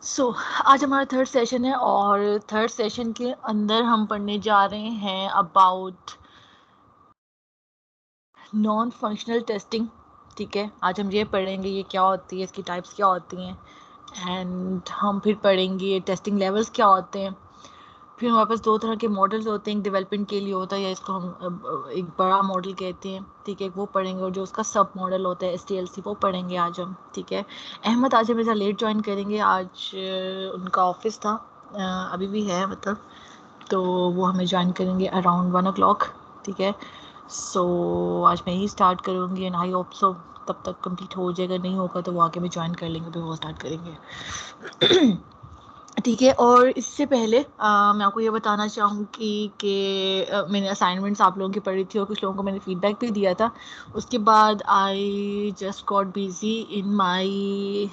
आज हमारा third session है और थर्ड सेशन के अंदर हम पढ़ने जा रहे हैं अबाउट नॉन फंक्शनल टेस्टिंग। ठीक है, आज हम ये पढ़ेंगे ये क्या होती है, इसकी टाइप्स क्या होती हैं, एंड हम फिर पढ़ेंगे टेस्टिंग लेवल्स क्या होते हैं। फिर हमारे पास दो तरह के मॉडल्स होते हैं, एक डेवलपमेंट के लिए होता है या इसको हम एक बड़ा मॉडल कहते हैं। ठीक है, वो पढ़ेंगे और जो उसका सब मॉडल होता है STLC वो पढ़ेंगे आज हम। ठीक है, अहमद आज मेरे साथ लेट ज्वाइन करेंगे, आज उनका ऑफिस था, अभी भी है मतलब, तो वो हमें ज्वाइन करेंगे अराउंड 1 o'clock। ठीक है, आज मैं ही स्टार्ट करूँगी एंड आई होप सो तब तक कंप्लीट हो जाएगा, नहीं होगा तो वो आके भी ज्वाइन कर लेंगे, फिर वो स्टार्ट करेंगे। ठीक है, और इससे पहले मैं आपको ये बताना चाहूँगी कि मैंने असाइनमेंट्स आप लोगों की पढ़ी थी और कुछ लोगों को मैंने फीडबैक भी दिया था। उसके बाद I just got busy in my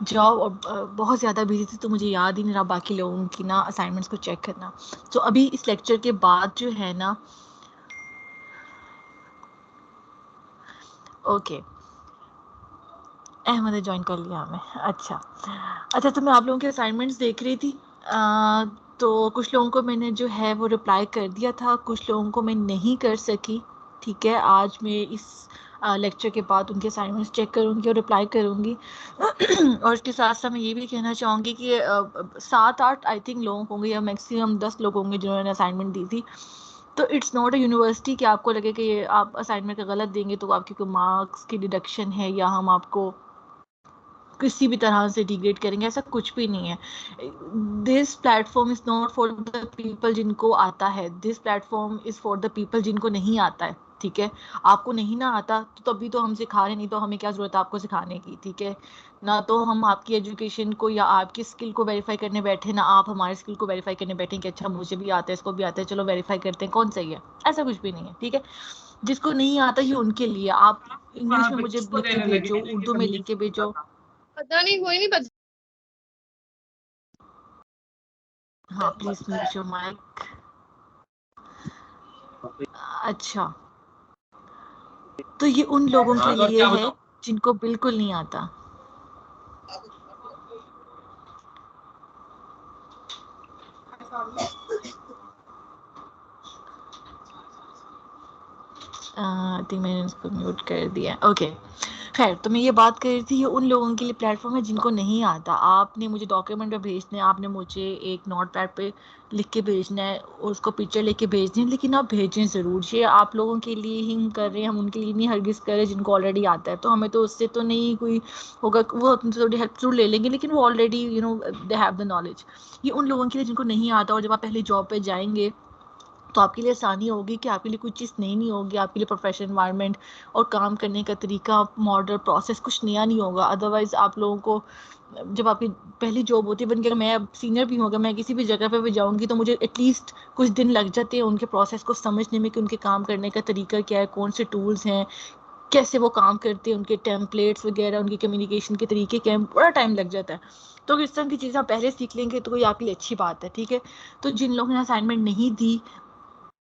job और बहुत ज़्यादा बिजी थी, तो मुझे याद ही नहीं रहा बाकी लोगों की ना असाइनमेंट्स को चेक करना। तो अभी इस लेक्चर के बाद जो है ना, ओके अहमद ने ज्वाइन कर लिया हमें। अच्छा, तो मैं आप लोगों के असाइनमेंट्स देख रही थी, तो कुछ लोगों को मैंने जो है वो रिप्लाई कर दिया था, कुछ लोगों को मैं नहीं कर सकी। ठीक है, आज मैं इस लेक्चर के बाद उनके असाइनमेंट्स चेक करूंगी और रिप्लाई करूंगी। और इसके साथ साथ मैं ये भी कहना चाहूँगी कि 7-8 आई थिंक लोग होंगे या मैक्सिमम 10 लोग होंगे जिन्होंने असाइनमेंट दी थी। तो इट्स नॉट अ यूनिवर्सिटी कि आपको लगे कि ये आप असाइनमेंट गलत देंगे तो आपके कोई मार्क्स की डिडक्शन है या हम आपको किसी भी तरह से डिग्रेड करेंगे, ऐसा कुछ भी नहीं है। This platform is not for the people जिनको आता है, this platform is for the people जिनको नहीं आता है। ठीक है, आपको नहीं ना आता तो तभी तो हम सिखा रहे, नहीं तो हमें क्या जरूरत है आपको सिखाने की। ठीक है ना, तो हम आपकी एजुकेशन को या आपकी स्किल को वेरीफाई करने बैठे, ना आप हमारे स्किल को वेरीफाई करने बैठे कि अच्छा मुझे भी आता है इसको भी आता है चलो वेरीफाई करते हैं कौन सही है, ऐसा कुछ भी नहीं है। ठीक है, जिसको नहीं आता ये उनके लिए, आप इंग्लिश वहाँ में पे मुझे किसको लिख के देने लगी भेजो, थी लेके उर्दू में लिख सबमिट के भेजो। पता नहीं कोई नहीं बच हाँ प्लीज म्यूट योर माइक। अच्छा, तो ये उन लोगों के हाँ तो लिए क्या है बताऊँ जिनको बिल्कुल नहीं आता। आई थिंक मैंने उसको म्यूट कर दिया। ओके, खैर तो मैं ये बात कर रही थी, ये उन लोगों के लिए प्लेटफॉर्म है जिनको नहीं आता। आपने मुझे डॉक्यूमेंट पे भेजना है, आपने मुझे एक नोट पैड पे लिख के भेजना है और उसको पिक्चर लेके भेजनी है, लेकिन आप भेजें ज़रूर। ये आप लोगों के लिए ही हम कर रहे हैं, हम उनके लिए नहीं हरगिज़ कर रहे जिनको ऑलरेडी आता है। तो हमें तो उससे तो नहीं कोई होगा, वो तुमसे थोड़ी हेल्प जरूर ले लेंगे लेकिन वो already they have the knowledge. ये उन लोगों के लिए जिनको नहीं आता, और जब आप पहले जॉब पे जाएंगे तो आपके लिए आसानी होगी कि आपके लिए कुछ चीज़ नई नहीं होगी, आपके लिए प्रोफेशनल एनवायरनमेंट और काम करने का तरीका, मॉडल, प्रोसेस कुछ नया नहीं होगा। अदरवाइज आप लोगों को जब आपकी पहली जॉब होती है, बन के मैं अब सीनियर भी होगा, मैं किसी भी जगह पे भी जाऊंगी तो मुझे एटलीस्ट कुछ दिन लग जाते हैं उनके प्रोसेस को समझने में कि उनके काम करने का तरीका क्या है, कौन से टूल्स हैं, कैसे वो काम करते हैं, उनके टेम्पलेट्स वगैरह, उनके कम्युनिकेशन के तरीके क्या हैं, बड़ा टाइम लग जाता है। तो इस तरह की चीज़ें आप पहले सीख लेंगे तो कोई आपके लिए अच्छी बात है। ठीक है, तो जिन लोगों ने असाइनमेंट नहीं दी,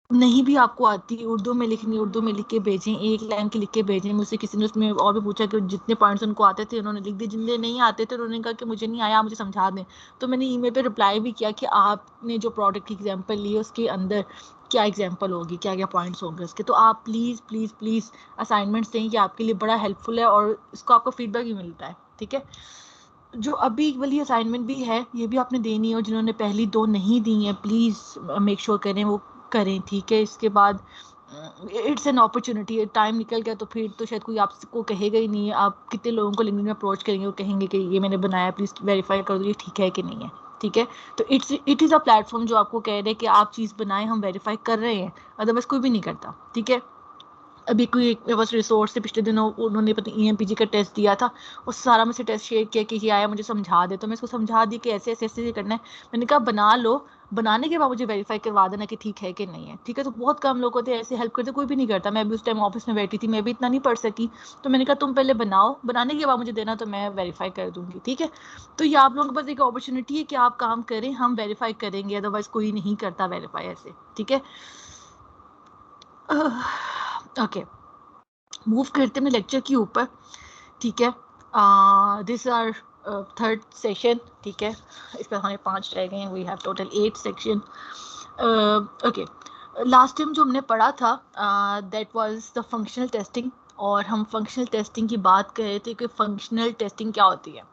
नहीं भी आपको आती उर्दू में लिखनी, उर्दू में लिख के भेजें, एक लाइन की लिख के भेजें। मुझसे किसी ने उसमें और भी पूछा कि जितने पॉइंट्स उनको आते थे उन्होंने लिख दिए, जिनने नहीं आते थे उन्होंने कहा कि मुझे नहीं आया, मुझे समझा दें। तो मैंने ईमेल पे रिप्लाई भी किया कि आपने जो प्रोडक्ट की एग्जांपल ली है उसके अंदर क्या एग्जांपल होगी, क्या क्या पॉइंट्स होंगे उसके। तो आप प्लीज़ प्लीज़ प्लीज़ असाइनमेंट्स दें, ये आपके लिए बड़ा हेल्पफुल है और इसको आपको फीडबैक भी मिलता है। ठीक है, जो अभी वाली असाइनमेंट भी है ये भी आपने देनी है, और जिन्होंने पहली दो नहीं दी हैं प्लीज़ मेक श्योर करें वो करें। ठीक है, इसके बाद इट्स एन अपॉर्चुनिटी, टाइम निकल गया तो फिर तो शायद कोई आपको कहेगा ही नहीं है। आप कितने लोगों को लिंक्डइन में अप्रोच करेंगे, वो कहेंगे कि ये मैंने बनाया, प्लीज़ वेरीफाई कर दो ये ठीक है कि नहीं है। ठीक है, तो इट इज़ अ प्लेटफॉर्म जो आपको कह रहे हैं कि आप चीज़ बनाएं, हम वेरीफाई कर रहे हैं, अदरवाइज कोई भी नहीं करता। ठीक है, अभी कोई मेरे पास रिसोर्स से पिछले दिनों उन्होंने पता EMPG का टेस्ट दिया था, वो सारा मुझसे टेस्ट शेयर किया कि ये आया मुझे समझा दे, तो मैं इसको समझा दी कि ऐसे ऐसे ऐसे करना है। मैंने कहा बना लो, बनाने के बाद मुझे वेरीफाई करवा देना कि ठीक है कि नहीं है। ठीक है, तो बहुत कम लोग होते हैं ऐसे हेल्प करते, कोई भी नहीं करता। मैं भी उस टाइम ऑफिस में बैठी थी, मैं भी इतना नहीं पढ़ सकी, तो मैंने कहा तुम पहले बनाओ, बनाने के बाद मुझे देना तो मैं वेरीफाई कर दूंगी। ठीक है, तो ये आप लोगों के पास एक अपॉर्चुनिटी है कि आप काम करें, हम वेरीफाई करेंगे, अदरवाइज कोई नहीं करता वेरीफाई ऐसे। ठीक है, ओके, मूव करते हैं लेक्चर के ऊपर। ठीक है, दिस आर थर्ड सेशन, ठीक है, इस पर हमारे 5 रह गए हैं, we have total 8 section. Okay, last time जो हमने पढ़ा था that was the functional testing, और हम फंक्शनल टेस्टिंग की बात कर रहे थे कि फंक्शनल टेस्टिंग क्या होती है।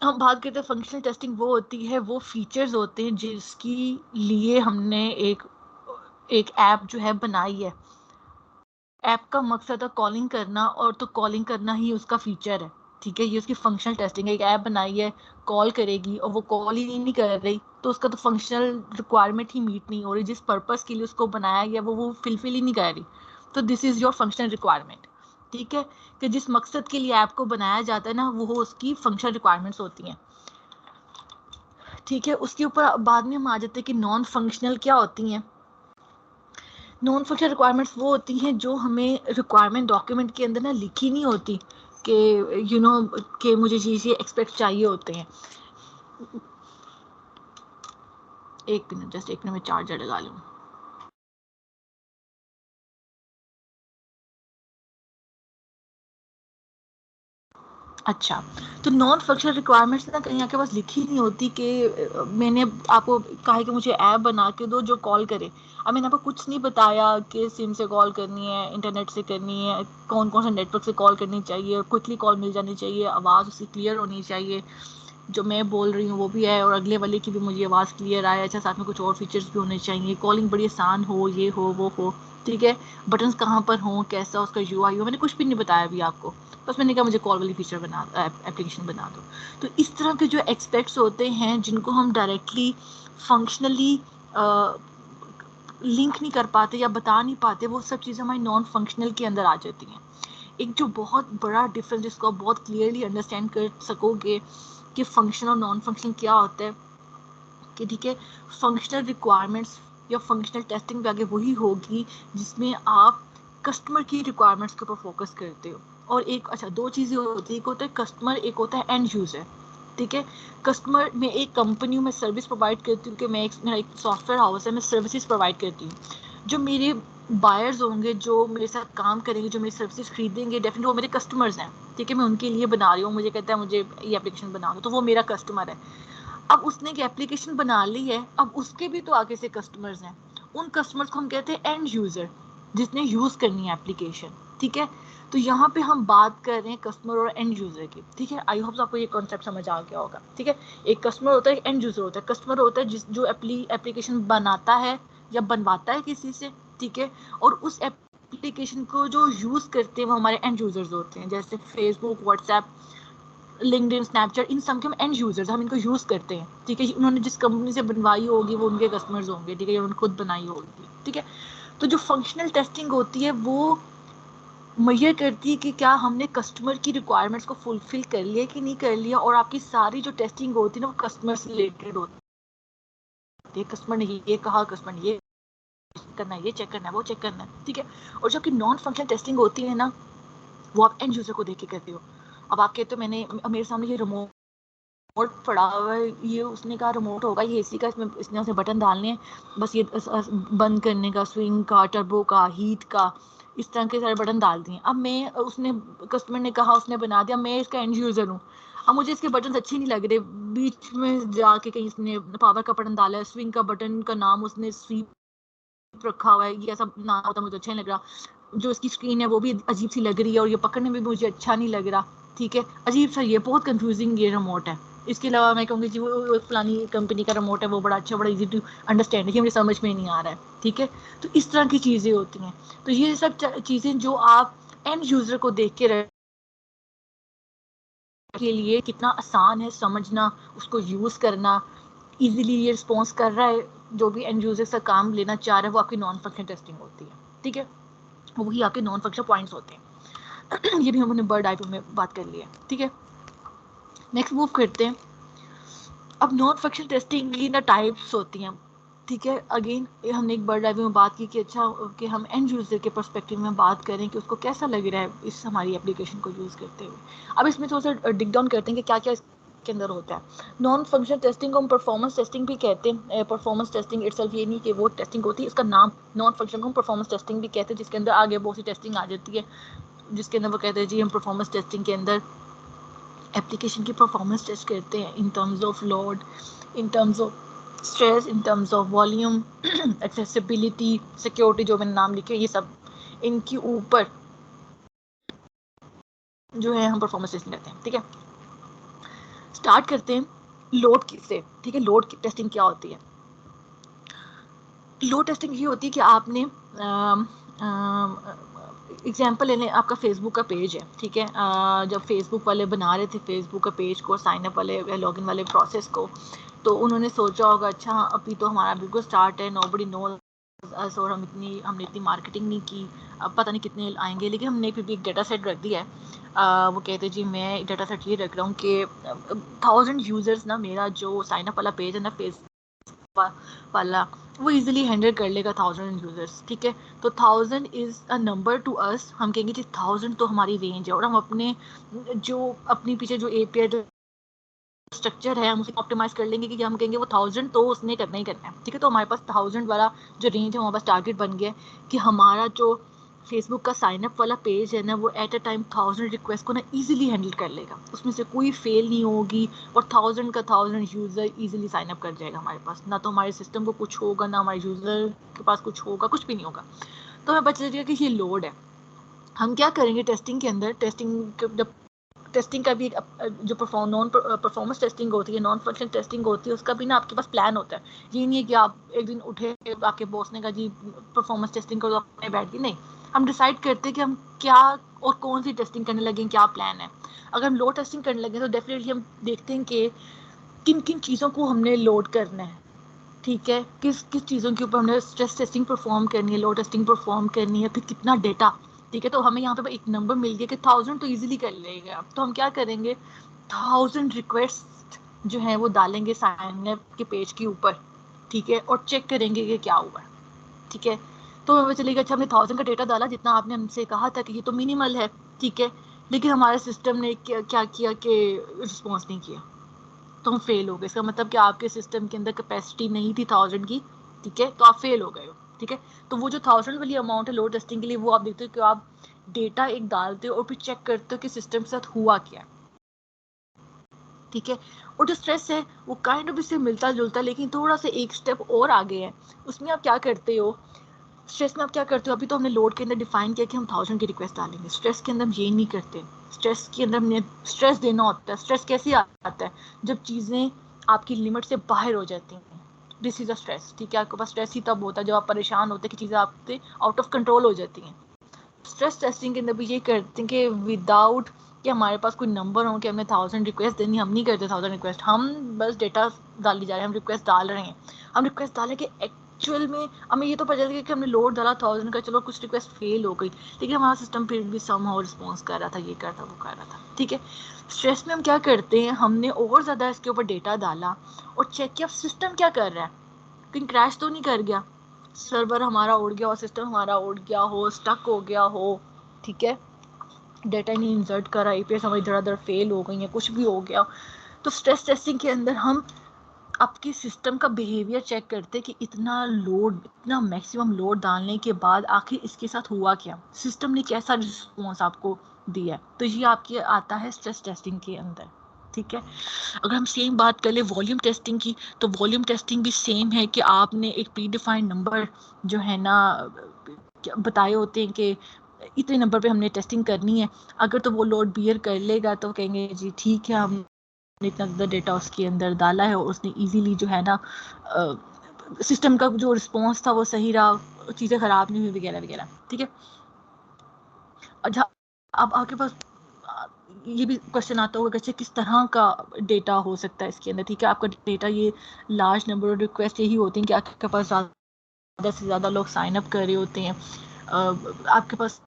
हम बात करते हैं फंक्शनल टेस्टिंग वो होती है, वो फीचर्स होते हैं जिसकी लिए हमने एक ऐप जो है बनाई है। ऐप का मकसद है कॉलिंग करना, और तो कॉलिंग करना ही उसका फीचर है, ठीक है, ये उसकी फंक्शनल टेस्टिंग है। एक ऐप बनाई है, कॉल करेगी और वो कॉल ही नहीं कर रही, तो उसका तो फंक्शनल रिक्वायरमेंट ही मीट नहीं हो रही, जिस पर्पस के लिए उसको बनाया गया वो फिलफिल ही नहीं कर रही, तो this is your functional requirement, ठीक है, कि जिस मकसद के लिए ऐप को बनाया जाता है ना, वो उसकी फंक्शनल रिक्वायरमेंट्स होती हैं, ठीक है। उसके ऊपर बाद में हम आ जाते हैं कि नॉन फंक्शनल क्या होती हैं। नॉन फंक्शनल रिक्वायरमेंट्स वो होती हैं जो हमें रिक्वायरमेंट डॉक्यूमेंट के अंदर ना लिखी नहीं होती कि यू नो कि मुझे चीज़ ये एक्सपेक्ट चाहिए होते हैं। एक मिनट, जस्ट एक मिनट में चार्जर लगा लूँ। अच्छा, तो नॉन फंक्शनल रिक्वायरमेंट्स ना कहीं आपके पास लिखी नहीं होती कि मैंने आपको कहा है कि मुझे ऐप बना के दो जो कॉल करे। अब मैंने आपको कुछ नहीं बताया कि सिम से कॉल करनी है, इंटरनेट से करनी है, कौन कौन सा नेटवर्क से कॉल करनी चाहिए, क्विकली कॉल मिल जानी चाहिए, आवाज़ उसकी क्लियर होनी चाहिए, जो मैं बोल रही हूँ वो भी है और अगले वाले की भी मुझे आवाज़ क्लियर आए, अच्छा साथ में कुछ और फीचर्स भी होने चाहिए, कॉलिंग बड़ी आसान हो, ये हो वो हो, ठीक है, बटन्स कहाँ पर हों, कैसा उसका यूआई हो, मैंने कुछ भी नहीं बताया अभी आपको, बस मैंने कहा मुझे कॉल वाली फीचर बना, एप्लीकेशन बना दो। तो इस तरह के जो एक्सपेक्ट्स होते हैं जिनको हम डायरेक्टली फंक्शनली लिंक नहीं कर पाते या बता नहीं पाते, वो सब चीज़ें हमारी नॉन फंक्शनल के अंदर आ जाती हैं। एक जो बहुत बड़ा डिफरेंस जिसको आप बहुत क्लियरली अंडरस्टैंड कर सकोगे कि फंक्शनल और नॉन फंक्शनल क्या होता है, कि ठीक है, फंक्शनल रिक्वायरमेंट्स या फंक्शनल टेस्टिंग भी आगे वही होगी जिसमें आप कस्टमर की रिक्वायरमेंट्स के ऊपर फोकस करते हो। और एक अच्छा, दो चीज़ें होती है, एक होता है कस्टमर, एक होता है एंड यूज़र, ठीक है। कस्टमर में एक कंपनी हूँ, मैं सर्विस प्रोवाइड करती हूँ कि मेरा एक सॉफ्टवेयर हाउस है, मैं सर्विसेज प्रोवाइड करती हूँ। जो मेरे बायर्स होंगे, जो मेरे साथ काम करेंगे, जो मेरी सर्विसेज खरीदेंगे, डेफिनेटली वो मेरे कस्टमर्स हैं, ठीक है, मैं उनके लिए बना रही हूँ, मुझे कहता है मुझे ये एप्लीकेशन बना दो, तो वो मेरा कस्टमर है। अब उसने एक एप्लीकेशन बना ली है, अब उसके भी तो आगे से कस्टमर्स हैं, उन कस्टमर्स को हम कहते हैं एंड यूजर, जिसने यूज करनी है एप्लीकेशन, ठीक है। तो यहाँ पे हम बात कर रहे हैं कस्टमर और एंड यूजर की, ठीक है। आई होप आपको ये कॉन्सेप्ट समझ आ गया होगा, ठीक है। एक कस्टमर होता है, एक एंड यूजर होता है। कस्टमर होता है जो एप्लीकेशन बनाता है या बनवाता है किसी से, ठीक है, और उस एप्लीकेशन को जो यूज करते हैं वो हमारे एंड यूजर्स होते हैं, जैसे फेसबुक, व्हाट्सएप, लिंक्डइन, स्नैपचैट, इन सब के हम एंड यूजर्स, हम इनको यूज करते हैं, ठीक है। उन्होंने जिस कंपनी से बनवाई होगी वो उनके कस्टमर्स होंगे, ठीक है, उन्होंने खुद बनाई होगी, ठीक है। तो जो फंक्शनल टेस्टिंग होती है वो मेजर करती है कि क्या हमने कस्टमर की रिक्वायरमेंट्स को फुलफिल कर लिया कि नहीं कर लिया, और आपकी सारी जो टेस्टिंग होती है ना वो कस्टमर से रिलेटेड होती है। कस्टमर ने ये कहा, कस्टमर ने ये करना है, ये चेक करना है, वो चेक करना है, ठीक है। और जो कि नॉन फंक्शनल टेस्टिंग होती है ना, वो आप एंड यूजर को देख के करते हो। अब आप कहते हो मैंने मेरे सामने ये रिमोट पड़ा हुआ है, ये उसने कहा रिमोट होगा, ये एसी का, इसने उसने बटन डालने हैं, बस ये बंद करने का, स्विंग का, टर्बो का, हीट का, इस तरह के सारे बटन डाल दिए। अब मैं, उसने, कस्टमर ने कहा, उसने बना दिया, मैं इसका एंड यूजर हूँ। अब मुझे इसके बटन अच्छे नहीं लग रहे, बीच में जाके कहीं इसने पावर का बटन डाला है, स्विंग का बटन का नाम उसने स्वीप रखा हुआ है, ये ऐसा नाम होता मुझे अच्छा नहीं लग रहा, जो इसकी स्क्रीन है वो भी अजीब सी लग रही है और ये पकड़ने में भी मुझे अच्छा नहीं लग रहा, ठीक है, अजीब सा, ये बहुत कंफ्यूजिंग ये रिमोट है। इसके अलावा मैं कहूँगी जी वो फलानी कंपनी का रिमोट है, वो बड़ा अच्छा, बड़ा इजी टू अंडरस्टैंड है, कि मुझे समझ में नहीं आ रहा है, ठीक है। तो इस तरह की चीज़ें होती हैं। तो ये सब चीज़ें जो आप एंड यूज़र को देख के के लिए कितना आसान है समझना, उसको यूज़ करना, इजीली ये रिस्पॉन्स कर रहा है, जो भी एंड यूजर से काम लेना चाह रहा है, वो आपकी नॉन फंक्शनल टेस्टिंग होती है, ठीक है, वही आपके नॉन फंक्शनल पॉइंट्स होते हैं। ये भी हमने बर्ड आई में बात कर लिया, ठीक है। नेक्स्ट मूव करते हैं। अब नॉन फंक्शनल टेस्टिंग की ना टाइप्स होती हैं, ठीक है। अगेन हमने एक बर्ड आई में बात की कि अच्छा कि हम एंड यूजर के पर्सपेक्टिव में बात करें कि उसको कैसा लग रहा है इस हमारी एप्लीकेशन को यूज़ करते हुए। अब इसमें थोड़ा सा डिग डाउन करते हैं कि क्या क्या के अंदर होता है। नॉन फंक्शनल टेस्टिंग को हम परफॉर्मेंस टेस्टिंग भी कहते हैं। परफॉर्मेंस टेस्टिंग इटसेल्फ ये नहीं कि वो टेस्टिंग होती है, इसका नाम नॉन फंक्शनल को हम परफॉर्मेंस टेस्टिंग भी कहते हैं, जिसके अंदर आगे बहुत सी टेस्टिंग आ जाती है, जिसके अंदर वो कहते हैं जी हम परफॉर्मेंस टेस्टिंग के अंदर एप्लीकेशन की परफॉर्मेंस टेस्ट करते हैं in terms of load, in terms of stress, in terms of volume, accessibility, security, जो मैंने नाम लिखे, ये सब इनके ऊपर जो है हम परफॉर्मेंस टेस्टिंग करते हैं। ठीक है, स्टार्ट करते हैं लोड से। ठीक है, लोड की टेस्टिंग क्या होती है? लोड टेस्टिंग ये होती है कि आपने एग्जाम्पल लेने, आपका फेसबुक का पेज है, ठीक है, जब फेसबुक वाले बना रहे थे फेसबुक का पेज को, साइनअप वाले लॉगिन वाले प्रोसेस को, तो उन्होंने सोचा होगा अच्छा अभी तो हमारा बिल्कुल स्टार्ट है, नोबडी नोज अस, और हमने इतनी मार्केटिंग नहीं की, अब पता नहीं कितने आएंगे, लेकिन हमने फिर भी एक डाटा सेट रख दिया है। वो कहते जी मैं डाटा सेट ये रख रहा हूँ कि 1000 यूजर्स ना मेरा जो साइनअप वाला पेज है ना फेस वाला, वो इजीली हैंडल कर लेगा 1000 यूजर्स। ठीक है, तो 1000 is a number to us, हम कहेंगे जी 1000 तो हमारी रेंज है, और हम अपने जो अपनी पीछे जो एपीआई जो स्ट्रक्चर है हम उसे ऑप्टिमाइज कर लेंगे कि हम कहेंगे वो 1000 तो उसने करना ही करना है। ठीक है, तो हमारे पास 1000 वाला जो रेंज है हमारे पास टारगेट बन गया कि हमारा जो फेसबुक का साइनअप वाला पेज है ना वो एट अ टाइम 1000 रिक्वेस्ट को ना इजीली हैंडल कर लेगा, उसमें से कोई फेल नहीं होगी, और 1000 का 1000 यूजर इजीली साइनअप कर जाएगा हमारे पास, ना तो हमारे सिस्टम को कुछ होगा, ना हमारे यूजर के पास कुछ होगा, कुछ भी नहीं होगा। तो हमें पता चलेगा कि ये लोड है। हम क्या करेंगे टेस्टिंग के अंदर, जब टेस्टिंग का भी एक जो नॉन परफॉर्मेंस टेस्टिंग होती है, नॉन फंक्शन टेस्टिंग होती है, उसका भी ना आपके पास प्लान होता है। ये नहीं है कि आप एक दिन उठे आपके बॉस ने कहा जी परफॉर्मेंस टेस्टिंग करो, अपने बैठ गए, नहीं, हम डिसाइड करते हैं कि हम क्या और कौन सी टेस्टिंग करने लगे, क्या प्लान है। अगर हम लोड टेस्टिंग करने लगे तो डेफिनेटली हम देखते हैं कि किन किन चीज़ों को हमने लोड करना है। ठीक है, किस किस चीज़ों के ऊपर हमने स्ट्रेस टेस्टिंग परफॉर्म करनी है, लोड टेस्टिंग परफॉर्म करनी है, फिर कितना डेटा। ठीक है, तो हमें यहाँ पे एक नंबर मिल गया कि 1000 तो इजीली कर लेगा, तो हम क्या करेंगे 1000 रिक्वेस्ट जो है वो डालेंगे साइनअप के पेज के ऊपर। ठीक है, और चेक करेंगे कि क्या हुआ। ठीक है, तो हमें चलेगा अच्छा हमने 1000 का डेटा डाला जितना आपने हमसे कहा था कि ये तो मिनिमल है। ठीक है, लेकिन हमारे सिस्टम ने क्या किया कि रिस्पॉन्स नहीं किया, तो हम फेल हो गए। इसका मतलब कि आपके सिस्टम के अंदर कैपेसिटी नहीं थी 1000 की। ठीक है, तो आप फेल हो गए हो। ठीक है, तो वो जो 1000 वाली अमाउंट है लोड टेस्टिंग के लिए, वो आप देखते हो कि आप डेटा एक डालते हो और फिर चेक करते हो कि सिस्टम के साथ हुआ क्या। ठीक है, और जो स्ट्रेस है वो काइंड ऑफ इससे मिलता जुलता, लेकिन थोड़ा सा एक स्टेप और आगे है। उसमें आप क्या करते हो, स्ट्रेस में आप क्या करते हो, अभी तो हमने लोड के अंदर डिफाइन किया कि हम 1000 की रिक्वेस्ट डालेंगे, स्ट्रेस के अंदर हम ये नहीं करते। स्ट्रेस के अंदर हमने स्ट्रेस देना होता है। स्ट्रेस कैसे आता है, जब चीज़ें आपकी लिमिट से बाहर हो जाती हैं, दिस इज अ स्ट्रेस। ठीक है, आपके पास स्ट्रेस ही तब होता है जब आप परेशान होते हैं कि चीज़ें आपसे आउट ऑफ कंट्रोल हो जाती हैं। स्ट्रेस टेस्टिंग के अंदर भी ये करते हैं कि विदाउट कि हमारे पास कोई नंबर हो कि हमने 1000 रिक्वेस्ट देनी, हम नहीं करते 1000 रिक्वेस्ट, हम बस डेटा डाली जा रहे हैं, हम रिक्वेस्ट डाल रहे हैं। हम रिक्वेस्ट डालें कि एक्चुअल में हमें ये तो पता चल गया कि हमने लोड डाला 1000 का, चलो कुछ रिक्वेस्ट फेल हो गई, लेकिन हमारा सिस्टम फिर भी समहाउ रिस्पॉन्स कर रहा था, ये कर रहा था, वो कर रहा था। ठीक है, स्ट्रेस में हम क्या करते हैं, हमने और ज़्यादा इसके ऊपर डेटा डाला और चेक किया सिस्टम क्या कर रहा है, कहीं क्रैश तो नहीं कर गया, सर्वर हमारा उड़ गया हो, सिस्टम हमारा उड़ गया हो, स्टक हो गया हो। ठीक है, डेटा नहीं इंसर्ट करा, एपीएस हमारी धड़ाधड़ फेल हो गई है, कुछ भी हो गया। तो स्ट्रेस टेस्टिंग के अंदर हम आपके सिस्टम का बिहेवियर चेक करते कि इतना लोड, इतना मैक्सिमम लोड डालने के बाद आखिर इसके साथ हुआ क्या, सिस्टम ने कैसा रिस्पॉन्स आपको दिया। तो ये आपके आता है स्ट्रेस टेस्टिंग के अंदर। ठीक है, अगर हम सेम बात कर ले वॉल्यूम टेस्टिंग की, तो वॉल्यूम टेस्टिंग भी सेम है कि आपने एक प्री डिफाइंड नंबर जो है ना बताए होते हैं कि इतने नंबर पे हमने टेस्टिंग करनी है। अगर तो वो लोड बियर कर लेगा तो कहेंगे जी ठीक है, हमने इतना ज़्यादा डेटा उसके अंदर डाला है और उसने इजीली जो है ना सिस्टम का जो रिस्पॉन्स था वो सही रहा, चीज़ें ख़राब नहीं हुई वगैरह वगैरह। ठीक है, अच्छा अब आपके पास ये भी क्वेश्चन आता होगा कि किस तरह का डेटा हो सकता है इसके अंदर। ठीक है, आपका डेटा ये लार्ज नंबर ऑफ रिक्वेस्ट यही होती हैं कि आपके पास ज़्यादा से ज़्यादा लोग साइन अप कर रहे होते हैं। आपके पास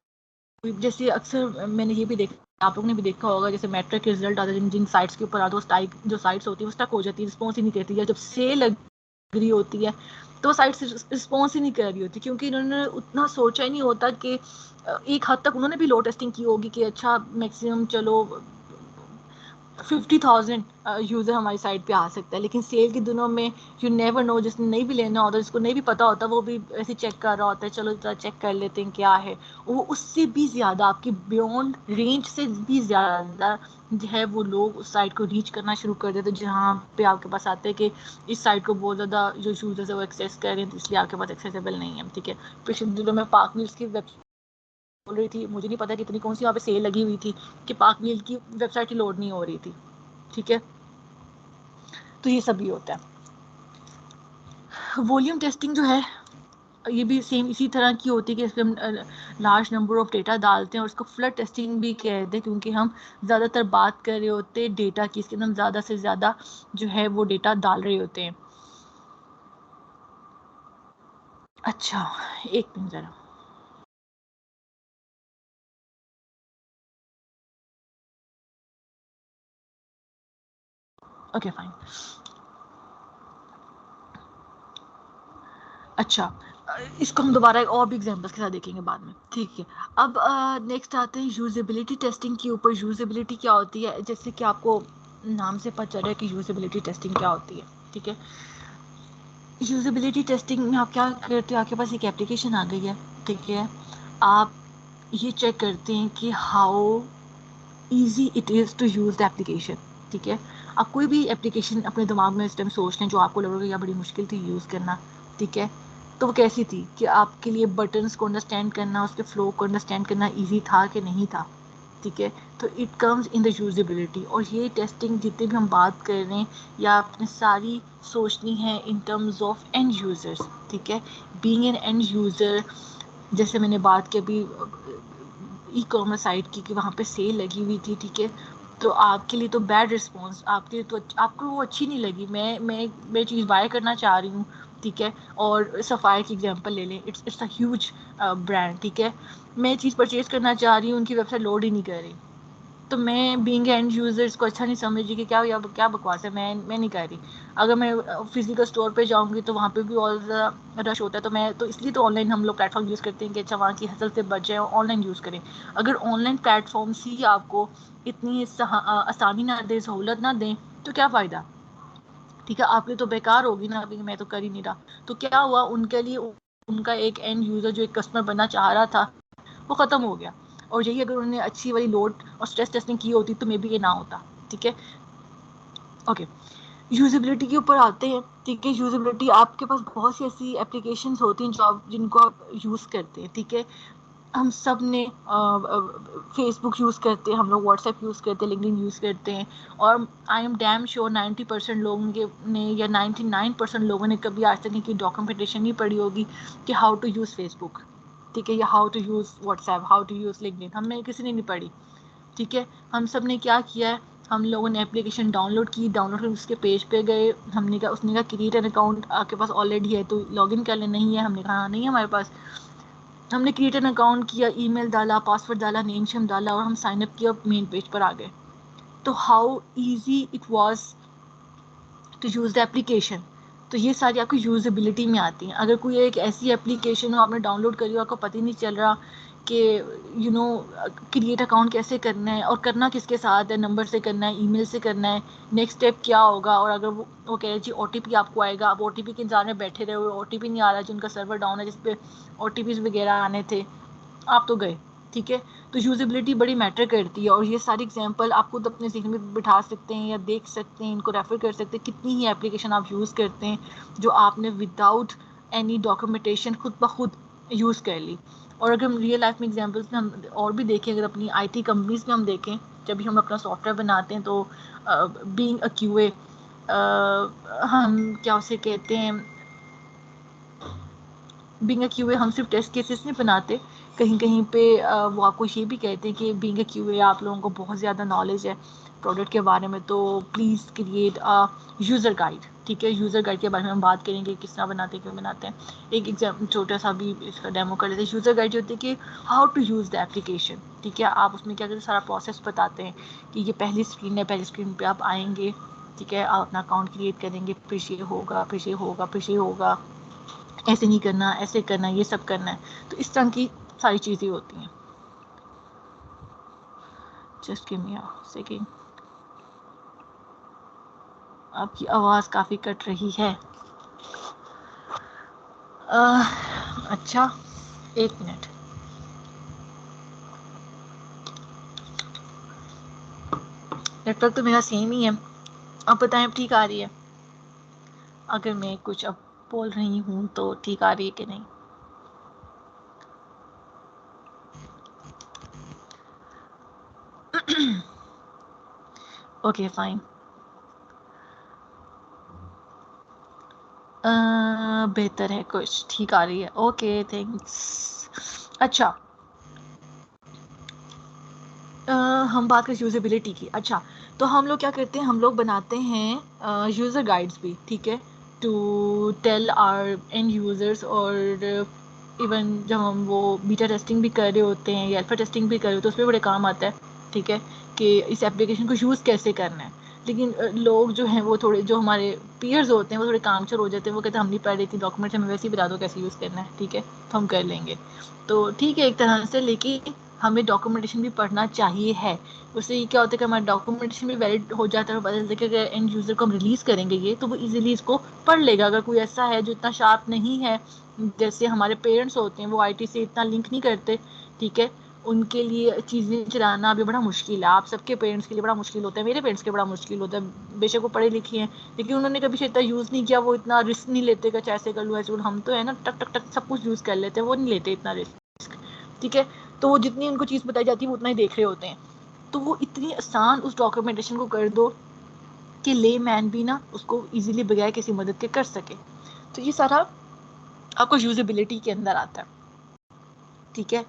जैसे अक्सर मैंने ये भी देखा, आप लोगों ने भी देखा होगा, जैसे मैट्रिक रिजल्ट आते हैं जिन साइट्स के ऊपर आते हैं, जो साइट्स होती है वो स्टक हो जाती है, रिस्पॉन्स ही नहीं करती है। जब सेल लग रही होती है तो वो साइट रिस्पॉन्स ही नहीं कर रही होती, क्योंकि इन्होंने उतना सोचा ही नहीं होता कि एक हद तक उन्होंने भी लो टेस्टिंग की होगी कि अच्छा मैक्सिमम चलो 50,000 यूज़र हमारी साइट पे आ सकता है, लेकिन सेल के दिनों में यू नेवर नो, जिसने नहीं भी लेना होता, जिसको नहीं भी पता होता, वो भी ऐसे चेक कर रहा होता है, चलो जरा चेक कर लेते हैं क्या है, वो उससे भी ज़्यादा आपकी बियॉन्ड रेंज से भी ज़्यादा जो है वो लोग उस साइट को रीच करना शुरू कर देते हैं, जहाँ पे आपके पास आते हैं कि इस साइट को बहुत ज़्यादा जो यूज़र्स है वो एक्सेस कर रहे हैं, तो इसलिए आपके पास एक्सेसिबल नहीं है। ठीक है, पिछले दिनों में पार्क व्हील्स की वेब बोल रही थी, मुझे नहीं पता कितनी कौन सी वहाँ पे सेल लगी हुई थी कि पार्क व्हील की वेबसाइट ही लोड नहीं हो रही थी। ठीक है, तो ये सब भी होता है। वॉल्यूम टेस्टिंग जो है ये भी सेम इसी तरह की होती है कि इसमें हम लार्ज नंबर ऑफ डेटा डालते हैं, और इसको फ्लड टेस्टिंग भी कहते हैं, क्योंकि हम ज़्यादातर बात कर रहे होते हैं डेटा की, इसके अंदर हम ज़्यादा से ज़्यादा जो है वो डेटा डाल रहे होते हैं। अच्छा, एक मिनट ज़रा। Okay fine. अच्छा, इसको हम दोबारा एक और भी एग्जांपल्स के साथ देखेंगे बाद में। ठीक है, अब नेक्स्ट आते हैं यूजेबिलिटी टेस्टिंग के ऊपर। यूजेबिलिटी क्या होती है, जैसे कि आपको नाम से पता चल रहा है कि यूजेबिलिटी टेस्टिंग क्या होती है। ठीक है, यूजेबिलिटी टेस्टिंग में आप क्या करते हो, आपके पास एक एप्लीकेशन आ गई है। ठीक है, आप ये चेक करते हैं कि how easy it is to use the application. ठीक है, आप कोई भी एप्लीकेशन अपने दिमाग में इस टाइम सोच लें जो आपको लगेगा या बड़ी मुश्किल थी यूज़ करना। ठीक है, तो वो कैसी थी कि आपके लिए बटन्स को अंडरस्टैंड करना, उसके फ्लो को अंडरस्टैंड करना ईजी था कि नहीं था। ठीक है, तो it comes in the usability. और ये टेस्टिंग जितनी भी हम बात कर रहे हैं या आपने सारी सोचनी है in terms of end users. ठीक है, बीइंग एन एंड यूज़र, जैसे मैंने बात की अभी ई कॉमर्स साइट की कि वहाँ पे सेल लगी हुई थी। ठीक है, तो आपके लिए तो बैड रिस्पॉन्स, आपके लिए तो आपको वो अच्छी नहीं लगी। मैं चीज़ बाय करना चाह रही हूँ। ठीक है, और सफ़ायर की एग्जांपल ले लें, इट्स अ ह्यूज ब्रांड। ठीक है, मैं चीज़ परचेज़ करना चाह रही हूँ, उनकी वेबसाइट लोड ही नहीं कर रही, तो मैं बीइंग एंड यूज़र इसको अच्छा नहीं समझ रही कि क्या बकवास है, मैं नहीं कर रही। अगर मैं फिजिकल स्टोर पे जाऊंगी तो वहाँ पे भी और रश होता है, तो इसलिए तो ऑनलाइन हम लोग प्लेटफॉर्म यूज़ करते हैं कि अच्छा वहाँ की हसल से बच जाए, ऑनलाइन यूज़ करें। अगर ऑनलाइन प्लेटफॉर्म्स ही आपको इतनी आसानी ना दें, सहूलत ना दें, तो क्या फ़ायदा। ठीक है, आपकी तो बेकार होगी ना, अभी मैं तो कर ही नहीं रहा। तो क्या हुआ उनके लिए, उनका एक एंड यूज़र जो एक कस्टमर बनना चाह रहा था वो ख़त्म हो गया। और यही अगर उन्होंने अच्छी वाली लोड और स्ट्रेस टेस्टिंग की होती तो मे बी ये ना होता। ठीक है, ओके, यूजेबिलिटी के ऊपर आते हैं। ठीक है, यूजेबिलिटी आपके पास बहुत सी ऐसी एप्लीकेशंस होती हैं जो आप जिनको आप यूज़ करते हैं। ठीक है, हम सब ने फेसबुक यूज़ करते हैं, हम लोग व्हाट्सएप यूज़ करते हैं, लिंक्डइन यूज़ करते हैं, और आई एम डैम श्योर 90% लोगों के ने या 99% लोगों ने कभी आज तक की डॉक्यूमेंटेशन नहीं पढ़ी होगी कि हाउ टू यूज़ फेसबुक। ठीक है, या how to use WhatsApp, how to use LinkedIn, हमें किसी ने नहीं पढ़ी। ठीक है, हम सब ने क्या किया है, हम लोगों ने एप्लीकेशन डाउनलोड की, डाउनलोड कर उसके पेज पे गए, हमने कहा, उसने कहा क्रिएट एन अकाउंट, आपके पास ऑलरेडी है तो लॉगिन कर ले, नहीं है, हमने कहा हाँ नहीं है हमारे पास, हमने क्रिएट एन अकाउंट किया, ईमेल डाला, पासवर्ड डाला, नेम शेम डाला, और हम साइन अप किया, मेन पेज पर आ गए। तो how easy it was to use the application. तो ये सारी आपकी यूजेबिलिटी में आती हैं। अगर कोई एक ऐसी एप्लीकेशन हो आपने डाउनलोड करी हो, आपको पता ही नहीं चल रहा कि यू नो क्रिएट अकाउंट कैसे करना है, और करना किसके साथ है, नंबर से करना है, ईमेल से करना है, नेक्स्ट स्टेप क्या होगा, और अगर वो कह रहे जी OTP आपको आएगा, आप OTP के इंतजार में बैठे रहे हो, OTP नहीं आ रहा, जिनका सर्वर डाउन है जिसपे OTPs वगैरह आने थे, आप तो गए। ठीक है, तो यूजेबिलिटी बड़ी मैटर करती है, और ये सारी एग्जांपल आप खुद अपने ज़हन में बिठा सकते हैं या देख सकते हैं, इनको रेफर कर सकते हैं, कितनी ही एप्लीकेशन आप यूज़ करते हैं जो आपने विदाउट एनी डॉक्यूमेंटेशन खुद ब खुद यूज़ कर ली। और अगर हम रियल लाइफ में एग्जांपल्स में हम और भी देखें, अगर अपनी IT कंपनीज में हम देखें, जब भी हम अपना सॉफ्टवेयर बनाते हैं तो बीइंग अ QA, हम क्या उसे कहते हैं, बीइंग अ क्यूए हम सिर्फ टेस्ट केसेस नहीं बनाते, कहीं कहीं पे वो आपको ये भी कहते हैं कि बीइंग अ क्यूए आप लोगों को बहुत ज़्यादा नॉलेज है प्रोडक्ट के बारे में, तो please create a user guide. ठीक है, यूज़र गाइड के बारे में हम बात करेंगे, किस तरह बनाते हैं, क्यों बनाते हैं। एक एग्जाम छोटा सा भी इसका डेमो कर लेते हैं। यूज़र गाइड जो होती है कि how to use the application. ठीक है, आप उसमें क्या करते हैं, सारा प्रोसेस बताते हैं कि ये पहली स्क्रीन है, पहली स्क्रीन पर आप आएंगे। ठीक है, आप अपना अकाउंट क्रिएट करेंगे, फिर ये होगा, फिर ये होगा, फिर ये होगा, ऐसे नहीं करना, ऐसे करना, ये सब करना है। तो इस तरह की सारी चीज़ें होती हैं। Just give me a second. आपकी आवाज़ काफ़ी कट रही है। अच्छा, 1 मिनट। नेटवर्क तो मेरा सेम ही है। अब बताएं, अब ठीक आ रही है? अगर मैं कुछ अब बोल रही हूँ तो ठीक आ रही है कि नहीं? Okay fine. बेहतर है, कुछ ठीक आ रही है। Okay thanks. अच्छा, हम बात करें यूजेबिलिटी की। अच्छा, तो हम लोग क्या करते हैं, हम लोग बनाते हैं यूज़र गाइड्स भी, ठीक है, to tell our end users. और इवन जब हम वो बीटा टेस्टिंग भी कर रहे होते हैं या अल्फा टेस्टिंग भी कर रहे होते हैं, तो उसमें बड़े काम आता है, ठीक है, कि इस एप्लीकेशन को यूज़ कैसे करना है। लेकिन लोग जो हैं वो थोड़े, जो हमारे पीयर्स होते हैं वो थोड़े कामचोर हो जाते हैं। वो कहते हैं हम नहीं पढ़ रही थी डॉक्यूमेंट, हमें वैसे ही बता दो कैसे यूज़ करना है, ठीक है, तो हम कर लेंगे। तो ठीक है एक तरह से, लेकिन हमें डॉक्यूमेंटेशन भी पढ़ना चाहिए है। उससे ये क्या होता है कि हमारा डॉक्यूमेंटेशन भी वैलिड हो जाता है और पता चलता है कि अगर एंड यूज़र को हम रिलीज़ करेंगे ये, तो वो इजीली इसको पढ़ लेगा। अगर कोई ऐसा है जो इतना शार्प नहीं है, जैसे हमारे पेरेंट्स होते हैं, वो आईटी से इतना लिंक नहीं करते, ठीक है, उनके लिए चीज़ें चलाना अभी बड़ा मुश्किल है। आप सबके पेरेंट्स के लिए बड़ा मुश्किल होता है, मेरे पेरेंट्स के बड़ा मुश्किल होता है। बेशक वो पढ़े लिखे हैं, लेकिन उन्होंने कभी से इतना यूज़ नहीं किया, वो इतना रिस्क नहीं लेते कि ऐसे कर लूँ ऐसे। हम तो है ना, टक टक टक सब कुछ यूज़ कर लेते हैं, वो नहीं लेते इतना रिस्क, ठीक है। तो वो जितनी उनको चीज़ बताई जाती है वो उतना ही देख रहे होते हैं। तो वो इतनी आसान उस डॉक्यूमेंटेशन को कर दो कि ले मैन भी ना उसको इजीली बगैर किसी मदद के कर सके। तो ये सारा आपको यूजेबिलिटी के अंदर आता है, ठीक है।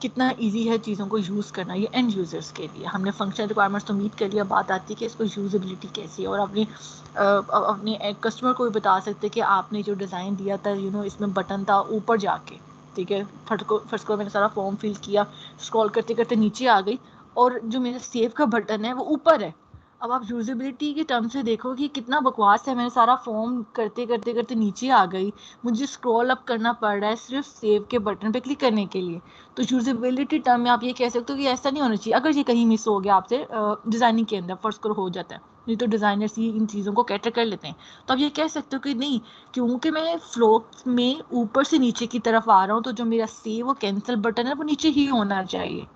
कितना इजी है चीज़ों को यूज़ करना, ये एंड यूज़र्स के लिए। हमने फंक्शनल रिक्वायरमेंट्स तो मीट कर लिया, बात आती है कि इसको यूजेबिलिटी कैसी है। और अपने कस्टमर को भी बता सकते कि आपने जो डिज़ाइन दिया था, इसमें बटन था ऊपर जाके, ठीक है। फर्स्ट को मैंने सारा फॉर्म फिल किया, स्क्रॉल करते करते नीचे आ गई, और जो मेरा सेव का बटन है वो ऊपर है। अब आप यूजेबिलिटी के टर्म से देखो कि कितना बकवास है। मैंने सारा फॉर्म करते करते करते नीचे आ गई, मुझे स्क्रॉल अप करना पड़ रहा है सिर्फ सेव के बटन पे क्लिक करने के लिए। तो यूजेबिलिटी टर्म में आप ये कह सकते हो कि ऐसा नहीं होना चाहिए। अगर ये कहीं मिस हो गया आपसे डिज़ाइनिंग के अंदर, फर्स्ट को हो जाता है, नहीं तो डिज़ाइनर्स ही इन चीज़ों को कैटर कर लेते हैं। तो आप ये कह सकते हो कि नहीं, क्योंकि मैं फ्लो में ऊपर से नीचे की तरफ आ रहा हूँ, तो जो मेरा सेव और कैंसिल बटन है वो नीचे ही होना चाहिए,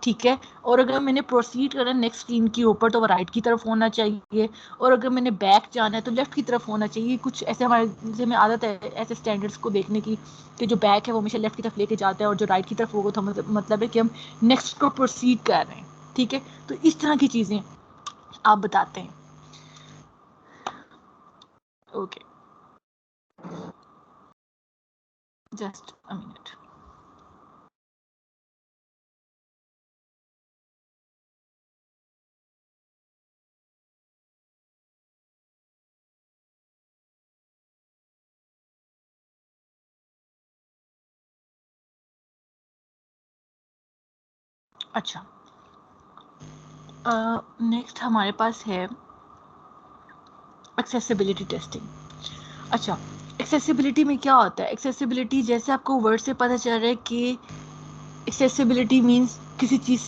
ठीक है। और अगर मैंने प्रोसीड करना है नेक्स्ट स्क्रीन के ऊपर, तो वो राइट की तरफ होना चाहिए। और अगर मैंने बैक जाना है तो लेफ्ट की तरफ होना चाहिए। कुछ ऐसे हमारे जैसे में आदत है ऐसे स्टैंडर्ड्स को देखने की, कि जो बैक है वो हमेशा लेफ्ट की तरफ लेके जाता है, और जो राइट की तरफ होगा तो मतलब है कि हम नेक्स्ट को प्रोसीड कर रहे हैं, ठीक है। तो इस तरह की चीज़ें आप बताते हैं। Okay, just a minute. अच्छा, नेक्स्ट हमारे पास है एक्सेसिबिलिटी टेस्टिंग। अच्छा, एक्सेसिबिलिटी में क्या होता है? एक्सेसिबिलिटी, जैसे आपको वर्ड से पता चल रहा है कि एक्सेसिबिलिटी मीन्स किसी चीज़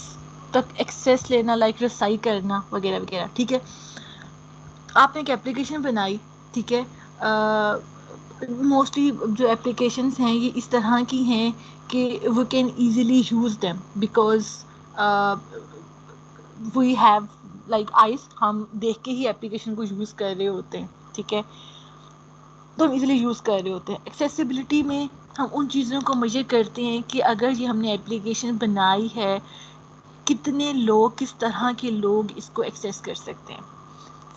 तक एक्सेस लेना, लाइक रसाई करना वगैरह वगैरह, ठीक है। आपने एक एप्लीकेशन बनाई, ठीक है। मोस्टली जो एप्लीकेशंस हैं ये इस तरह की हैं कि we can easily use them because we have like eyes, हम देख के ही एप्लीकेशन को यूज़ कर रहे होते हैं, ठीक है। तो हम इजीली यूज़ कर रहे होते हैं। एक्सेसिबिलिटी में हम उन चीज़ों को मेजर करते हैं कि अगर ये हमने एप्लीकेशन बनाई है, कितने लोग, किस तरह के लोग इसको एक्सेस कर सकते हैं।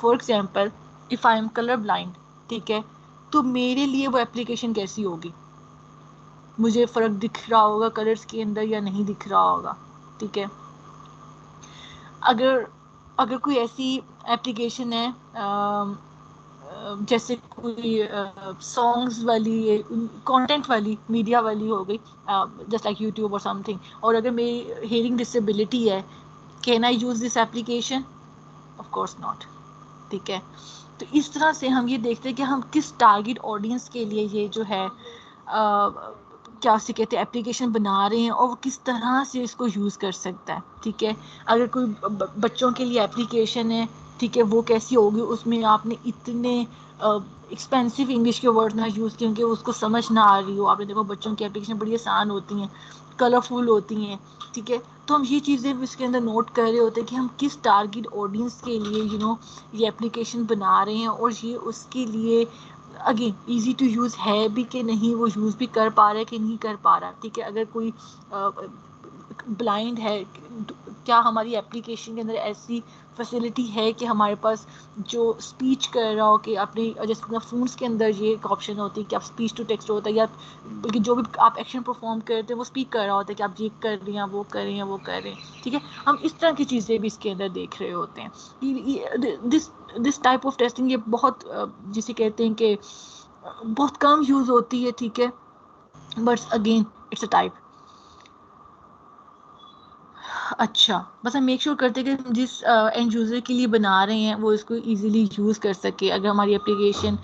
For example, if I am colour blind, ठीक है, तो मेरे लिए वो एप्लीकेशन कैसी होगी? मुझे फ़र्क दिख रहा होगा कलर्स के अंदर या नहीं दिख रहा होगा, ठीक है। अगर अगर कोई ऐसी एप्लीकेशन है जैसे कोई सॉन्ग्स वाली, कंटेंट वाली, मीडिया वाली हो गई, जस्ट लाइक यूट्यूब और समथिंग, और अगर मेरी हेयरिंग डिसेबिलिटी है, can I use this application? Of course not, ठीक है। तो इस तरह से हम ये देखते हैं कि हम किस टारगेट ऑडियंस के लिए ये जो है क्या उसे कहते हैं एप्लीकेशन बना रहे हैं, और वो किस तरह से इसको यूज़ कर सकता है, ठीक है। अगर कोई बच्चों के लिए एप्लीकेशन है, ठीक है, वो कैसी होगी, उसमें आपने इतने एक्सपेंसिव इंग्लिश के वर्ड ना यूज़ किए क्योंकि उसको समझ ना आ रही हो। आपने देखो बच्चों की एप्लीकेशन बड़ी आसान होती हैं, कलरफुल होती हैं, ठीक है। तो हम ये चीज़ें भी इसके अंदर नोट कर रहे होते हैं कि हम किस टारगेट ऑडियंस के लिए ये एप्लीकेशन बना रहे हैं, और ये उसके लिए अगेन इजी टू यूज़ है भी कि नहीं, वो यूज़ भी कर पा रहा है कि नहीं कर पा रहा, ठीक है। अगर कोई ब्लाइंड है, क्या हमारी एप्लीकेशन के अंदर ऐसी फैसिलिटी है कि हमारे पास जो स्पीच कर रहा हो, कि अपने जैसे फ़ोन्स के अंदर ये एक ऑप्शन होती है कि आप स्पीच टू टेक्स्ट होता है, या बल्कि जो भी आप एक्शन परफॉर्म करते हैं वो स्पीक कर रहा होता है कि आप ये कर रही हैं, वो कर रही हैं, वो कर रहे हैं, ठीक है। हम इस तरह की चीज़ें भी इसके अंदर देख रहे होते हैं। दिस टाइप ऑफ टेस्टिंग ये बहुत जिसे कहते हैं कि बहुत कम यूज़ होती है, ठीक है, but again it's a type. अच्छा, बस हम मेक श्योर करते हैं कि जिस एंड यूज़र के लिए बना रहे हैं वो इसको इजीली यूज़ कर सके। अगर हमारी एप्लीकेशन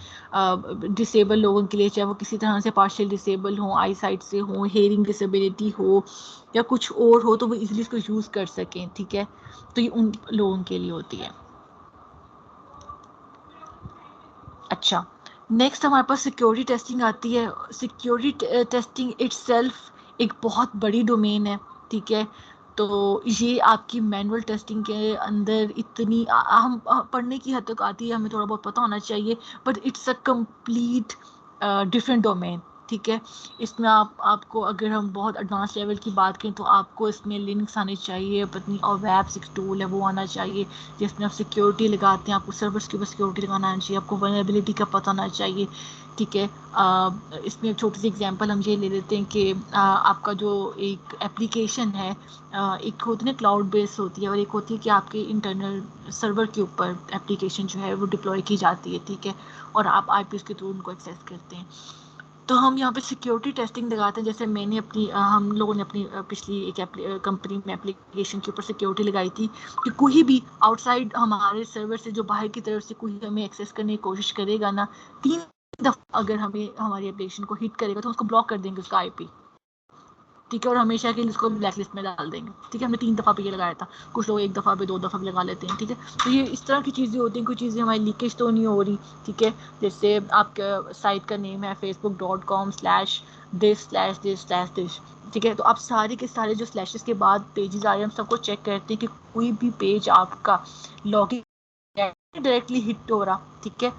डिसेबल लोगों के लिए, चाहे वो किसी तरह से पार्शियल डिसेबल हो, आई साइट से हो, हेयरिंग डिसेबिलिटी हो, या कुछ और हो, तो वो इजीली इसको यूज़ कर सकें, ठीक है। तो ये उन लोगों के लिए होती है। अच्छा, नेक्स्ट हमारे पास सिक्योरिटी टेस्टिंग आती है। सिक्योरिटी टेस्टिंग इट्सेल्फ एक बहुत बड़ी डोमेन है, ठीक है। तो ये आपकी मैनुअल टेस्टिंग के अंदर इतनी हम पढ़ने की हद तक आती है, हमें थोड़ा बहुत पता होना चाहिए, but it's a complete different domain, ठीक है। इसमें आपको अगर हम बहुत एडवांस लेवल की बात करें तो आपको इसमें लिनक्स आने चाहिए, पत्नी और वेब एक टूल है वो आना चाहिए जिसमें आप सिक्योरिटी लगाते हैं। आपको सर्वर्स के ऊपर सिक्योरिटी लगाना आना चाहिए, आपको वल्नरेबिलिटी का पता होना चाहिए, ठीक है। इसमें एक छोटी सी एग्जांपल हम ये ले लेते हैं कि आपका जो एक एप्लीकेशन है, एक होती है ना क्लाउड बेस्ड होती है, और एक होती है कि आपके इंटरनल सर्वर के ऊपर एप्लीकेशन जो है वो डिप्लॉय की जाती है, ठीक है, और आप आईपी के थ्रू उनको एक्सेस करते हैं। तो हम यहाँ पे सिक्योरिटी टेस्टिंग लगाते हैं। जैसे मैंने हम लोगों ने अपनी पिछली एक कंपनी में एप्लीकेशन के ऊपर सिक्योरिटी लगाई थी कि कोई भी आउटसाइड हमारे सर्वर से, जो बाहर की तरफ से कोई हमें एक्सेस करने की कोशिश करेगा ना, 3 दफ़ा अगर हमें हमारी एप्लीकेशन को हिट करेगा तो उसको ब्लॉक कर देंगे उसका आईपी, ठीक है, और हमेशा के लिए उसको ब्लैक लिस्ट में डाल देंगे, ठीक है। हमने 3 दफ़ा पे ये लगाया था, कुछ लोग 1 दफ़ा पे 2 दफ़ा भी लगा लेते हैं, ठीक है। तो ये इस तरह की चीज़ें होती हैं। कुछ चीज़ें हमारी लीकेज तो नहीं हो रही, ठीक है। जैसे आपका साइट का नेम है facebook.com/this/this/this, ठीक है। तो आप सारे के सारे जो स्लैशेस के बाद पेजेस आ रहे हैं, हम सबको चेक करते हैं कि कोई भी पेज आपका लॉगिन डायरेक्टली हिट हो रहा, ठीक है।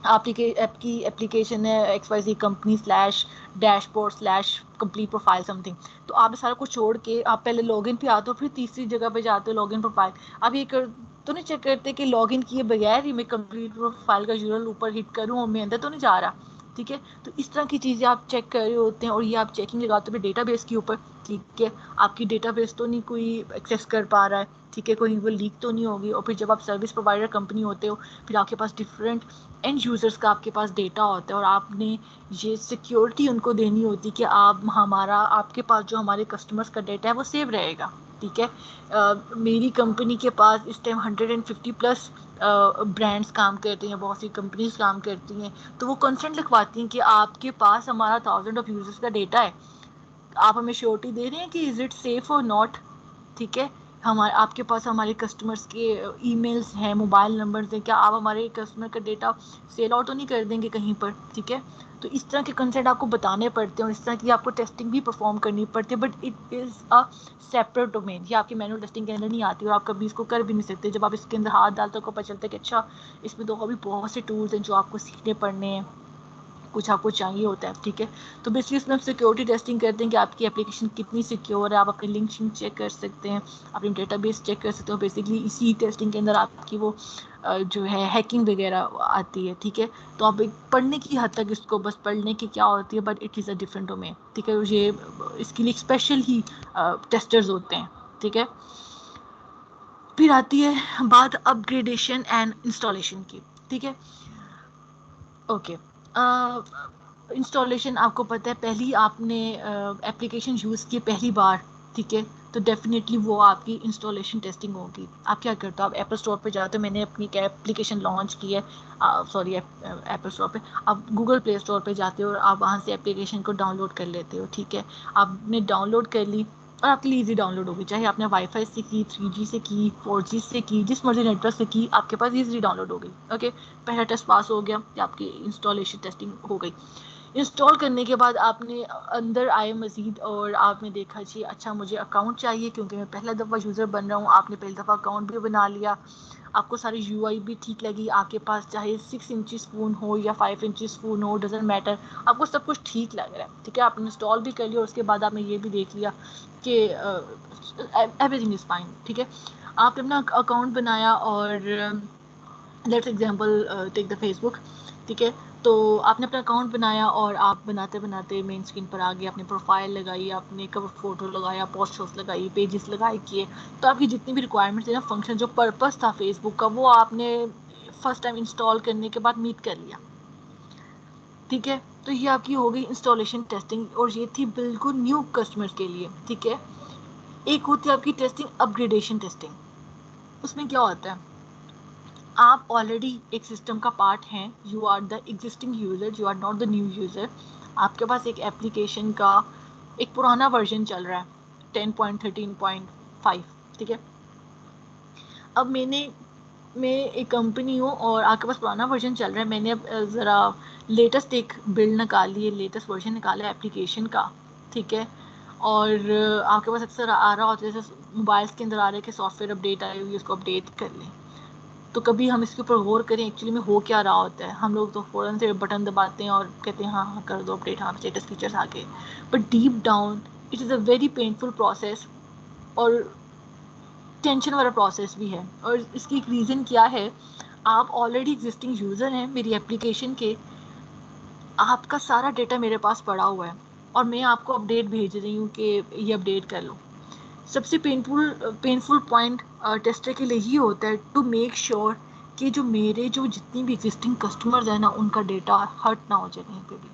आपकी एप्लीकेशन है XYZ company slash dashboard slash complete profile something, तो आप सारा कुछ छोड़ के आप पहले लॉगिन पे आते हो, फिर तीसरी जगह पे जाते हो लॉगिन प्रोफाइल। आप ये कर तो नहीं चेक करते कि लॉगिन किए बगैर ही मैं कंप्लीट प्रोफाइल का यूआरएल ऊपर हिट करूँ और मैं अंदर तो नहीं जा रहा, ठीक है। तो इस तरह की चीज़ें आप चेक कर रहे होते हैं, और ये आप चेकिंग लगाते हो डेटाबेस के ऊपर, ठीक है। आपकी डेटाबेस तो नहीं कोई एक्सेस कर पा रहा है, ठीक है, कोई वो लीक तो नहीं होगी। और फिर जब आप सर्विस प्रोवाइडर कंपनी होते हो, फिर आपके पास डिफरेंट एंड यूज़र्स का आपके पास डेटा होता है, और आपने ये सिक्योरिटी उनको देनी होती है कि आपके पास जो हमारे कस्टमर्स का डेटा है वो सेव रहेगा, ठीक है। मेरी कंपनी के पास इस टाइम 150+ ब्रांड्स काम करते हैं, बहुत सी कंपनीज काम करती हैं, तो वो कंसेंट लिखवाती हैं कि आपके पास हमारा 1000 ऑफ यूजर्स का डेटा है, आप हमें श्योरिटी दे रहे हैं कि इज़ इट सेफ और नॉट, ठीक है। हमारे आपके पास हमारे कस्टमर्स के ईमेल्स हैं, मोबाइल नंबर्स हैं, क्या आप हमारे कस्टमर का डेटा सेल आउट तो नहीं कर देंगे कहीं पर, ठीक है। तो इस तरह के कंसेंट आपको बताने पड़ते हैं, और इस तरह की आपको टेस्टिंग भी परफॉर्म करनी पड़ती है, but it is a separate domain. ये आपकी मैनुअल टेस्टिंग के अंदर नहीं आती, और आप कभी इसको कर भी नहीं सकते। जब आप इसके अंदर हाथ डालते हो आपको पता चलता है कि अच्छा, इसमें तो अभी बहुत से टूल्स हैं जो आपको सीखने पड़ने हैं, कुछ आपको चाहिए होता है, ठीक है। तो बेसिकली इसमें हम सिक्योरिटी टेस्टिंग करते हैं कि आपकी एप्लीकेशन कितनी सिक्योर है। आप अपनी लिंकिंग चेक कर सकते हैं, अपनी डेटाबेस चेक कर सकते हो। बेसिकली इसी टेस्टिंग के अंदर आपकी वो जो है हैकिंग वगैरह आती है, ठीक है। तो आप एक पढ़ने की हद तक इसको बस पढ़ने की क्या होती है, but it is a different domain, ठीक है। ये इसके लिए स्पेशल ही टेस्टर्स होते हैं, ठीक है। फिर आती है बात अपग्रेडेशन एंड इंस्टॉलेशन की, ठीक है। ओके, इंस्टॉलेशन आपको पता है, पहली आपने एप्लीकेशन यूज़ की पहली बार, ठीक है, तो डेफिनेटली वो आपकी इंस्टॉलेशन टेस्टिंग होगी। आप क्या करते हो, आप एप्पल स्टोर पे जाते हो, मैंने अपनी एप्लीकेशन लॉन्च की है, सॉरी एप्पल स्टोर पे, आप गूगल प्ले स्टोर पे जाते हो और आप वहाँ से एप्लीकेशन को डाउनलोड कर लेते हो, ठीक है। आपने डाउनलोड कर ली, और आपके लिए इजी डाउनलोड होगी, चाहे आपने वाईफाई से की, 3G से की, 4G से की, जिस मर्जी नेटवर्क से की, आपके पास इजीली डाउनलोड हो गई। ओके, पहला टेस्ट पास हो गया, आपकी इंस्टॉलेशन टेस्टिंग हो गई। इंस्टॉल करने के बाद आपने अंदर आए मज़ीद और आपने देखा जी अच्छा मुझे अकाउंट चाहिए क्योंकि मैं पहला दफ़ा यूज़र बन रहा हूँ। आपने पहली दफ़ा अकाउंट भी बना लिया, आपको सारी UI भी ठीक लगी, आपके पास चाहे 6 इंच फ़ोन हो या 5 इंच फ़ोन हो, डजेंट मैटर, आपको सब कुछ ठीक लग रहा है, ठीक है। आपने इंस्टॉल भी कर लिया और उसके बाद आपने ये भी देख लिया कि एवरीथिंग इज़ फाइन, ठीक है। आपने अपना अकाउंट बनाया और let's example take the Facebook, ठीक है। तो आपने अपना अकाउंट बनाया और आप बनाते बनाते मेन स्क्रीन पर आ गए, आपने प्रोफाइल लगाई, आपने कवर फोटो लगाया, पोस्टर्स लगाई, पेजेस लगाए किए, तो आपकी जितनी भी रिक्वायरमेंट्स है ना, फंक्शन जो पर्पस था फेसबुक का, वो आपने फर्स्ट टाइम इंस्टॉल करने के बाद मीट कर लिया, ठीक है। तो ये आपकी हो गई इंस्टॉलेशन टेस्टिंग और ये थी बिल्कुल न्यू कस्टमर के लिए, ठीक है। एक होती है आपकी टेस्टिंग अपग्रेडेशन टेस्टिंग। उसमें क्या होता है, आप ऑलरेडी एक सिस्टम का पार्ट हैं, you are the existing user, you are not the new user. आपके पास एक एप्लीकेशन का एक पुराना वर्जन चल रहा है 10.13.5, ठीक है। अब मैं एक कंपनी हूँ और आपके पास पुराना वर्जन चल रहा है, मैंने अब ज़रा लेटेस्ट एक बिल्ड निकाली है, लेटेस्ट वर्जन निकाला है एप्लीकेशन का, ठीक है। और आपके पास अक्सर आ रहा होता है जैसे मोबाइल्स के अंदर आ रहा है कि सॉफ्टवेयर अपडेट आई हुई है, उसको अपडेट कर लें। तो कभी हम इसके ऊपर गौर करें एक्चुअली में हो क्या रहा होता है। हम लोग तो फ़ौरन से बटन दबाते हैं और कहते हैं हाँ हाँ कर दो अपडेट, हाँ लेटेस्ट फीचर्स आ गए, but deep down it is a very painful process और टेंशन वाला प्रोसेस भी है। और इसकी एक रीज़न क्या है, आप ऑलरेडी एग्जिस्टिंग यूज़र हैं मेरी एप्लीकेशन के, आपका सारा डेटा मेरे पास पड़ा हुआ है और मैं आपको अपडेट भेज रही हूँ कि ये अपडेट कर लो। सबसे पेनफुल पॉइंट टेस्टर के लिए ही होता है टू मेक श्योर कि जो मेरे जो जितनी भी एग्जिस्टिंग कस्टमर्स हैं ना, उनका डेटा हर्ट ना हो जाए, कहीं पे भी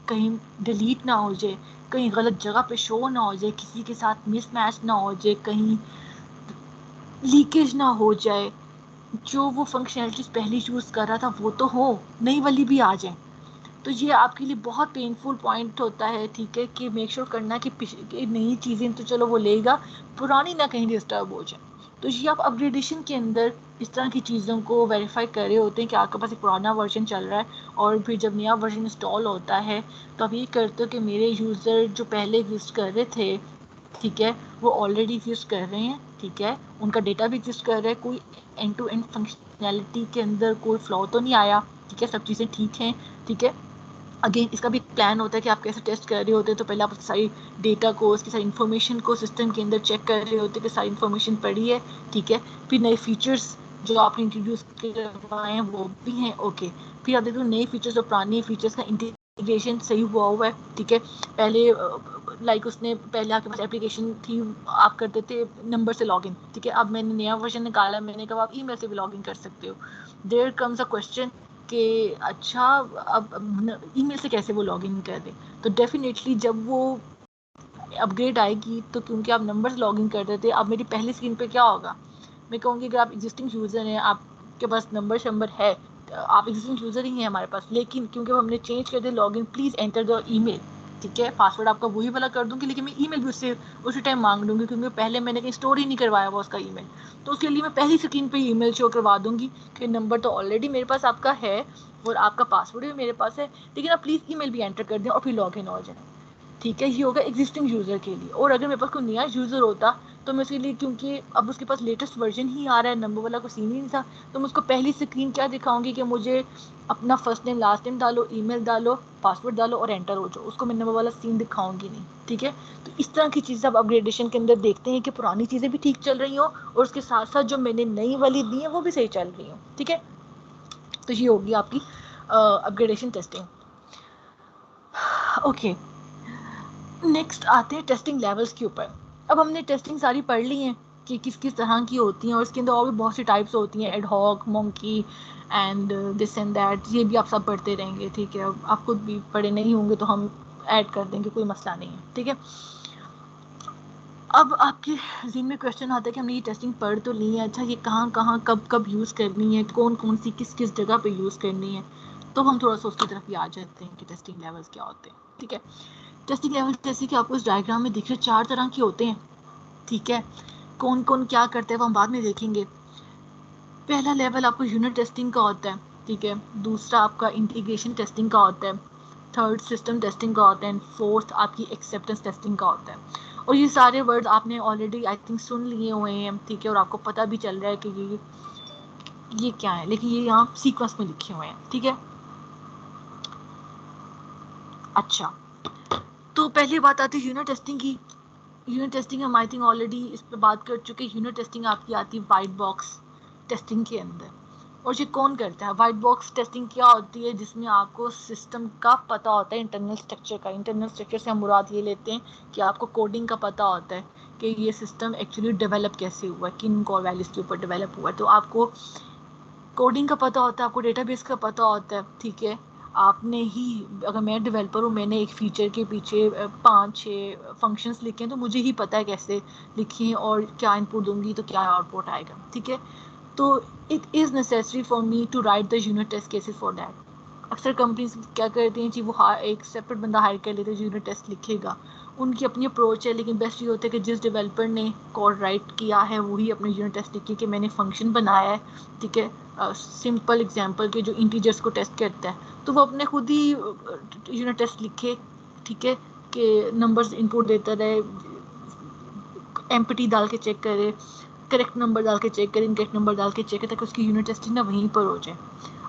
कहीं डिलीट ना हो जाए, कहीं गलत जगह पे शो ना हो जाए, किसी के साथ मिसमैच ना हो जाए, कहीं लीकेज ना हो जाए, जो वो फंक्शनैलिटीज पहले यूज़ कर रहा था वो तो हो, नई वाली भी आ जाए। तो ये आपके लिए बहुत पेनफुल पॉइंट होता है, ठीक है, कि मेक श्योर करना कि नई चीज़ें तो चलो वो लेगा, पुरानी ना कहीं डिस्टर्ब हो जाए। तो ये आप अपग्रेडेशन के अंदर इस तरह की चीज़ों को वेरीफाई कर रहे होते हैं कि आपके पास एक पुराना वर्जन चल रहा है और फिर जब नया वर्जन इंस्टॉल होता है तो आप ये करते हो कि मेरे यूज़र जो पहले एग्जिस्ट कर रहे थे, ठीक है, वो ऑलरेडी एग्जिस्ट कर रहे हैं, ठीक है, उनका डेटा भी एग्जिस्ट कर रहा है, कोई एंड टू एंड फंक्शनैलिटी के अंदर कोई फ्लॉ तो नहीं आया, ठीक है, सब चीज़ें ठीक हैं, ठीक है। अगेन इसका भी एक प्लान होता है कि आप कैसे टेस्ट कर रहे होते हैं, तो पहले आप उसकी सारी डेटा को, उसकी सारी इन्फॉर्मेशन को सिस्टम के अंदर चेक कर रहे होते हैं कि सारी इन्फॉर्मेशन पड़ी है, ठीक है। फिर नए फीचर्स जो आपने इंट्रोड्यूस करवाए हैं वो भी हैं, ओके। फिर आप देखते हो नए फीचर्स और पुराने फीचर्स का इंटीग्रेशन सही हुआ है, ठीक है। पहले लाइक उसने पहले आपके पास एप्लीकेशन थी, आप करते थे नंबर से लॉगिन, ठीक है, अब मैंने नया वर्जन निकाला, मैंने कहा आप ईमेल से भी लॉगिन कर सकते हो। देयर कम्स अ क्वेश्चन कि अच्छा अब ईमेल से कैसे वो लॉगिन कर दें। तो डेफिनेटली जब वो अपग्रेड आएगी तो क्योंकि आप नंबर्स लॉगिन करते थे, अब मेरी पहली स्क्रीन पे क्या होगा, मैं कहूँगी अगर आप एग्जिस्टिंग यूज़र हैं, आपके पास नंबर है, आप एग्जिस्टिंग यूज़र ही हैं हमारे पास, लेकिन क्योंकि हमने चेंज कर दिया login, please enter the email, ठीक है, पासवर्ड आपका वही वाला कर दूंगी, लेकिन मैं ईमेल भी उससे उसी टाइम मांग लूँगी क्योंकि पहले मैंने कहीं स्टोर ही नहीं करवाया हुआ उसका ईमेल। तो उसके लिए मैं पहली स्क्रीन पे ईमेल शो करवा दूंगी कि नंबर तो ऑलरेडी मेरे पास आपका है और आपका पासवर्ड भी मेरे पास है, लेकिन आप प्लीज़ ईमेल भी एंटर कर दें और फिर लॉग इन हो जाए, ठीक है। ये होगा एग्जिस्टिंग यूज़र के लिए। और अगर मेरे पास कोई नया यूज़र होता तो मैं उसके लिए, क्योंकि अब उसके पास लेटेस्ट वर्जन ही आ रहा है, नंबर वाला कोई सीन ही नहीं था, तो मैं उसको पहली स्क्रीन क्या दिखाऊंगी कि मुझे अपना फर्स्ट नेम लास्ट नेम डालो, ईमेल डालो, पासवर्ड डालो और एंटर हो जाओ, उसको मैं नंबर वाला सीन दिखाऊंगी नहीं, ठीक है। तो इस तरह की चीज़ें आप अपग्रेडेशन के अंदर देखते हैं कि पुरानी चीज़ें भी ठीक चल रही हो और उसके साथ साथ जो मैंने नई वाली दी है वो भी सही चल रही हो, ठीक है। तो ये होगी आपकी अपग्रेडेशन टेस्टिंग। ओके, नेक्स्ट आते हैं टेस्टिंग लेवल्स के ऊपर। अब हमने टेस्टिंग सारी पढ़ ली हैं कि किस किस तरह की होती हैं और इसके अंदर और भी बहुत सी टाइप्स होती हैं, ad hoc, monkey and this and that, ये भी आप सब पढ़ते रहेंगे, ठीक है। आप खुद भी पढ़े नहीं होंगे तो हम ऐड कर देंगे, कोई मसला नहीं है, ठीक है। अब आपके ज़हन में क्वेश्चन आता है कि हमने ये टेस्टिंग पढ़ तो ली है, अच्छा ये कहाँ कहाँ कब कब यूज़ करनी है, कौन कौन सी किस किस जगह पे यूज़ करनी है। तो हम थोड़ा सा उसकी तरफ भी आ जाते हैं कि टेस्टिंग लेवल्स क्या होते हैं, ठीक है। टेस्टिंग लेवल जैसे कि आपको इस डायग्राम में दिख रहे 4 तरह के होते हैं, ठीक है, कौन कौन क्या करते हैं वो हम बाद में देखेंगे। पहला लेवल आपको यूनिट टेस्टिंग का होता है, ठीक है, दूसरा आपका इंटीग्रेशन टेस्टिंग का होता है, थर्ड सिस्टम टेस्टिंग का होता है, एंड फोर्थ आपकी एक्सेप्टेंस टेस्टिंग का होता है। और ये सारे वर्ड आपने ऑलरेडी आई थिंक सुन लिए हुए हैं, ठीक है, और आपको पता भी चल रहा है कि ये क्या है, लेकिन ये यहाँ सीक्वेंस में लिखे हुए हैं, ठीक है। अच्छा, तो पहली बात आती है यूनिट टेस्टिंग की। यूनिट टेस्टिंग हम आई थिंक ऑलरेडी इस पर बात कर चुके हैं। यूनिट टेस्टिंग आपकी आती है वाइट बॉक्स टेस्टिंग के अंदर। और ये कौन करता है? वाइट बॉक्स टेस्टिंग क्या होती है? जिसमें आपको सिस्टम का पता होता है, इंटरनल स्ट्रक्चर का। इंटरनल स्ट्रक्चर से हम मुराद ये लेते हैं कि आपको कोडिंग का पता होता है कि ये सिस्टम एक्चुअली डेवलप कैसे हुआ है, किन कोर वैल्यूज के ऊपर डेवलप हुआ है। तो आपको कोडिंग का पता होता है, आपको डेटाबेस का पता होता है, ठीक है। आपने ही, अगर मैं डेवलपर हूँ, मैंने एक फीचर के पीछे 5-6 फंक्शंस लिखे हैं, तो मुझे ही पता है कैसे लिखे और क्या इनपुट दूंगी तो क्या आउटपुट आएगा, ठीक है। तो it is necessary for me to write the unit test cases for that. अक्सर कंपनीज क्या करती हैं जी, वो एक सेपरेट बंदा हायर कर लेते हैं जो यूनिट टेस्ट लिखेगा। उनकी अपनी अप्रोच है, लेकिन बेस्ट ये होता है कि जिस डेवलपर ने कोड राइट किया है वही अपने यूनिट टेस्ट लिखे कि मैंने फंक्शन बनाया है, ठीक है। सिंपल एग्जांपल के जो इंटीजर्स को टेस्ट करता है, तो वो अपने खुद ही यूनिट टेस्ट लिखे, ठीक है, कि नंबर्स इनपुट देता रहे, एम्पटी डाल के चेक करे, करेक्ट नंबर डाल के चेक करें, इनकरेक्ट नंबर डाल के चेक करें, ताकि उसकी यूनिट टेस्टिंग ना वहीं पर हो जाए।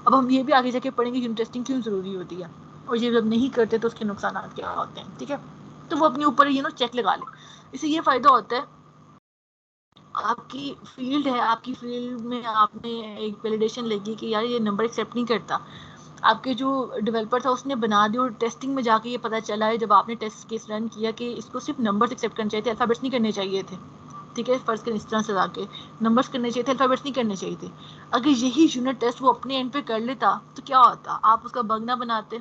अब हम ये भी आगे जाके पढ़ेंगे यूनिट टेस्टिंग क्यों ज़रूरी होती है, और ये जब नहीं करते तो उसके नुकसान क्या होते हैं, ठीक है। तो वो अपने ऊपर चेक लगा ले। इससे ये फ़ायदा होता है, आपकी फील्ड है, आपकी फील्ड में आपने एक वैलिडेशन लगी कि यार ये नंबर एक्सेप्ट नहीं करता, आपके जो डेवलपर था उसने बना दी, और टेस्टिंग में जाके ये पता चला है जब आपने टेस्ट केस रन किया कि इसको सिर्फ नंबर्स एक्सेप्ट करने चाहिए थे, अल्फाबेट्स नहीं करने चाहिए थे, ठीक है। फर्स्ट करें इस तरह से जाके नंबर्स करने चाहिए थे, अल्फाबेट्स नहीं करने चाहिए थे। अगर यही यूनिट टेस्ट वो अपने एंड पे कर लेता तो क्या होता? आप उसका बग ना बनाते,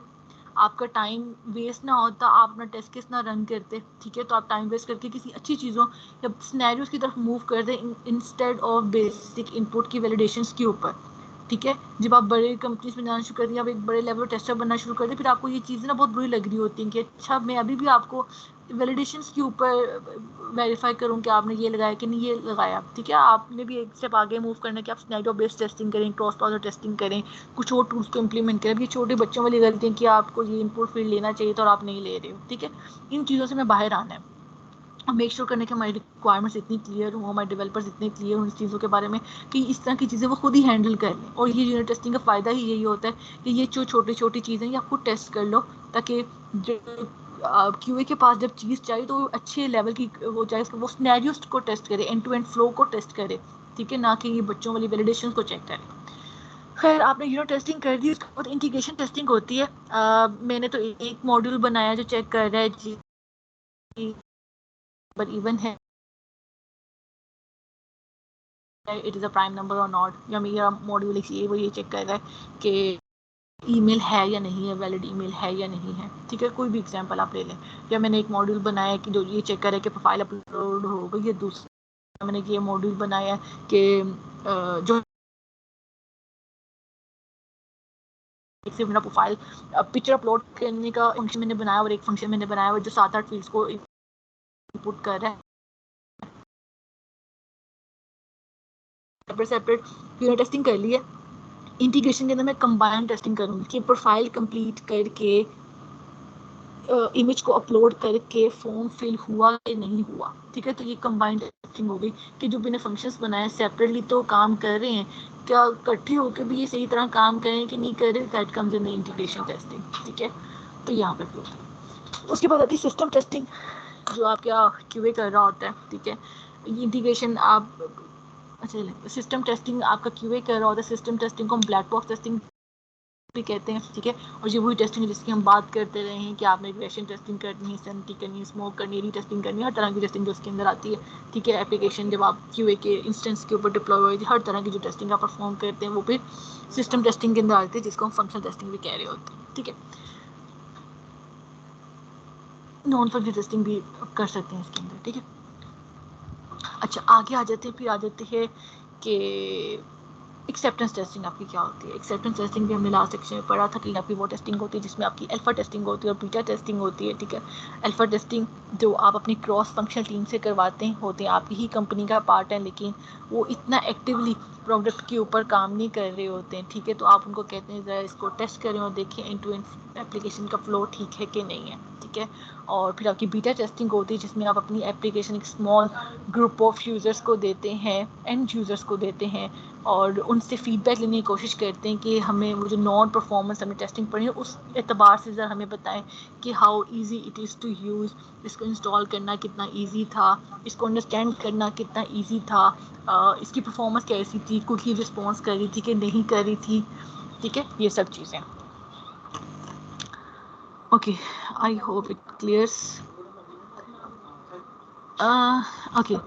आपका टाइम वेस्ट ना होता, आप अपना टेस्ट केस ना रन करते, ठीक है। तो आप टाइम वेस्ट करके किसी अच्छी चीज़ों या सिनेरियोज की तरफ मूव कर दें इंस्टेड ऑफ बेसिक इनपुट की वैलिडेशंस के ऊपर, ठीक है। जब आप बड़े कंपनीज में जाना शुरू कर दिया, आप एक बड़े लेवल टेस्टर बनना शुरू कर दिया, फिर आपको ये चीज़ें ना बहुत बुरी लग रही होती हैं कि अच्छा मैं अभी भी आपको वैलिडेशंस के ऊपर वेरीफाई करूँ कि आपने ये लगाया कि नहीं ये लगाया, ठीक है। आपने भी एक स्टेप आगे मूव करना कि आप सिनेरियो बेस्ड टेस्टिंग करें, क्रॉस प्रोसेस टेस्टिंग करें, कुछ और टूल्स को इम्प्लीमेंट करें। ये छोटे बच्चों वाली गलती है कि आपको ये इनपुट फील्ड लेना चाहिए था और आप नहीं ले रहे हो, ठीक है। इन चीज़ों से मैं बाहर आना है, मेक श्योर करने के हमारी रिक्वायरमेंट्स इतनी क्लियर हों, हमारे डेवलपर्स इतने क्लियर हों इस चीज़ों के बारे में कि इस तरह की चीज़ें वो खुद ही हैंडल कर लें। और ये यूनिट टेस्टिंग का फ़ायदा ही यही होता है कि ये जो छोटी छोटी चीज़ें ये आप खुद टेस्ट कर लो, ताकि जो क्यूए के पास जब चीज़ चाहिए तो अच्छे लेवल की हो जाए, वो सिनेरियोस को टेस्ट करे, एंड टू एंड फ्लो को टेस्ट करे, ठीक है, ना कि ये बच्चों वाली वैलिडेशन को चेक करे। खैर, आपने यूनिट टेस्टिंग कर दी, उसके बाद इंटीग्रेशन टेस्टिंग होती है। मैंने तो एक मॉड्यूल बनाया जो चेक कर रहा है जी बट इवन है it is a prime number और नॉट, या मेरा मॉड्यूल वो ये चेक कर रहा है कि ईमेल है या नहीं है, वैलिड ईमेल है या नहीं है, ठीक है। कोई भी एग्जांपल आप ले लें। या मैंने एक मॉड्यूल बनाया कि जो ये चेक करे कि प्रोफाइल अपलोड हो गई है। दूसरा मैंने ये मॉड्यूल बनाया कि जो सिर्फ मेरा प्रोफाइल पिक्चर अपलोड करने का फंक्शन मैंने बनाया, और एक फंक्शन मैंने बनाया हुआ जो 7-8 फील्ड्स को इनपुट कर रहा है। सेपरेट यूनिट टेस्टिंग कर ली है। इंटीग्रेशन के अंदर मैं कंबाइंड टेस्टिंग करूँगी कि प्रोफाइल कंप्लीट करके इमेज को अपलोड करके फॉर्म फिल हुआ या नहीं हुआ, ठीक है। तो ये कंबाइंड टेस्टिंग हो गई कि जो मैंने फंक्शंस बनाए सेपरेटली तो काम कर रहे हैं, क्या इकट्ठे होकर भी ये सही तरह काम करें कि नहीं कर रहे, that comes in the integration testing, ठीक है। तो यहाँ पे उसके बाद आती है सिस्टम टेस्टिंग, जो आपका क्यूए कर रहा होता है, ठीक है। इंटीग्रेशन आप अच्छा, सिस्टम टेस्टिंग आपका क्यूए कर रहा होता है। सिस्टम टेस्टिंग को हम ब्लैक बॉक्स टेस्टिंग भी कहते हैं, ठीक है। और ये वही टेस्टिंग है जिसकी हम बात करते रहे हैं कि आपने रिग्रेशन टेस्टिंग करनी है, सैनिटी करनी है, स्मोक करनी है, री टेस्टिंग करनी है, हर तरह की टेस्टिंग जो उसके अंदर आती है, ठीक है। एप्लीकेशन जब आप क्यूए के इंस्टेंस के ऊपर डिप्लॉय हुए, हर तरह की जो टेस्टिंग आप परफॉर्म करते हैं वो फिर सिस्टम टेस्टिंग के अंदर आती है, जिसको हम फंक्शनल टेस्टिंग भी कह रहे होते हैं, ठीक है। नॉन फंक्शनल टेस्टिंग भी कर सकते हैं इसके अंदर, ठीक है। अच्छा, आगे आ जाते हैं, फिर आ जाते हैं कि एक्सेप्टेंस टेस्टिंग आपकी क्या होती है? एक्सेप्टेंस टेस्टिंग भी हमने लास्ट सेक्शन में पढ़ा था कि आपकी वो टेस्टिंग होती है जिसमें आपकी अल्फा टेस्टिंग होती है और बीटा टेस्टिंग होती है, ठीक है। अल्फा टेस्टिंग जो आप अपनी क्रॉस फंक्शनल टीम से करवाते हैं होते हैं, आपकी ही कंपनी का पार्ट है, लेकिन वो इतना एक्टिवली प्रोडक्ट के ऊपर काम नहीं कर रहे होते हैं, ठीक है। तो आप उनको कहते हैं ज़रा इसको टेस्ट करें और देखें एंड टू एंड एप्लीकेशन का फ्लो ठीक है कि नहीं है, ठीक है। और फिर आपकी बीटा टेस्टिंग होती है जिसमें आप अपनी एप्लीकेशन एक स्मॉल ग्रुप ऑफ यूज़र्स को देते हैं, एंड यूज़र्स को देते हैं, और उनसे फीडबैक लेने की कोशिश करते हैं कि हमें वो जो नॉन परफॉर्मेंस हमने टेस्टिंग पढ़ी है उस एतबार से ज़रा हमें बताएं कि how easy it is to use, इसको इंस्टॉल करना कितना इजी था, इसको अंडरस्टैंड करना कितना इजी था, इसकी परफॉर्मेंस कैसी थी, क्विकली रिस्पॉन्स कर रही थी कि नहीं कर रही थी, ठीक है। ये सब चीज़ें। Okay, I hope it clears. Okay,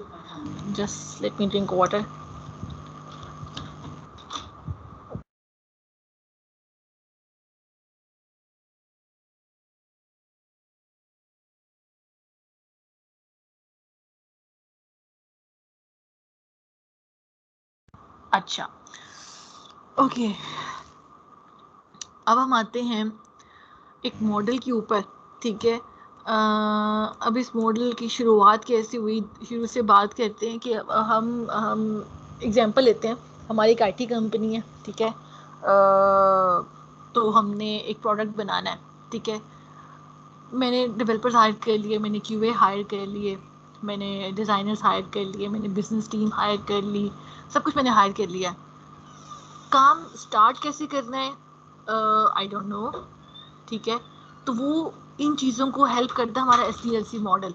just let me drink water. अच्छा, ओके, अब हम आते हैं एक मॉडल के ऊपर, ठीक है। अब इस मॉडल की शुरुआत कैसे हुई, शुरू से बात करते हैं कि हम एग्जांपल लेते हैं। हमारी एक आईटी कंपनी है, ठीक है। तो हमने एक प्रोडक्ट बनाना है, ठीक है। मैंने डेवलपर्स हायर कर लिए, मैंने क्यूए हायर कर लिए, मैंने डिज़ाइनर्स हायर कर लिए, मैंने बिजनेस टीम हायर कर ली, सब कुछ मैंने हायर कर लिया। काम स्टार्ट कैसे करना है आई डोंट नो, ठीक है। तो वो इन चीज़ों को हेल्प करता है हमारा SDLC मॉडल।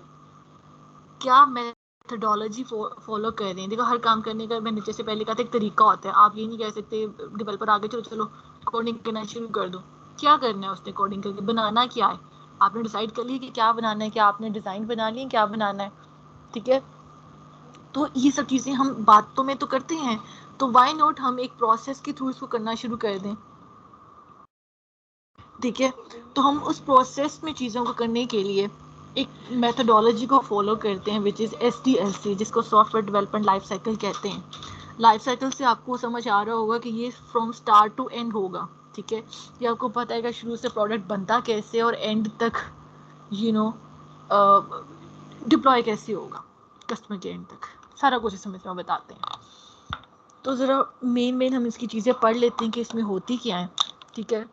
क्या मेथडोलॉजी फॉलो कर रहे हैं? देखो, हर काम करने का मैंने जैसे पहले कहा था एक तरीका होता है। आप ये नहीं कह सकते डेवलपर आगे चलो चलो कोडिंग करना शुरू कर दो। क्या करना है उसने कोडिंग करके? बनाना क्या है? आपने डिसाइड कर लिया कि क्या बनाना है, क्या आपने डिज़ाइन बना ली क्या बनाना है, ठीक है। तो ये सब चीज़ें हम बातों में तो करते हैं, तो वाई नॉट हम एक प्रोसेस के थ्रू इसको करना शुरू कर दें, ठीक है। तो हम उस प्रोसेस में चीज़ों को करने के लिए एक मेथडोलॉजी को फॉलो करते हैं विच इज़ SDLC, जिसको सॉफ्टवेयर डेवलपमेंट लाइफ साइकिल कहते हैं। लाइफ साइकिल से आपको समझ आ रहा होगा कि ये फ्रॉम स्टार्ट टू एंड होगा, ठीक है। ये आपको पता है कि शुरू से प्रोडक्ट बनता कैसे और एंड तक यू नो डिप्लॉय कैसे होगा कस्टमर के एंड तक, सारा कुछ इस समझ में बताते हैं। तो ज़रा मेन हम इसकी चीज़ें पढ़ लेते हैं कि इसमें होती क्या है, ठीक है।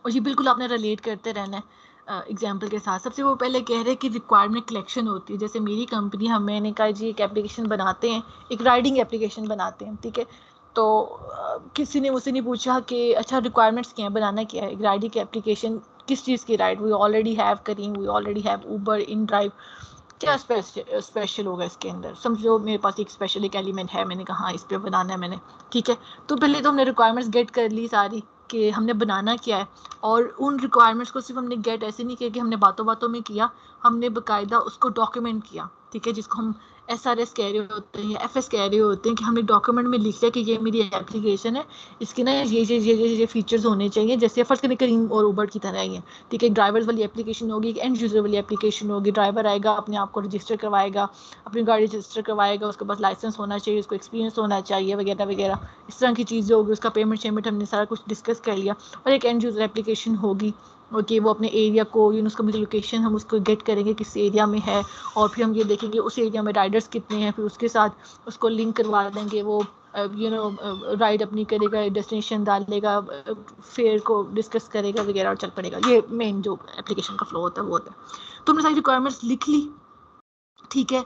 और ये बिल्कुल आपने रिलेट करते रहना है एग्जाम्पल के साथ। सबसे वो पहले कह रहे हैं कि रिक्वायरमेंट कलेक्शन होती है। जैसे मेरी कंपनी, मैंने कहा जी एक एप्लीकेशन बनाते हैं, एक राइडिंग एप्लीकेशन बनाते हैं, ठीक है। तो किसी ने मुझसे नहीं पूछा कि अच्छा रिक्वायरमेंट्स क्या है, बनाना क्या है, एक राइडिंग एप्लीकेशन किस चीज़ की ride, we already have Careem, we already have Uber, inDrive, क्या स्पेशल होगा इसके अंदर? समझो मेरे पास एक स्पेशल एक एलिमेंट है, मैंने कहा हाँ इस पर बनाना है मैंने, ठीक है। तो पहले तो हमने रिक्वायरमेंट्स गेट कर ली सारी कि हमने बनाना क्या है, और उन रिक्वायरमेंट्स को सिर्फ हमने गेट ऐसे नहीं किया कि हमने बातों बातों में किया, हमने बाकायदा उसको डॉक्यूमेंट किया, ठीक है। जिसको हम SRS कह रहे होते हैं या FS कह रहे होते हैं, कि हमने डॉक्यूमेंट में लिख लिया कि ये मेरी एप्लीकेशन है, इसके ना ये फीचर्स होने चाहिए, जैसे फर्स्ट करके करीम और उबर की तरह ही है, ठीक है। एक ड्राइवर्स वाली एप्लीकेशन होगी, एक एंड यूज़र वाली एप्लीकेशन होगी। ड्राइवर आएगा, अपने आप को रजिस्टर करवाएगा, अपनी गाड़ी रजिस्टर करवाएगा, उसके पास लाइसेंस होना चाहिए, उसको एक्सपीरियंस होना चाहिए, वगैरह वगैरह, इस तरह की चीज़ें होगी। उसका पेमेंट हमने सारा कुछ डिस्कस कर लिया। और एक एंड यूज़र एप्लीकेशन होगी, ओके, वो अपने एरिया को उसको मेरी लोकेशन हम उसको गेट करेंगे किस एरिया में है, और फिर हम ये देखेंगे उस एरिया में राइडर्स कितने हैं, फिर उसके साथ उसको लिंक करवा देंगे, वो राइड अपनी करेगा, डेस्टिनेशन डालेगा, फेयर को डिस्कस करेगा वगैरह और चल पड़ेगा। ये मेन जो एप्लीकेशन का फ्लो होता है वो होता है। तो हमने सारी रिक्वायरमेंट्स लिख ली, ठीक है।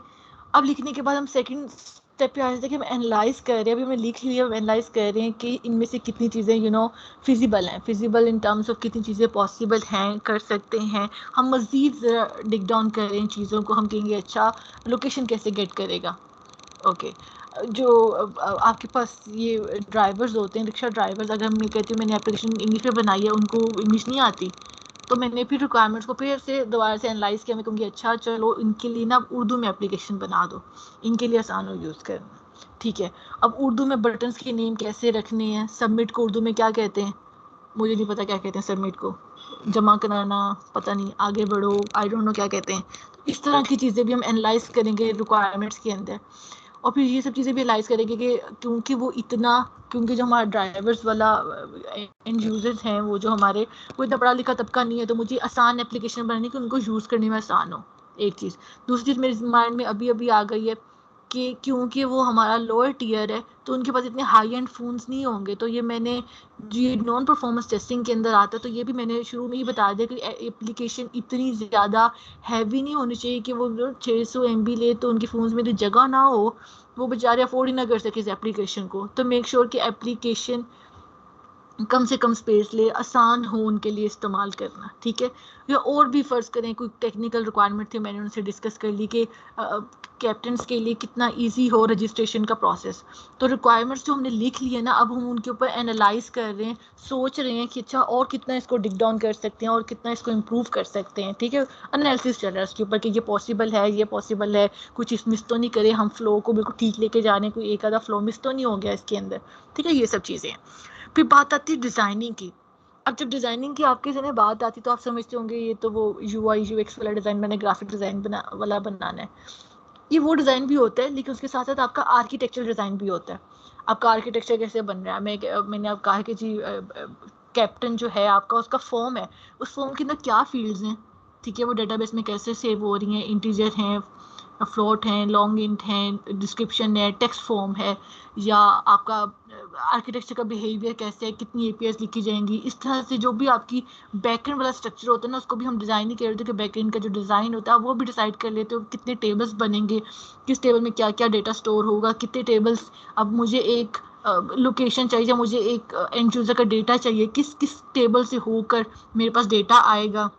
अब लिखने के बाद हम सेकंड स्टेप पे आ जाते हैं कि हम एनालाइज कर रहे हैं। अभी हमें लिख लिया, हम एनालाइज कर रहे हैं कि इनमें से कितनी चीज़ें फिजिबल हैं, फिजिबल इन टर्म्स ऑफ कितनी चीज़ें पॉसिबल हैं, कर सकते हैं। हम मज़ीद डिग डाउन कर रहे हैं चीज़ों को, हम कहेंगे अच्छा लोकेशन कैसे गेट करेगा, ओके। जो आपके पास ये ड्राइवर्स होते हैं, रिक्शा ड्राइवर्स, अगर मैं कहती हूँ मैंने एप्लीकेशन इंग्लिश में बनाई है, उनको इंग्लिश नहीं आती, तो मैंने फिर रिक्वायरमेंट्स को फिर से दोबारा से एनालाइज किया। मैं कहूँगी अच्छा चलो इनके लिए ना उर्दू में एप्लीकेशन बना दो, इनके लिए आसान हो यूज़ करना, ठीक है। अब उर्दू में बटन्स के नेम कैसे रखने हैं, सबमिट को उर्दू में क्या कहते हैं, मुझे नहीं पता क्या कहते हैं सबमिट को, जमा कराना पता नहीं, आगे बढ़ो आई डोंट नो क्या कहते हैं। इस तरह की चीज़ें भी हम एनालाइज करेंगे रिक्वायरमेंट्स के अंदर। और फिर ये सब चीज़ें भी रियलाइज़ करेंगे कि क्योंकि जो हमारा ड्राइवर्स वाला एंड यूजर्स हैं, वो जो हमारे वो इतना पढ़ा लिखा तबका नहीं है, तो मुझे आसान एप्लीकेशन बनानी कि उनको यूज़ करने में आसान हो, एक चीज़। दूसरी चीज़ मेरे माइंड में अभी अभी आ गई है कि क्योंकि वो हमारा लोअर टियर है तो उनके पास इतने हाई एंड फ़ोन्स नहीं होंगे, तो ये मैंने जी नॉन परफॉर्मेंस टेस्टिंग के अंदर आता है, तो ये भी मैंने शुरू में ही बता दिया कि एप्लीकेशन इतनी ज़्यादा हैवी नहीं होनी चाहिए कि वो 600 MB ले तो उनके फ़ोन्स में तो जगह ना हो, वो बेचारे अफोर्ड ही ना कर सके इस एप्लीकेशन को। तो मेक श्योर कि एप्लीकेशन कम से कम स्पेस ले, आसान हो उनके लिए इस्तेमाल करना, ठीक है। या और भी फ़र्ज़ करें कोई टेक्निकल रिक्वायरमेंट थी, मैंने उनसे डिस्कस कर ली कि कैप्टन्स के लिए कितना इजी हो रजिस्ट्रेशन का प्रोसेस। तो रिक्वायरमेंट्स जो हमने लिख लिए ना, अब हम उनके ऊपर एनालाइज कर रहे हैं, सोच रहे हैं कि अच्छा और कितना इसको डिग डाउन कर सकते हैं और कितना इसको इम्प्रूव कर सकते हैं, ठीक है। एनालिसिस चल रहा है उसके ऊपर कि ये पॉसिबल है, कुछ इस मिस तो नहीं करे, हम फ्लो को बिल्कुल ठीक लेके जा रहे हैं, कोई एक आधा फ्लो मिस तो नहीं हो गया इसके अंदर, ठीक है। ये सब चीज़ें हैं। फिर बात आती है डिज़ाइनिंग की। अब जब डिज़ाइनिंग की आपके सामने बात आती तो आप समझते होंगे ये तो वो UI UX वाला डिज़ाइन, मैंने ग्राफिक डिज़ाइन बनाना है। ये वो डिज़ाइन भी होता है, लेकिन उसके साथ साथ आपका आर्किटेक्चरल डिज़ाइन भी होता है। आपका आर्किटेक्चर कैसे बन रहा है, मैंने अब कहा कि जी कैप्टन जो है आपका, उसका फॉर्म है, उस फॉर्म के अंदर क्या फील्ड्स हैं, ठीक है, वो डेटाबेस में कैसे सेव हो रही हैं, इंटीजर हैं, फ्लोट हैं, लॉन्ग इंट हैं, डिस्क्रिप्शन है, टेक्स्ट फॉर्म है, या आपका आर्किटेक्चर का बिहेवियर कैसे है, कितनी APIs लिखी जाएंगी, इस तरह से जो भी आपकी बैकएंड वाला स्ट्रक्चर होता है ना, उसको भी हम डिज़ाइन ही कर रहे थे कि बैकएंड का जो डिज़ाइन होता है वो भी डिसाइड कर लेते हो कितने टेबल्स बनेंगे, किस टेबल में क्या क्या डेटा स्टोर होगा, कितने टेबल्स, अब मुझे एक लोकेशन चाहिए, मुझे एक एंड यूज़र का डेटा चाहिए, किस किस टेबल से होकर मेरे पास डेटा आएगा,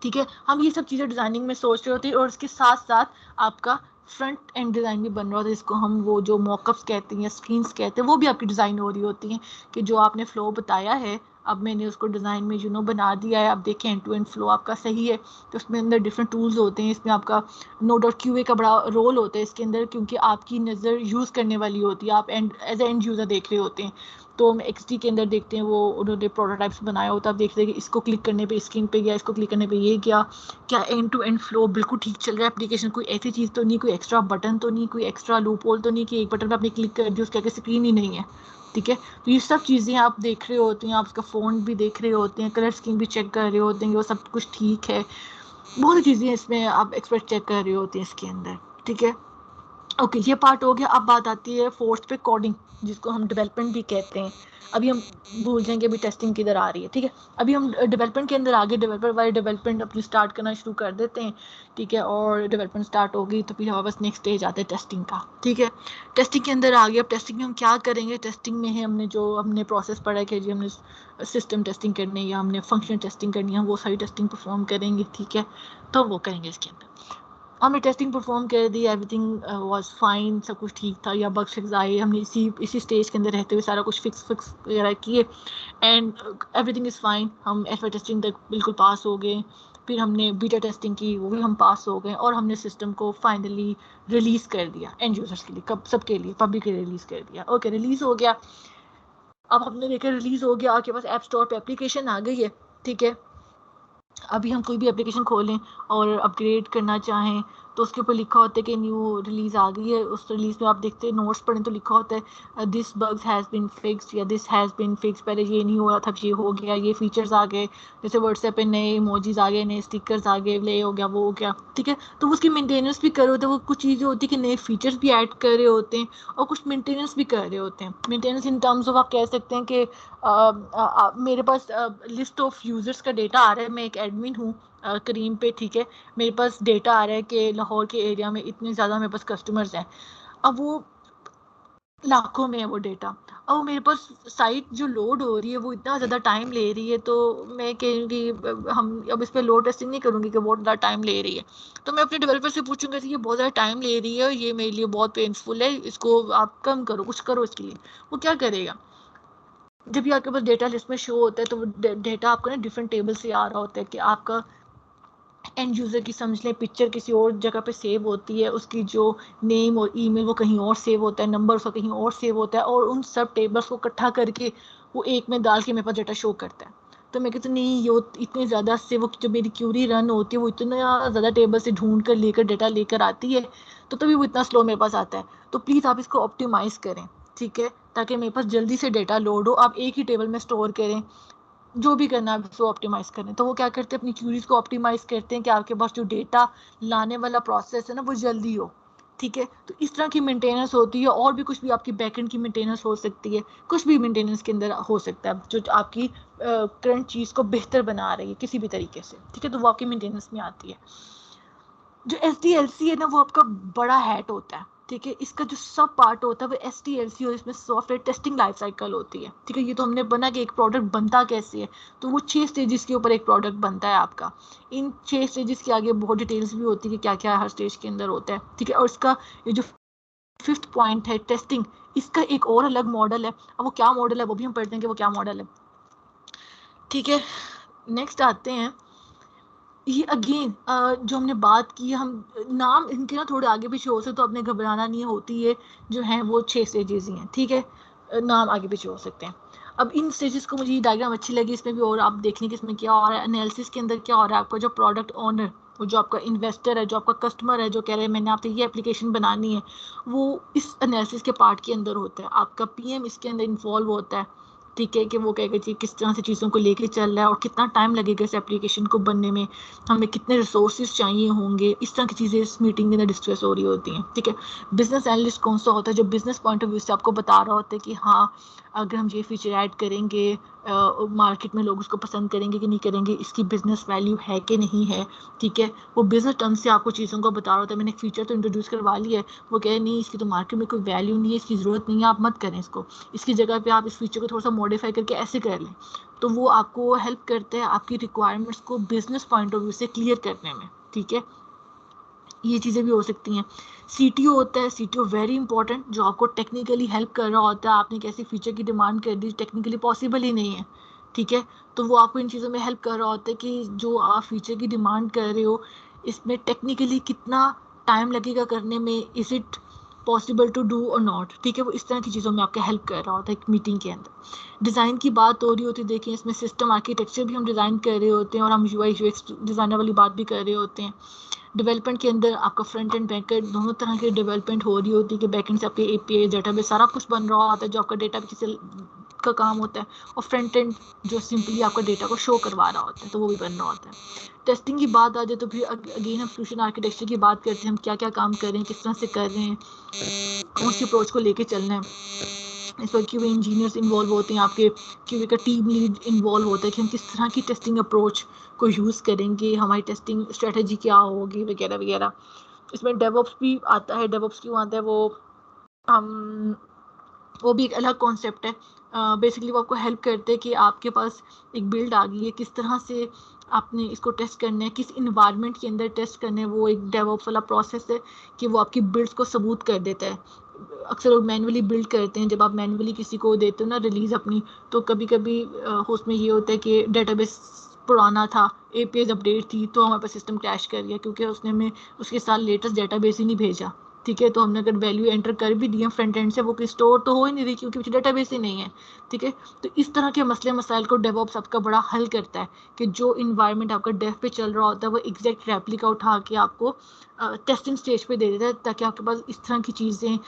ठीक है। हम ये सब चीज़ें डिज़ाइनिंग में सोच रहे होते हैं, और इसके साथ साथ आपका फ्रंट एंड डिज़ाइन भी बन रहा होता है, जिसको हम वो जो मॉकअप्स कहते हैं या स्क्रीन्स कहते हैं, वो भी आपकी डिज़ाइन हो रही होती हैं कि जो आपने फ्लो बताया है, अब मैंने उसको डिज़ाइन में बना दिया है, अब देखें एंड टू एंड फ्लो आपका सही है। तो उसमें अंदर डिफरेंट टूल्स होते हैं, इसमें आपका Node.QA का बड़ा रोल होता है इसके अंदर, क्योंकि आपकी नज़र यूज़ करने वाली होती है, आप एज एंड यूज़र देख रहे होते हैं। तो हम XD के अंदर देखते हैं, वो उन्होंने प्रोटोटाइप्स बनाया होता है, आप देखते हैं कि इसको क्लिक करने पे स्क्रीन पे गया, इसको क्लिक करने पे ये गया, क्या एंड टू एंड फ्लो बिल्कुल ठीक चल रहा है एप्लीकेशन, कोई ऐसी चीज़ तो नहीं, कोई एक्स्ट्रा बटन तो नहीं, कोई एक्स्ट्रा लूप होल तो नहीं कि एक बटन पर आपने क्लिक कर दिया उसके आगे स्क्रीन ही नहीं है, ठीक है। तो ये सब चीज़ें आप देख रहे होते हैं, आप उसका फ़ोन भी देख रहे होते हैं, कलर स्कीम भी चेक कर रहे होते हैं, वो सब कुछ ठीक है, बहुत सी चीज़ें इसमें आप एक्सपर्ट चेक कर रहे होते हैं इसके अंदर, ठीक है। ओके, ये पार्ट हो गया। अब बात आती है फोर्थ पे, कोडिंग, जिसको हम डेवलपमेंट भी कहते हैं। अभी हम भूल जाएंगे, अभी टेस्टिंग किधर आ रही है, ठीक है। अभी हम डेवलपमेंट के अंदर आगे डेवलपर वाले डेवलपमेंट अपनी स्टार्ट करना शुरू कर देते हैं, ठीक है। और डेवलपमेंट स्टार्ट हो गई तो फिर हमारे पास नेक्स्ट स्टेज आता है टेस्टिंग का, ठीक है। टेस्टिंग के अंदर आ गया। अब टेस्टिंग में हम क्या करेंगे, टेस्टिंग में है हमने प्रोसेस पढ़ा है कि जी हमने सिस्टम टेस्टिंग करनी है या हमने फंक्शन टेस्टिंग करनी है, वो सारी टेस्टिंग परफॉर्म करेंगे, ठीक है। तो वो करेंगे इसके अंदर। हमने टेस्टिंग परफॉर्म कर दी, एवरीथिंग वाज फाइन, सब कुछ ठीक था, या बग फिक्स आए, हमने इसी स्टेज के अंदर रहते हुए सारा कुछ फिक्स वगैरह किए, एंड एवरीथिंग इज़ फाइन। हम एल्फा टेस्टिंग तक बिल्कुल पास हो गए, फिर हमने बीटा टेस्टिंग की, वो भी हम पास हो गए, और हमने सिस्टम को फाइनली रिलीज़ कर दिया एंड यूजर्स के लिए, कब सबके लिए पब्लिक के लिए रिलीज़ कर दिया। ओके, रिलीज़ हो गया। अब हमने देखा रिलीज़ हो गया, आपके पास ऐप स्टोर पे एप्लीकेशन आ गई है, ठीक है। अभी हम कोई भी एप्लीकेशन खोलें और अपग्रेड करना चाहें तो उसके ऊपर लिखा होता है कि न्यू रिलीज़ आ गई है। उस रिलीज़ में आप देखते हैं, नोट्स पढ़ें तो लिखा होता है this bugs has been fixed या दिस हैज़ बीन फिक्स, पहले ये नहीं हो रहा था, ये हो गया, ये फीचर्स आ गए, जैसे व्हाट्सएप पे नए इमोजीज आ गए, नए स्टिकर्स आ गए, ले हो गया, वो हो गया, ठीक है। तो उसकी मेंटेनेंस भी कर रहे होते हैं, वो कुछ चीज़ें होती है कि नए फीचर्स भी ऐड कर रहे होते हैं और कुछ मेंटेनेंस भी कर रहे होते हैं। मेंटेनेंस इन टर्म्स ऑफ आप कह सकते हैं कि मेरे पास लिस्ट ऑफ यूजर्स का डेटा आ रहा है, मैं एक एडमिन हूँ करीम पे, ठीक है। मेरे पास डेटा आ रहा है कि लाहौर के एरिया में इतने ज़्यादा मेरे पास कस्टमर्स हैं, अब वो लाखों में है वो डेटा, अब मेरे पास साइट जो लोड हो रही है वो इतना ज़्यादा टाइम ले रही है, तो मैं कहूँगी हम अब इस पर लोड टेस्टिंग नहीं करूँगी कि बहुत ज़्यादा टाइम ले रही है, तो मैं अपने डेवलपर से पूछूंगा कि ये बहुत ज़्यादा टाइम ले रही है और ये मेरे लिए बहुत पेनफुल है, इसको आप कम करो, कुछ करो इसके लिए। वो क्या करेगा, जब भी आपके पास डेटा लिस्ट में शो होता है तो वो डेटा आपको ना डिफरेंट टेबल से आ रहा होता है कि आपका एंड यूज़र की समझ लें पिक्चर किसी और जगह पे सेव होती है, उसकी जो नेम और ईमेल वो कहीं और सेव होता है, नंबर उसका कहीं और सेव होता है, और उन सब टेबल्स को इकट्ठा करके वो एक में डाल के मेरे पास डेटा शो करता है। तो मैं कहती नहीं ये इतने ज़्यादा से वो जो मेरी क्यूरी रन होती है वो इतना ज़्यादा टेबल से ढूंढ कर लेकर डेटा लेकर आती है, तो तभी वो इतना स्लो मेरे पास आता है। तो प्लीज़ आप इसको ऑप्टिमाइज़ करें, ठीक है, ताकि मेरे पास जल्दी से डेटा लोड हो। आप एक ही टेबल में स्टोर करें, जो भी करना है उसको ऑप्टिमाइज़ करें। तो वो क्या करते हैं, अपनी क्यूरीज को ऑप्टिमाइज़ करते हैं कि आपके पास जो डेटा लाने वाला प्रोसेस है ना वो जल्दी हो, ठीक है। तो इस तरह की मेंटेनेंस होती है, और भी कुछ भी आपकी बैकएंड की मेंटेनेंस हो सकती है, कुछ भी मेंटेनेंस के अंदर हो सकता है जो आपकी करंट चीज़ को बेहतर बना रही है किसी भी तरीके से, ठीक है, तो वो आपकी मेंटेनेंस में आती है। जो SDLC है ना वो आपका बड़ा हैट होता है, ठीक है। इसका जो सब पार्ट होता है वो SDLC और इसमें सॉफ्टवेयर टेस्टिंग लाइफ साइकिल होती है, ठीक है। ये तो हमने बना कि एक प्रोडक्ट बनता कैसे है, तो वो 6 स्टेजेस के ऊपर एक प्रोडक्ट बनता है आपका। इन 6 स्टेजेस के आगे बहुत डिटेल्स भी होती है कि क्या क्या हर स्टेज के अंदर होता है, ठीक है। और इसका ये जो 5th पॉइंट है टेस्टिंग, इसका एक और अलग मॉडल है। अब वो क्या मॉडल है वो भी हम पढ़ते हैं कि वो क्या मॉडल है, ठीक है। नेक्स्ट आते हैं, ये अगेन जो हमने बात की, हम नाम इनके ना थोड़े आगे पीछे हो सकते, तो आपने घबराना नहीं, होती है जो है वो 6 स्टेजेस ही हैं, ठीक है। नाम आगे पीछे हो सकते हैं। अब इन स्टेजेस को, मुझे ये डायग्राम अच्छी लगी, इसमें भी और आप देख लें कि इसमें क्या हो रहा है। एनालिसिस के अंदर क्या हो रहा है, आपका जो प्रोडक्ट ओनर, वो जो आपका इन्वेस्टर है, जो आपका कस्टमर है, जो कह रहे हैं मैंने आपसे ये एप्लीकेशन बनानी है, वो इस एनालिसिस के पार्ट के अंदर होता है। आपका PM इसके अंदर इन्वॉल्व होता है, ठीक है, कि वो कहेगा जी किस तरह से चीज़ों को लेके चल रहा है और कितना टाइम लगेगा इस एप्लीकेशन को बनने में, हमें कितने रिसोर्सेज चाहिए होंगे, इस तरह की चीज़ें इस मीटिंग के अंदर डिस्कस हो रही होती हैं, ठीक है। बिजनेस एनालिस्ट कौन सा होता है, जो बिजनेस पॉइंट ऑफ व्यू से आपको बता रहा होता है कि हाँ अगर हम ये फीचर ऐड करेंगे मार्केट में लोग उसको पसंद करेंगे कि नहीं करेंगे, इसकी बिजनेस वैल्यू है कि नहीं है, ठीक है। वो बिजनेस टर्म से आपको चीज़ों को बता रहा होता है। मैंने एक फीचर तो इंट्रोड्यूस करवा लिया है, वो कहे नहीं इसकी तो मार्केट में कोई वैल्यू नहीं है, इसकी ज़रूरत नहीं है, आप मत करें इसको, इसकी जगह पे आप इस फीचर को थोड़ा सा मॉडिफाई करके ऐसे कर लें। तो वो आपको हेल्प करते हैं आपकी रिक्वायरमेंट्स को बिजनेस पॉइंट ऑफ व्यू से क्लियर करने में, ठीक है। ये चीज़ें भी हो सकती हैं। CTO होता है, CTO वेरी इंपॉर्टेंट, जो आपको टेक्निकली हेल्प कर रहा होता है। आपने कैसी फीचर की डिमांड कर दी, टेक्निकली पॉसिबल ही नहीं है, ठीक है, तो वो आपको इन चीज़ों में हेल्प कर रहा होता है कि जो आप फीचर की डिमांड कर रहे हो इसमें टेक्निकली कितना टाइम लगेगा करने में, is it possible to do और नॉट, ठीक है। वो इस तरह की चीज़ों में आपका हेल्प कर रहा होता है एक मीटिंग के अंदर। डिज़ाइन की बात हो रही होती है, देखिए इसमें सिस्टम आर्किटेक्चर भी हम डिज़ाइन कर रहे होते हैं और हम UI UX डिज़ाइनर वाली बात भी कर रहे होते हैं। डेवलपमेंट के अंदर आपका फ्रंट एंड बैक एंड दोनों तरह की डेवलपमेंट हो रही होती है कि बैक एंड से आपके API डेटाबेस सारा कुछ बन रहा होता है जो आपका डेटा किसी का काम होता है, और फ्रंट एंड जो सिंपली आपका डेटा को शो करवा रहा होता है, तो वो भी बन रहा होता है। टेस्टिंग की बात आ जाए तो फिर अगेन हम सोल्यूशन आर्किटेक्चर की बात करते हैं, हम क्या क्या काम कर रहे हैं, किस तरह से कर रहे हैं, कौन सी अप्रोच को लेके चलना है। इस पर QA इंजीनियर्स इन्वॉल्व होते हैं, आपके QA का टीम लीड इन्वॉल्व होता है कि हम किस तरह की टेस्टिंग अप्रोच को यूज़ करेंगे, हमारी टेस्टिंग स्ट्रेटजी क्या होगी वगैरह वगैरह। इसमें डेवऑप्स भी आता है। डेवऑप्स क्यों आता है, वो भी एक अलग कॉन्सेप्ट है। बेसिकली वो आपको हेल्प करते हैं कि आपके पास एक बिल्ड आ गई है, किस तरह से आपने इसको टेस्ट करना है, किस इन्वायरमेंट के अंदर टेस्ट करना है। वो एक डेवऑप्स वाला प्रोसेस है कि वो आपकी बिल्ड्स को सबूत कर देता है। अक्सर लोग मैनुअली बिल्ड करते हैं, जब आप मैनुअली किसी को देते हो ना रिलीज अपनी, तो कभी कभी उसमें ये होता है कि डेटाबेस पुराना था, APIs अपडेट थी, तो हमारे पास सिस्टम क्रैश कर गया क्योंकि उसने हमें उसके साथ लेटेस्ट डेटाबेस ही नहीं भेजा, ठीक है। तो हमने अगर वैल्यू एंटर कर भी दी है फ्रंट एंड से, वो स्टोर तो हो ही नहीं रही क्योंकि पीछे डेटाबेस ही नहीं है, ठीक है। तो इस तरह के मसले मसाइल को डेवऑप्स आपका बड़ा हल करता है कि जो इन्वायरमेंट आपका डेव पे चल रहा होता है वो एग्जैक्ट रेप्लिका उठा के आपको टेस्टिंग स्टेज पे दे देता है, ताकि आपके पास इस तरह की चीज़ें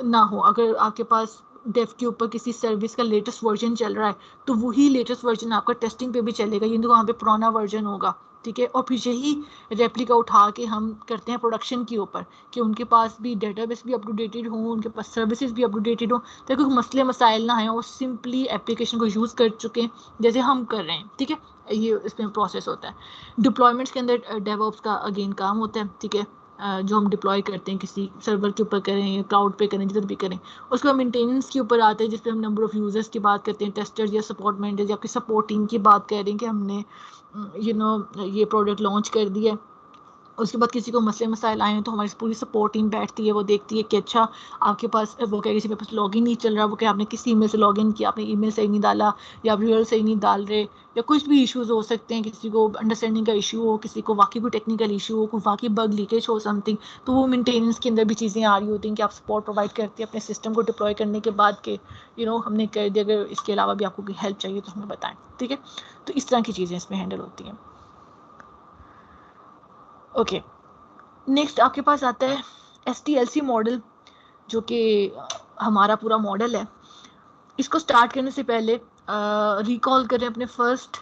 ना हो। अगर आपके पास डेव के ऊपर किसी सर्विस का लेटेस्ट वर्जन चल रहा है, तो वही लेटेस्ट वर्जन आपका टेस्टिंग पे भी चलेगा, ये तो वहाँ पे पुराना वर्जन होगा, ठीक है। और फिर यही रेप्लिका उठा के हम करते हैं प्रोडक्शन के ऊपर कि उनके पास भी डेटाबेस भी अपडेटेड हो, उनके पास सर्विसेज भी अपडेटेड हो, ताकि कोई मसले मसाइल ना आए, और सिंपली एप्लीकेशन को यूज़ कर चुके जैसे हम कर रहे हैं, ठीक है। ये इसमें प्रोसेस होता है। डिप्लॉयमेंट्स के अंदर डेवऑप्स का अगेन काम होता है, ठीक है। जो हम डिप्लॉय करते हैं किसी सर्वर के ऊपर करें, क्लाउड पे करें, जिधर भी करें। उसके बाद मेंटेनेंस के ऊपर आते हैं, जिस पे हम नंबर ऑफ यूजर्स की बात करते हैं, टेस्टर्स या सपोर्ट मैनेजर या आपकी सपोर्ट टीम की बात कर रहे हैं कि हमने ये प्रोडक्ट लॉन्च कर दिया। उसके बाद किसी को मसले मसाइल आए हैं तो हमारी पूरी सपोर्ट टीम बैठती है, वो देखती है कि अच्छा आपके पास, वो कहे किसी के पास लॉगिन नहीं चल रहा, वो कहे आपने किस ईमेल से लॉगिन किया, आपने ईमेल सही नहीं डाला या आप रियल सही नहीं डाल रहे, या कुछ भी इश्यूज हो सकते हैं, किसी को अंडरस्टैंडिंग का इशू हो, किसी को वाकई कोई टेक्निकल इशू हो, कोई वाकई बग लीकेज हो समथिंग, तो वो मेंटेनेंस के अंदर भी चीज़ें आ रही होती हैं कि आप सपोर्ट प्रोवाइड करते हैं अपने सिस्टम को डिप्लॉय करने के बाद के हमने कर दिया, अगर इसके अलावा भी आपको कोई हेल्प चाहिए तो हमें बताएं, ठीक है। तो इस तरह की चीज़ें इसमें हैंडल होती हैं। ओके, नेक्स्ट आपके पास आता है SDLC मॉडल, जो कि हमारा पूरा मॉडल है। इसको स्टार्ट करने से पहले रिकॉल करें अपने फर्स्ट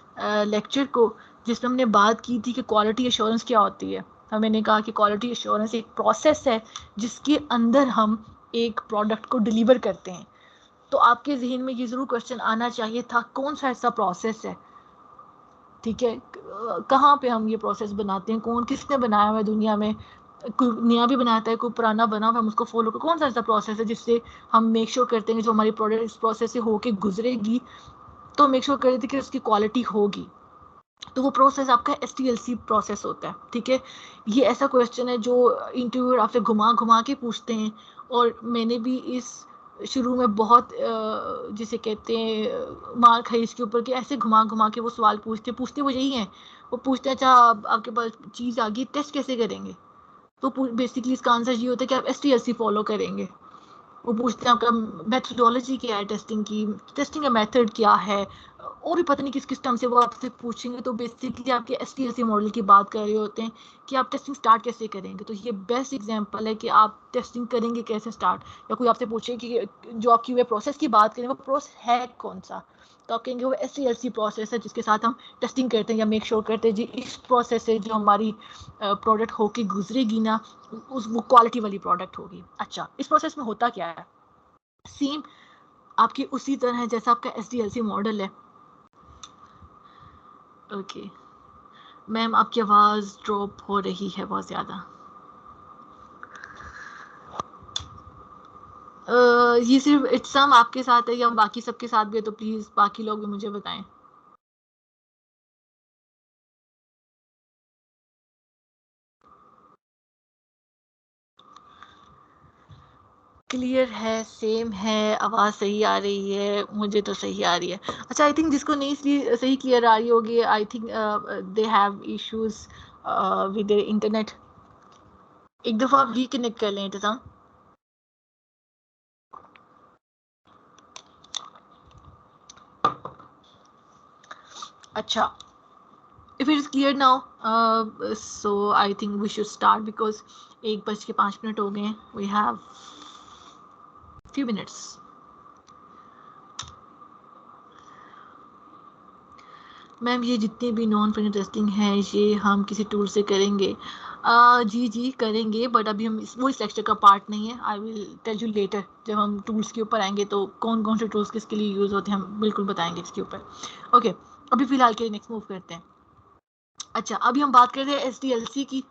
लेक्चर को, जिसमें हमने बात की थी कि क्वालिटी एश्योरेंस क्या होती है। हमने कहा कि क्वालिटी एश्योरेंस एक प्रोसेस है जिसके अंदर हम एक प्रोडक्ट को डिलीवर करते हैं। तो आपके जहन में ये ज़रूर क्वेश्चन आना चाहिए था, कौन सा ऐसा प्रोसेस है, ठीक है, कहाँ पे हम ये प्रोसेस बनाते हैं, कौन किसने बनाया हुआ है दुनिया में, कोई नया भी बनाता है, कोई पुराना बना हुआ, हम उसको फॉलो कर, कौन सा ऐसा प्रोसेस है जिससे हम मेक श्योर करते हैं कि जो हमारी प्रोडक्ट इस प्रोसेस से होके गुजरेगी तो मेक श्योर करते हैं कि उसकी क्वालिटी होगी। तो वो प्रोसेस आपका SDLC प्रोसेस होता है, ठीक है। ये ऐसा क्वेश्चन है जो इंटरव्यूअर आपसे घुमा घुमा के पूछते हैं, और मैंने भी इस शुरू में बहुत जिसे कहते हैं मार खाई इसके ऊपर कि ऐसे घुमा घुमा के वो सवाल पूछते वो यही हैं। वो पूछते हैं अच्छा आपके पास चीज़ आ गई, टेस्ट कैसे करेंगे, तो बेसिकली इसका आंसर ये होता है कि आप SDLC फॉलो करेंगे। वो पूछते हैं आपका मेथोडोलॉजी क्या है, टेस्टिंग की, टेस्टिंग का मेथड क्या है, और भी पता नहीं किस किस टर्म से वो आपसे पूछेंगे। तो बेसिकली आपके SDLC मॉडल की बात कर रहे होते हैं कि आप टेस्टिंग स्टार्ट कैसे करेंगे। तो ये बेस्ट एग्जांपल है कि आप टेस्टिंग करेंगे कैसे स्टार्ट, या कोई आपसे पूछे कि जो आपकी वे प्रोसेस की बात करें वो प्रोसेस है कौन सा, तो आप कहेंगे वो SDLC प्रोसेस है जिसके साथ हम टेस्टिंग करते हैं या मेक श्योर करते हैं जी इस प्रोसेस से जो हमारी प्रोडक्ट होके गुजरेगी ना वो क्वालिटी वाली प्रोडक्ट होगी। अच्छा, इस प्रोसेस में होता क्या है, सेम आपकी उसी तरह है जैसा आपका SDLC मॉडल है। ओके मैम, आपकी आवाज़ ड्रॉप हो रही है बहुत ज़्यादा। ये सिर्फ इट्सम आपके साथ है या बाकी सबके साथ भी है, तो प्लीज़ बाकी लोग भी मुझे बताएं। क्लियर है, सेम है, आवाज़ सही आ रही है, मुझे तो सही आ रही है। अच्छा, आई थिंक जिसको नहीं सही क्लियर आ रही होगी, I think they have issues with their internet. एक दफ़ा आप रिकनेक्ट कर लें इंतज़ाम। अच्छा, if it is clear now, so I think we should start because 1:05 हो गए हैं, we have few minutes. Ma'am ये जितनी भी नॉन फिनिश टेस्टिंग है ये हम किसी टूल से करेंगे? जी करेंगे, बट अभी हम वो इस लेक्चर का पार्ट नहीं है। I will tell you later, जब हम टूल्स के ऊपर आएंगे तो कौन कौन से टूल्स किसके लिए यूज़ होते हैं हम बिल्कुल बताएंगे इसके ऊपर। ओके, अभी फ़िलहाल के लिए नेक्स्ट मूव करते हैं। अच्छा, अभी हम बात कर रहे हैं SDLC की।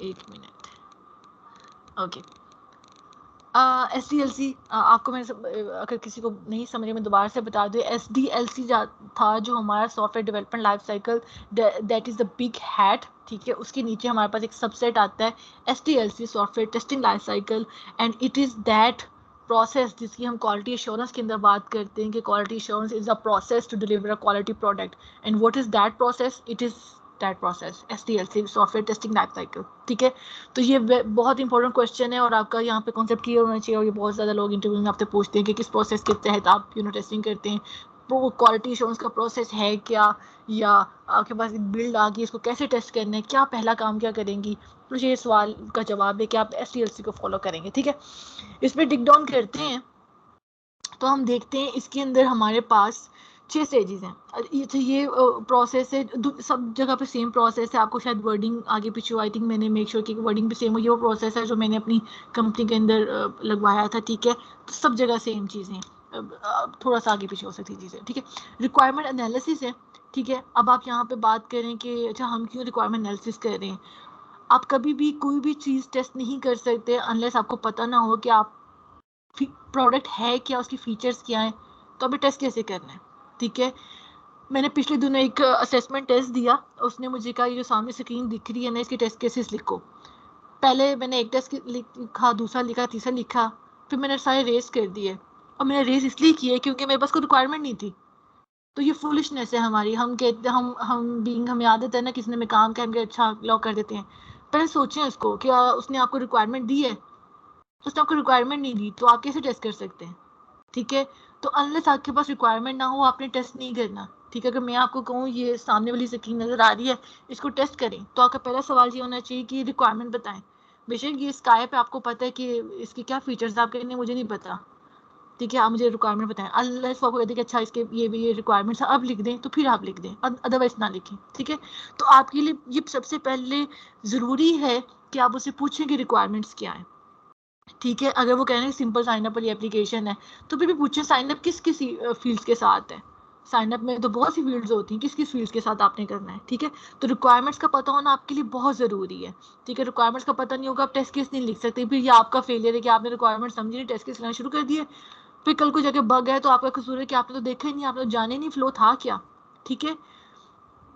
एक मिनट। ओके, SDLC आपको मैंने अगर किसी को नहीं समझे मैं दोबारा से बता दूँ। SDLC था जो हमारा software development life cycle, that is the big hat, ठीक है। उसके नीचे हमारे पास एक सबसेट आता है SDLC, software testing life cycle, and it is that process जिसकी हम क्वालिटी एश्योरेंस के अंदर बात करते हैं कि quality assurance is a process to deliver a quality product, and what is that process, it is that process SDLC, software testing life cycle, ठीक है। तो ये बहुत इंपॉर्टेंट क्वेश्चन है और आपका यहाँ पे कॉन्सेप्ट क्लियर होना चाहिए। और ये बहुत ज़्यादा लोग इंटरव्यू में आपसे पूछते हैं कि किस प्रोसेस के तहत आप टेस्टिंग करते हैं, वो क्वालिटी एश्योरेंस का प्रोसेस है क्या, या आपके पास एक बिल्ड आ गई इसको कैसे टेस्ट करना है, क्या पहला काम क्या करेंगी। तो ये सवाल का जवाब है कि आप SDLC को फॉलो करेंगे, ठीक है। इस पर डिग डाउन करते हैं तो हम देखते हैं इसके अंदर हमारे पास 6 स्टेजेस हैं। ये प्रोसेस है, सब जगह पे सेम प्रोसेस है। आपको शायद वर्डिंग आगे पीछे, आई थिंक मैंने मेक श्योर की वर्डिंग भी सेम हो। ये वो प्रोसेस है जो मैंने अपनी कंपनी के अंदर लगवाया था, ठीक है। तो सब जगह सेम चीज़ें, थोड़ा सा आगे पीछे हो सकती चीज़ें, ठीक है। रिक्वायरमेंट एनालिसिस है, ठीक है। अब आप यहाँ पे बात करें कि अच्छा हम क्यों रिक्वायरमेंट एनालिसिस कर रहे हैं। आप कभी भी कोई भी चीज़ टेस्ट नहीं कर सकते अनलेस आपको पता ना हो कि आप प्रोडक्ट है क्या, उसकी फीचर्स क्या हैं, तो अभी टेस्ट कैसे करना है, ठीक है। मैंने पिछले दिनों एक असेसमेंट टेस्ट दिया, उसने मुझे कहा ये जो सामने स्क्रीन दिख रही है ना, इसके टेस्ट केसेस लिखो। पहले मैंने एक टेस्ट लिखा, दूसरा लिखा, तीसरा लिखा, फिर मैंने सारे रेस कर दिए। और मैंने रेस इसलिए किए क्योंकि मेरे पास कोई रिक्वायरमेंट नहीं थी। तो ये फुलिशनेस है हमारी, हम कहते हम बीइंग, हमें आदत है ना किसी ने में काम कर अच्छा लॉक कर देते हैं। पहले सोचें उसको, क्या उसने आपको रिक्वायरमेंट दी है? उसने आपको रिक्वायरमेंट नहीं दी तो आप कैसे टेस्ट कर सकते हैं? ठीक है, तो अनलेस आपके पास रिक्वायरमेंट ना हो आपने टेस्ट नहीं करना। ठीक है, अगर मैं आपको कहूँ ये सामने वाली स्क्रीन नजर आ रही है, इसको टेस्ट करें, तो आपका पहला सवाल ये होना चाहिए कि रिक्वायरमेंट बताएं। बेशक ये स्काई पे आपको पता है कि इसके क्या फीचर्स आप कहने मुझे नहीं पता, ठीक है, आप मुझे रिक्वायरमेंट बताएं। अनलेस आपको कहते हैं कि अच्छा इसके ये रिक्वायरमेंट्स अब लिख दें, तो फिर आप लिख दें, अदरवाइज ना लिखें। ठीक है, तो आपके लिए ये सबसे पहले ज़रूरी है कि आप उससे पूछें कि रिक्वायरमेंट्स क्या है। ठीक है, अगर वो कह रहे हैं सिंपल साइन अप वाली एप्लीकेशन है, तो फिर भी पूछें साइन अप किस किस फील्ड्स के साथ है। साइन अप में तो बहुत सी फील्ड्स होती हैं, किस किस फील्ड्स के साथ आपने करना है। ठीक है, तो रिक्वायरमेंट्स का पता होना आपके लिए बहुत ज़रूरी है। ठीक है, रिक्वायरमेंट्स का पता नहीं होगा आप टेस्ट केस नहीं लिख सकते, फिर ये आपका फेलियर है कि आपने रिक्वायरमेंट समझी नहीं, टेस्ट केस लिखना शुरू कर दिए, फिर कल को जाके बग है तो आपका कसूर है कि आपने तो देखा ही नहीं, आपने तो जाने नहीं फ्लो था क्या। ठीक है,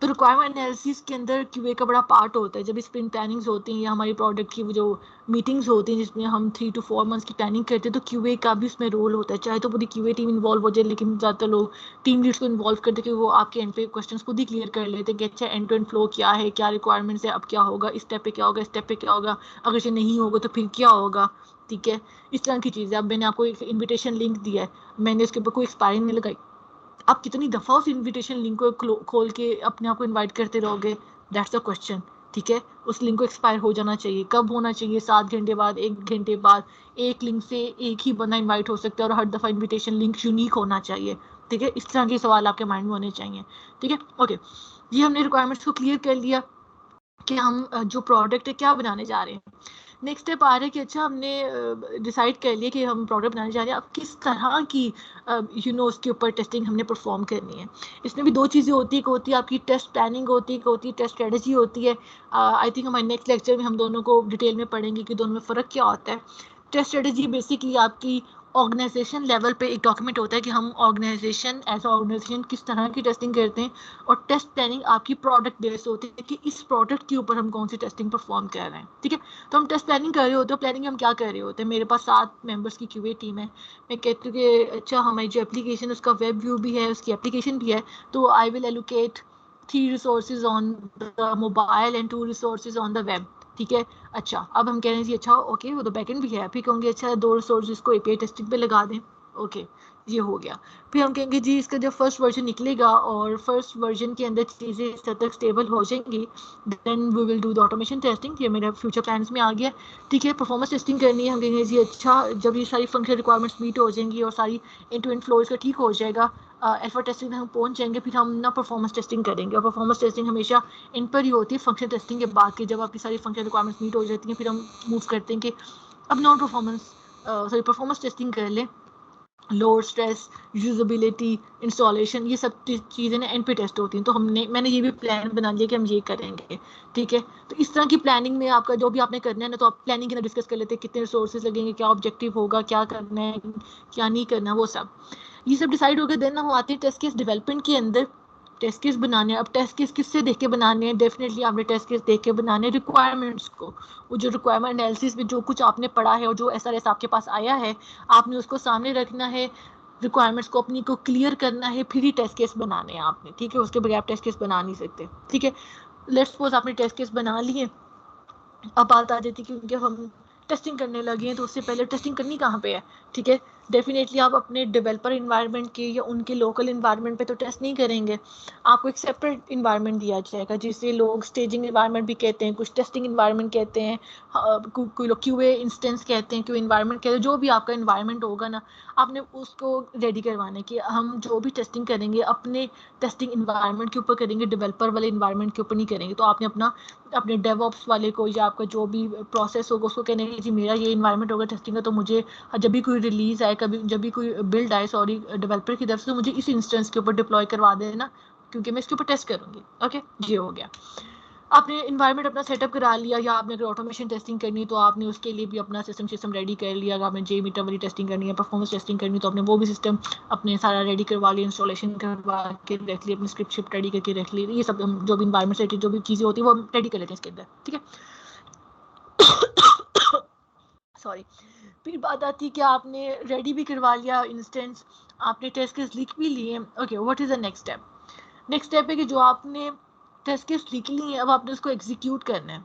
तो रिक्वायरमेंट एनालिसिस के अंदर क्यूए का बड़ा पार्ट होता है। जब स्प्रिंट प्लानिंग्स होती हैं या हमारी प्रोडक्ट की जो मीटिंग्स होती हैं जिसमें हम 3 to 4 मंथ्स की प्लानिंग करते हैं, तो क्यूए का भी उसमें रोल होता है। चाहे तो पूरी क्यूए टीम इन्वॉल्व हो जाए, लेकिन ज़्यादातर लोग टीम लीड्स को इन्वॉल्व करते कि वो आपके एंड पे क्वेश्चन खुद ही क्लियर कर लेते हैं कि अच्छा एंड टू एंड फ्लो क्या है, क्या रिक्वायरमेंट्स है, अब क्या होगा, इस स्टेप पे क्या होगा, इस स्टेप पे क्या होगा, अगर ये नहीं होगा तो फिर क्या होगा। ठीक है, इस तरह की चीज़ें। अब मैंने आपको एक इन्विटेशन लिंक दिया है, मैंने उसके ऊपर कोई एक्सपायरी नहीं लगाई, आप कितनी दफ़ा उस इनविटेशन लिंक को खोल के अपने आप को इनवाइट करते रहोगे? That's the question. ठीक है, उस लिंक को एक्सपायर हो जाना चाहिए। कब होना चाहिए? 7 घंटे बाद, 1 घंटे बाद। एक लिंक से एक ही बंदा इनवाइट हो सकता है और हर दफ़ा इनविटेशन लिंक यूनिक होना चाहिए। ठीक है, इस तरह के सवाल आपके माइंड में होने चाहिए। ठीक है, ओके, ये हमने रिक्वायरमेंट्स को क्लियर कर लिया कि हम जो प्रोडक्ट है क्या बनाने जा रहे हैं। नेक्स्ट स्टेप आ रहा है कि अच्छा हमने डिसाइड कर लिया कि हम प्रोडक्ट बनाने जा रहे हैं, अब किस तरह की उसके ऊपर टेस्टिंग हमने परफॉर्म करनी है। इसमें भी दो चीज़ें होती है, एक होती है आपकी टेस्ट प्लानिंग होती है, एक होती है टेस्ट स्ट्रेटजी होती है। आई थिंक हमारे नेक्स्ट लेक्चर में हम दोनों को डिटेल में पढ़ेंगे कि दोनों में फ़र्क क्या होता है। टेस्ट स्ट्रेटजी बेसिकली आपकी ऑर्गेनाइजेशन लेवल पे एक डॉक्यूमेंट होता है कि हम ऑर्गेनाइजेशन एज ऑर्गेनाइजेशन किस तरह की टेस्टिंग करते हैं, और टेस्ट प्लानिंग आपकी प्रोडक्ट बेस्ड होती है कि इस प्रोडक्ट के ऊपर हम कौन सी टेस्टिंग परफॉर्म कर रहे हैं। ठीक है, तो हम टेस्ट प्लानिंग कर रहे होते हैं। प्लानिंग में हम क्या कर रहे होते हैं, मेरे पास 7 मेंबर्स की क्यूए टीम है, मैं कहती हूँ कि अच्छा हमारी जो एप्लीकेशन उसका वेब व्यू भी है, उसकी एप्लीकेशन भी है, तो I will allocate 3 resources on the mobile and 2 resources on the web. ठीक है, अच्छा अब हम कह रहे हैं जी अच्छा ओके वो तो बैकएंड भी है, फिर कहोंगे अच्छा 2 रिसोर्सेज को एपीआई टेस्टिंग पे लगा दें। ओके, ये हो गया। फिर हम कहेंगे जी इसका जब फर्स्ट वर्जन निकलेगा और फर्स्ट वर्जन के अंदर चीज़ें इस हद तक स्टेबल हो जाएंगी, then we will do the automation testing. ये मेरा फ्यूचर प्लान्स में आ गया। ठीक है, परफॉर्मेंस टेस्टिंग करनी है, हम कहेंगे जी अच्छा जब ये सारी फंक्शनल रिक्वायरमेंट्स मीट हो जाएंगी और सारी एंड टू एंड फ्लो इसका ठीक हो जाएगा, अल्फा टेस्टिंग में हम पहुंच जाएंगे, फिर हम ना परफॉर्मेंस टेस्टिंग करेंगे। और परफॉर्मेंस टेस्टिंग हमेशा इन पर ही होती है फंक्शन टेस्टिंग के बाद की, जब आपकी सारी फंक्शनल रिक्वायरमेंट्स मीट हो जाती हैं, फिर हम मूव करते हैं कि अब non performance sorry performance testing कर लें। लोअर स्ट्रेस, यूजेबिलिटी, इंस्टॉलेशन, ये सब चीज़ें ना एंड पे टेस्ट होती हैं। तो मैंने ये भी प्लान बना लिया कि हम ये करेंगे। ठीक है, तो इस तरह की प्लानिंग में आपका जो भी आपने करना है ना, तो आप प्लानिंग के अंदर डिस्कस कर लेते हैं कितने रिसोर्सेज लगेंगे, क्या ऑब्जेक्टिव होगा, क्या करना है क्या नहीं करना, वो सब ये सब डिसाइड हो गया। देन हम आते हैं टेस्ट केस डेवलपमेंट के अंदर। टेस्ट केस बनाने हैं, अब टेस्ट केस किससे देख के बनाने हैं? डेफिनेटली आपने टेस्ट केस देख के बनाने हैं रिक्वायरमेंट्स को। वो जो रिक्वायरमेंट एनालिसिस में जो कुछ आपने पढ़ा है और जो एसआरएस आपके पास आया है, आपने उसको सामने रखना है, रिक्वायरमेंट्स को अपनी को क्लियर करना है, फिर ही टेस्ट केस बनाने हैं आपने। ठीक है, उसके बगैर आप टेस्ट केस बना नहीं सकते। ठीक है, लेट्स सपोज आपने टेस्ट केस बना लिए, अब बात आ जाती है क्योंकि हम टेस्टिंग करने लगे हैं, तो उससे पहले टेस्टिंग करनी कहाँ पे है? ठीक है, डेफिनेटली आप अपने डेवलपर इन्वायरमेंट के या उनके लोकल इन्वायरमेंट पे तो टेस्ट नहीं करेंगे, आपको एक सेपरेट इन्वायरमेंट दिया जाएगा जिसे लोग स्टेजिंग इन्वायरमेंट भी कहते हैं, कुछ टेस्टिंग इन्वायरमेंट कहते हैं, कोई लोग क्यूए इंस्टेंस कहते हैं, क्यू इन्वायरमेंट कहते हैं। जो भी आपका इन्वायरमेंट होगा ना, आपने उसको रेडी करवाने की, हम जो भी टेस्टिंग करेंगे अपने टेस्टिंग इन्वायरमेंट के ऊपर करेंगे, डेवलपर वाले इन्वायरमेंट के ऊपर नहीं करेंगे। तो आपने अपने डेवऑप्स वाले को या आपका जो भी प्रोसेस होगा उसको कहने जी मेरा ये इन्वायरमेंट होगा टेस्टिंग का, तो मुझे जब भी कोई रिलीज आए, जब भी कोई बिल्ड आए सॉरी डेवलपर की तरफ से, तो मुझे इस इंस्टेंस के ऊपर डिप्लॉय करवा देना क्योंकि मैं इसके ऊपर टेस्ट करूंगी। ओके, ये हो गया। आपने इन्वायरमेंट अपना सेटअप करा लिया, या आपने अगर ऑटोमेशन टेस्टिंग करनी है तो आपने उसके लिए भी अपना सिस्टम रेडी कर लिया। अगर आपने जे मीटर वाली टेस्टिंग करनी है, परफॉर्मेंस टेस्टिंग करनी है, तो आपने वो भी सिस्टम अपने सारा रेडी करवा लिया, इंस्टॉलेशन करवा के रख ली, अपनी स्क्रिप्ट शिप रेडी करके रख ली। ये सब हम जो भी इन्वायरमेंट से जो भी चीज़ें होती है वो हम रेडी कर लेते हैं इसके अंदर, ठीक है। सॉरी। फिर बात आती है कि आपने रेडी भी करवा लिया इंस्टेंस, आपने टेस्ट केस लिख भी लिए। Okay, what is the next step? Next step है कि जो आपने टेस्ट केस लिख ली है, अब आपने उसको एग्जीक्यूट करना है।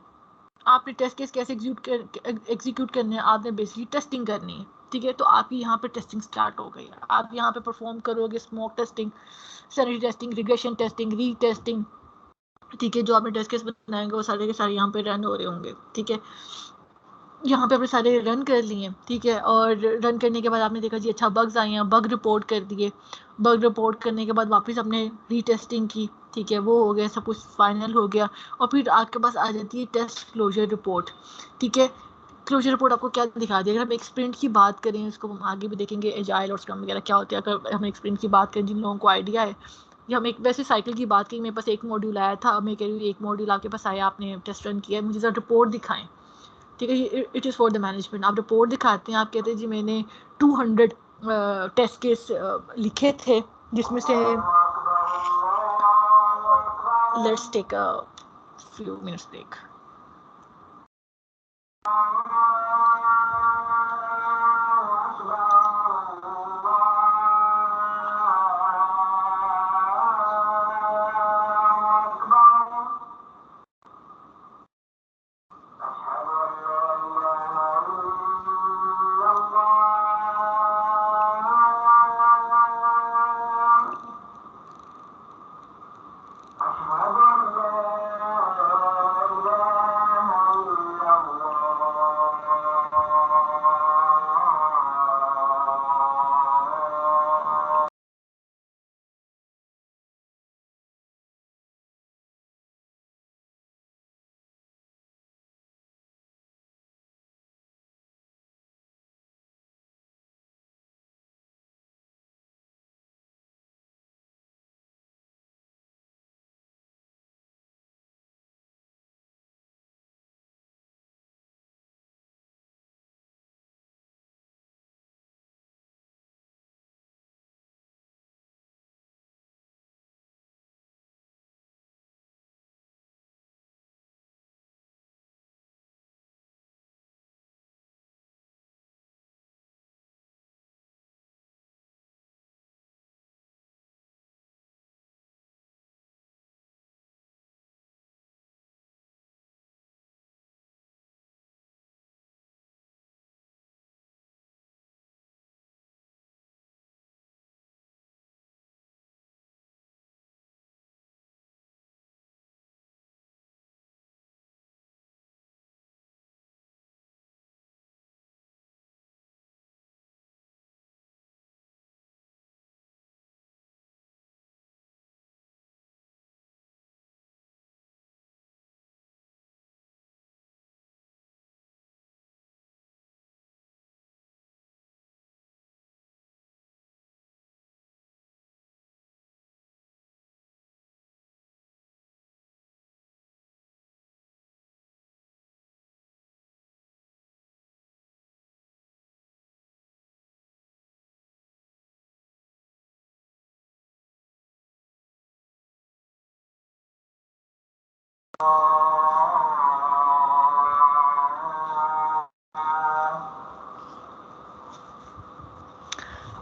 आपने टेस्ट केस कैसे एग्जीक्यूट करने हैं? आपने बेसिकली टेस्टिंग करनी है, ठीक है। तो आपकी यहाँ पे टेस्टिंग स्टार्ट हो गई। आप यहाँ पे परफॉर्म करोगे smoke testing, sanity testing, regression testing, री टेस्टिंग, ठीक है। जो आपने टेस्ट केस बनाएंगे वो सारे के सारे यहाँ पे रन हो रहे होंगे, ठीक है। यहाँ पे आपने सारे रन कर लिए, ठीक है। और रन करने के बाद आपने देखा जी अच्छा बग्स आए हैं, बग रिपोर्ट कर दिए। बग रिपोर्ट करने के बाद वापस आपने रीटेस्टिंग की, ठीक है। वो हो गया, सब कुछ फाइनल हो गया। और फिर आपके पास आ जाती है टेस्ट क्लोजर रिपोर्ट, ठीक है। क्लोजर रिपोर्ट आपको क्या दिखा दी? अगर हम एक स्प्रिंट की बात करें, उसको हम आगे भी देखेंगे एजाइल और स्क्रम वगैरह क्या होते हैं। अगर हम एक स्प्रिंट की बात करें, जिन लोगों को आइडिया है, या हम एक वैसे साइकिल की बात करें, मेरे पास एक मॉड्यूल आया था, मैं कह रही हूँ एक मॉड्यूल आपके पास आया, आपने टेस्ट रन किया, मुझे ज़रा रिपोर्ट दिखाएं, ठीक है। It is for the management. आप रिपोर्ट दिखाते हैं, आप कहते हैं जी मैंने 200 टेस्ट केस लिखे थे, जिसमें से let's take a few minutes break.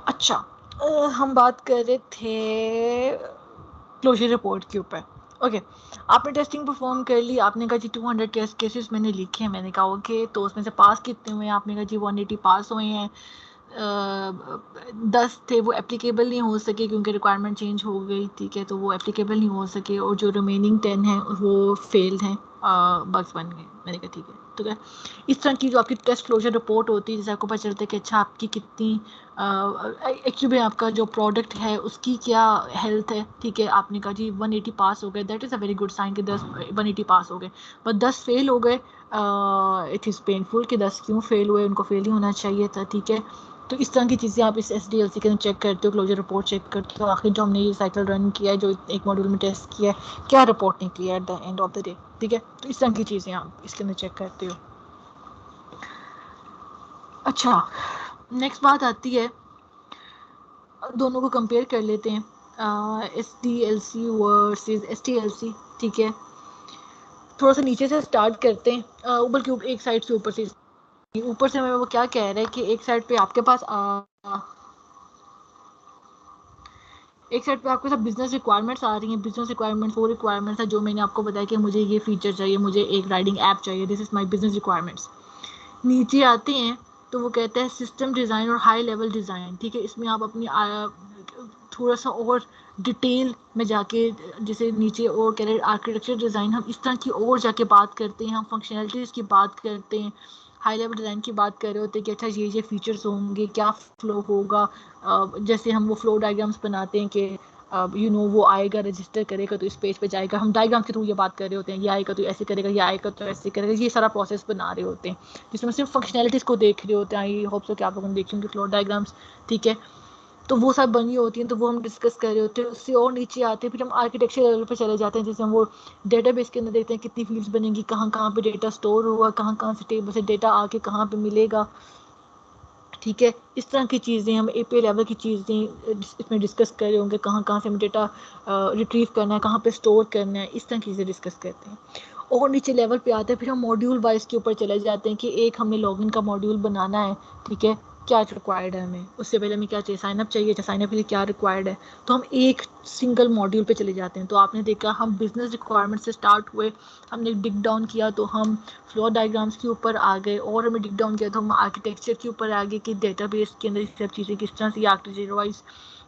अच्छा, हम बात कर रहे थे क्लोजर रिपोर्ट के ऊपर। ओके, आपने टेस्टिंग परफॉर्म कर ली, आपने कहा जी 200 टेस्ट केसेस मैंने लिखे हैं। मैंने कहा ओके, तो उसमें से पास कितने हुए हैं? आपने कहा जी 180 पास हुए हैं। 10 थे वो एप्लीकेबल नहीं हो सके क्योंकि रिक्वायरमेंट चेंज हो गई, ठीक है, तो वो एप्लीकेबल नहीं हो सके। और जो रिमेनिंग 10 हैं वो फेल्ड हैं, बग्स बन गए। मैंने कहा ठीक है। तो क्या इस तरह की जो आपकी टेस्ट क्लोजर रिपोर्ट होती है, जैसे आपको पता चलता है कि अच्छा आपकी कितनी एक्चुअली आपका जो प्रोडक्ट है उसकी क्या हेल्थ है, ठीक है। आपने कहा जी 180 पास हो गए, that is a very good sign कि 180 पास हो गए, बट 10 फेल हो गए। इट इज़ पेनफुल कि 10 क्यों फेल हुए, उनको फेल ही होना चाहिए था, ठीक है। तो इस तरह की चीज़ें आप इस SDLC के अंदर चेक करते हो, क्लोजर रिपोर्ट चेक करते हो, आखिर जो हमने ये साइकिल रन किया है, जो एक मॉड्यूल में टेस्ट किया है, क्या रिपोर्ट निकली है at the end of the day, ठीक है। तो इस तरह की चीज़ें आप इसके अंदर चेक करते हो। अच्छा, नेक्स्ट बात आती है, दोनों को कंपेयर कर लेते हैं, SDLC वर्सेस STLC, ठीक है। थोड़ा सा नीचे से स्टार्ट करते हैं, ऊपर के एक साइड से ऊपर से मैं वो क्या कह रहा है कि एक साइड पे आपके पास एक साइड पे आपके साथ बिजनेस रिक्वायरमेंट्स आ रही हैं। बिजनेस रिक्वायरमेंट्स वो रिक्वायरमेंट्स है जो मैंने आपको बताया कि मुझे ये फीचर चाहिए, मुझे एक राइडिंग ऐप चाहिए, this is my business requirements. नीचे आते हैं तो वो कहता है सिस्टम डिज़ाइन और हाई लेवल डिज़ाइन, ठीक है। इसमें आप अपनी थोड़ा सा और डिटेल में जाके, जैसे नीचे और कह रहे आर्किटेक्चर डिज़ाइन, हम इस तरह की और जाके बात करते हैं, हम फंक्शनैलिटीज़ की बात करते हैं, हाई लेवल डिज़ाइन की बात कर रहे होते हैं कि अच्छा ये फीचर्स होंगे, क्या फ्लो होगा, जैसे हम वो फ्लो डायग्राम्स बनाते हैं कि वो आएगा, रजिस्टर करेगा तो इस पेज पे जाएगा, हम डायग्राम के थ्रू ये बात कर रहे होते हैं, ये आएगा तो ऐसे करेगा, ये आएगा तो ऐसे करेगा, ये सारा प्रोसेस बना रहे होते हैं, जिसमें सिर्फ फंक्शनैलिटीज़ को देख रहे होते हैं। आई होप सो कि आप लोगों ने देखेंगे फ्लो डायग्राम्स, ठीक है। तो वो सब बनी होती हैं, तो वो हम डिस्कस कर रहे होते हैं। उससे और नीचे आते हैं, फिर हम आर्किटेक्चर लेवल पे चले जाते हैं, जैसे हम वो डेटाबेस के अंदर देखते हैं कितनी फील्ड्स बनेंगी, कहाँ कहाँ पे डेटा स्टोर हुआ, कहाँ कहाँ से टेबल से डेटा आके कहाँ पे मिलेगा, ठीक है। इस तरह की चीज़ें हम API लेवल की चीज़ें इसमें डिस्कस कर रहे होंगे, कहाँ कहाँ से हमें डेटा रिट्रीव करना है, कहाँ पे स्टोर करना है, इस तरह की चीज़ें डिस्कस करते हैं। और नीचे लेवल पे आते हैं, फिर हम मॉड्यूल वाइज के ऊपर चले जाते हैं कि एक हमने लॉगिन का मॉड्यूल बनाना है, ठीक है, क्या रिक्वायर्ड है हमें, उससे पहले हमें क्या चाहिए, साइनअप चाहिए, साइनअप के लिए क्या रिक्वायर्ड है, तो हम एक सिंगल मॉड्यूल पे चले जाते हैं। तो आपने देखा हम बिजनेस रिक्वायरमेंट से स्टार्ट हुए, हमने डिग डाउन किया तो हम फ्लो डायग्राम्स के ऊपर आ गए, और हमें डिग डाउन किया तो हम आर्किटेक्चर के ऊपर आ गए कि डेटाबेस के अंदर सब चीज़ें किस तरह से आर्किटेक्चर वाइज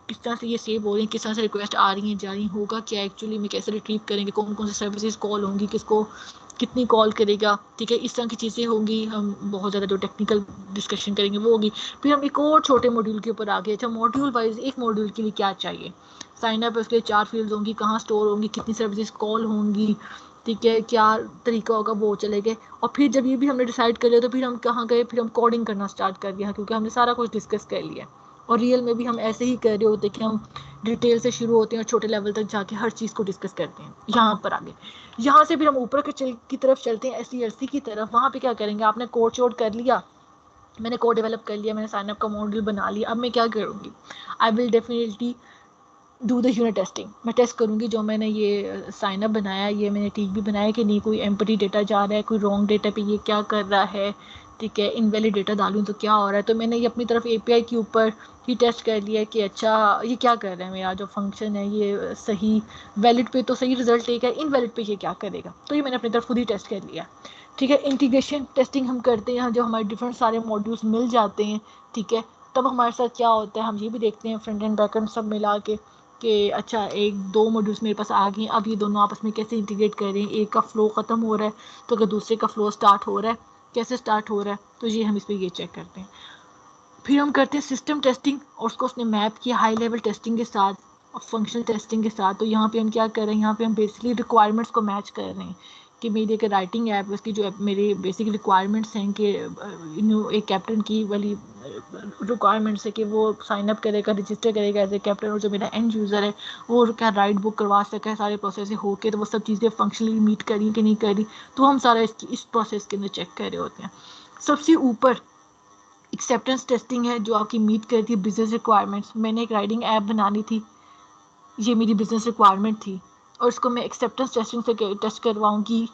किस तरह से ये सेव हो रही हैं, किस तरह से रिक्वेस्ट आ रही हैं, जा रही होगा क्या एक्चुअली में, कैसे रिट्रीव करेंगे, कौन कौन सी सर्विसेज कॉल होंगी, किसको कितनी कॉल करेगा, ठीक है। इस तरह की चीज़ें होंगी, हम बहुत ज़्यादा जो टेक्निकल डिस्कशन करेंगे वो होगी। फिर हम एक और छोटे मॉड्यूल के ऊपर आ गए, अच्छा मॉड्यूल वाइज एक मॉड्यूल के लिए क्या चाहिए, साइन अप उसके लिए 4 फील्ड्स होंगी, कहाँ स्टोर होंगी, कितनी सर्विसेज कॉल होंगी, ठीक है, क्या तरीका होगा, वो चले गए। और फिर जब ये भी हमने डिसाइड कर लिया तो फिर हम कहाँ गए, फिर हम कोडिंग करना स्टार्ट कर दिया, क्योंकि हमने सारा कुछ डिस्कस कर लिया। और रियल में भी हम ऐसे ही कर रहे होते कि हम डिटेल से शुरू होते हैं और छोटे लेवल तक जाके हर चीज़ को डिस्कस करते हैं। यहाँ पर आगे यहाँ से फिर हम ऊपर की तरफ चलते हैं, SDLC की तरफ। वहाँ पे क्या करेंगे, आपने कोड शोड कर लिया, मैंने कोड डेवलप कर लिया, मैंने साइनअप का मॉड्यूल बना लिया, अब मैं क्या करूँगी, I will definitely do the unit testing. मैं टेस्ट करूँगी जो मैंने ये साइनअप बनाया, ये मैंने ठीक भी बनाया कि नहीं, कोई एम्प्टी डेटा जा रहा है, कोई रॉन्ग डेटा पे ये क्या कर रहा है, ठीक है, इनवैलिड डेटा डालूँ तो क्या हो रहा है। तो मैंने ये अपनी तरफ API के ऊपर ही टेस्ट कर लिया कि अच्छा ये क्या कर रहा है, मेरा जो फंक्शन है ये सही वैलिड पे तो सही रिजल्ट लेगा, इनवैलिड पे ये क्या करेगा, तो ये मैंने अपनी तरफ खुद ही टेस्ट कर लिया, ठीक है। इंटीग्रेशन टेस्टिंग हम करते हैं, जो हमारे डिफरेंट सारे मॉड्यूल्स मिल जाते हैं, ठीक है। तब हमारे साथ क्या होता है, हम ये भी देखते हैं फ्रंट एंड बैक एंड सब मिला के कि अच्छा एक दो मॉड्यूल्स मेरे पास आ गए, अब ये दोनों आपस में कैसे इंटीग्रेट कर रहे हैं, एक का फ्लो ख़त्म हो रहा है तो अगर दूसरे का फ्लो स्टार्ट हो रहा है, कैसे स्टार्ट हो रहा है, तो ये हम इस पर ये चेक करते हैं। फिर हम करते हैं सिस्टम टेस्टिंग, और उसको उसने मैप किया हाई लेवल टेस्टिंग के साथ और फंक्शनल टेस्टिंग के साथ। तो यहाँ पे हम क्या कर रहे हैं, यहाँ पे हम बेसिकली रिक्वायरमेंट्स को मैच कर रहे हैं कि मेरी एक राइटिंग ऐप, उसकी जो मेरी बेसिक रिक्वायरमेंट्स हैं कि एक कैप्टन की वाली रिक्वायरमेंट्स है कि वो साइन अप करेगा, रजिस्टर करेगा एज ए कैप्टन, और जो मेरा एंड यूज़र है वो क्या राइट बुक करवा सके है, सारे प्रोसेस होके, तो वो सब चीज़ें फंक्शनली मीट करी कि नहीं करी, तो हम सारा इस प्रोसेस के अंदर चेक कर रहे होते हैं। सबसे ऊपर एक्सेप्टेंस टेस्टिंग है जो आपकी मीट करती है बिजनेस रिक्वायरमेंट्स। मैंने एक राइडिंग ऐप बनानी थी, ये मेरी बिजनेस रिक्वायरमेंट थी, और इसको मैं एक्सेप्टेंस टेस्टिंग से टेस्ट करवाऊंगी,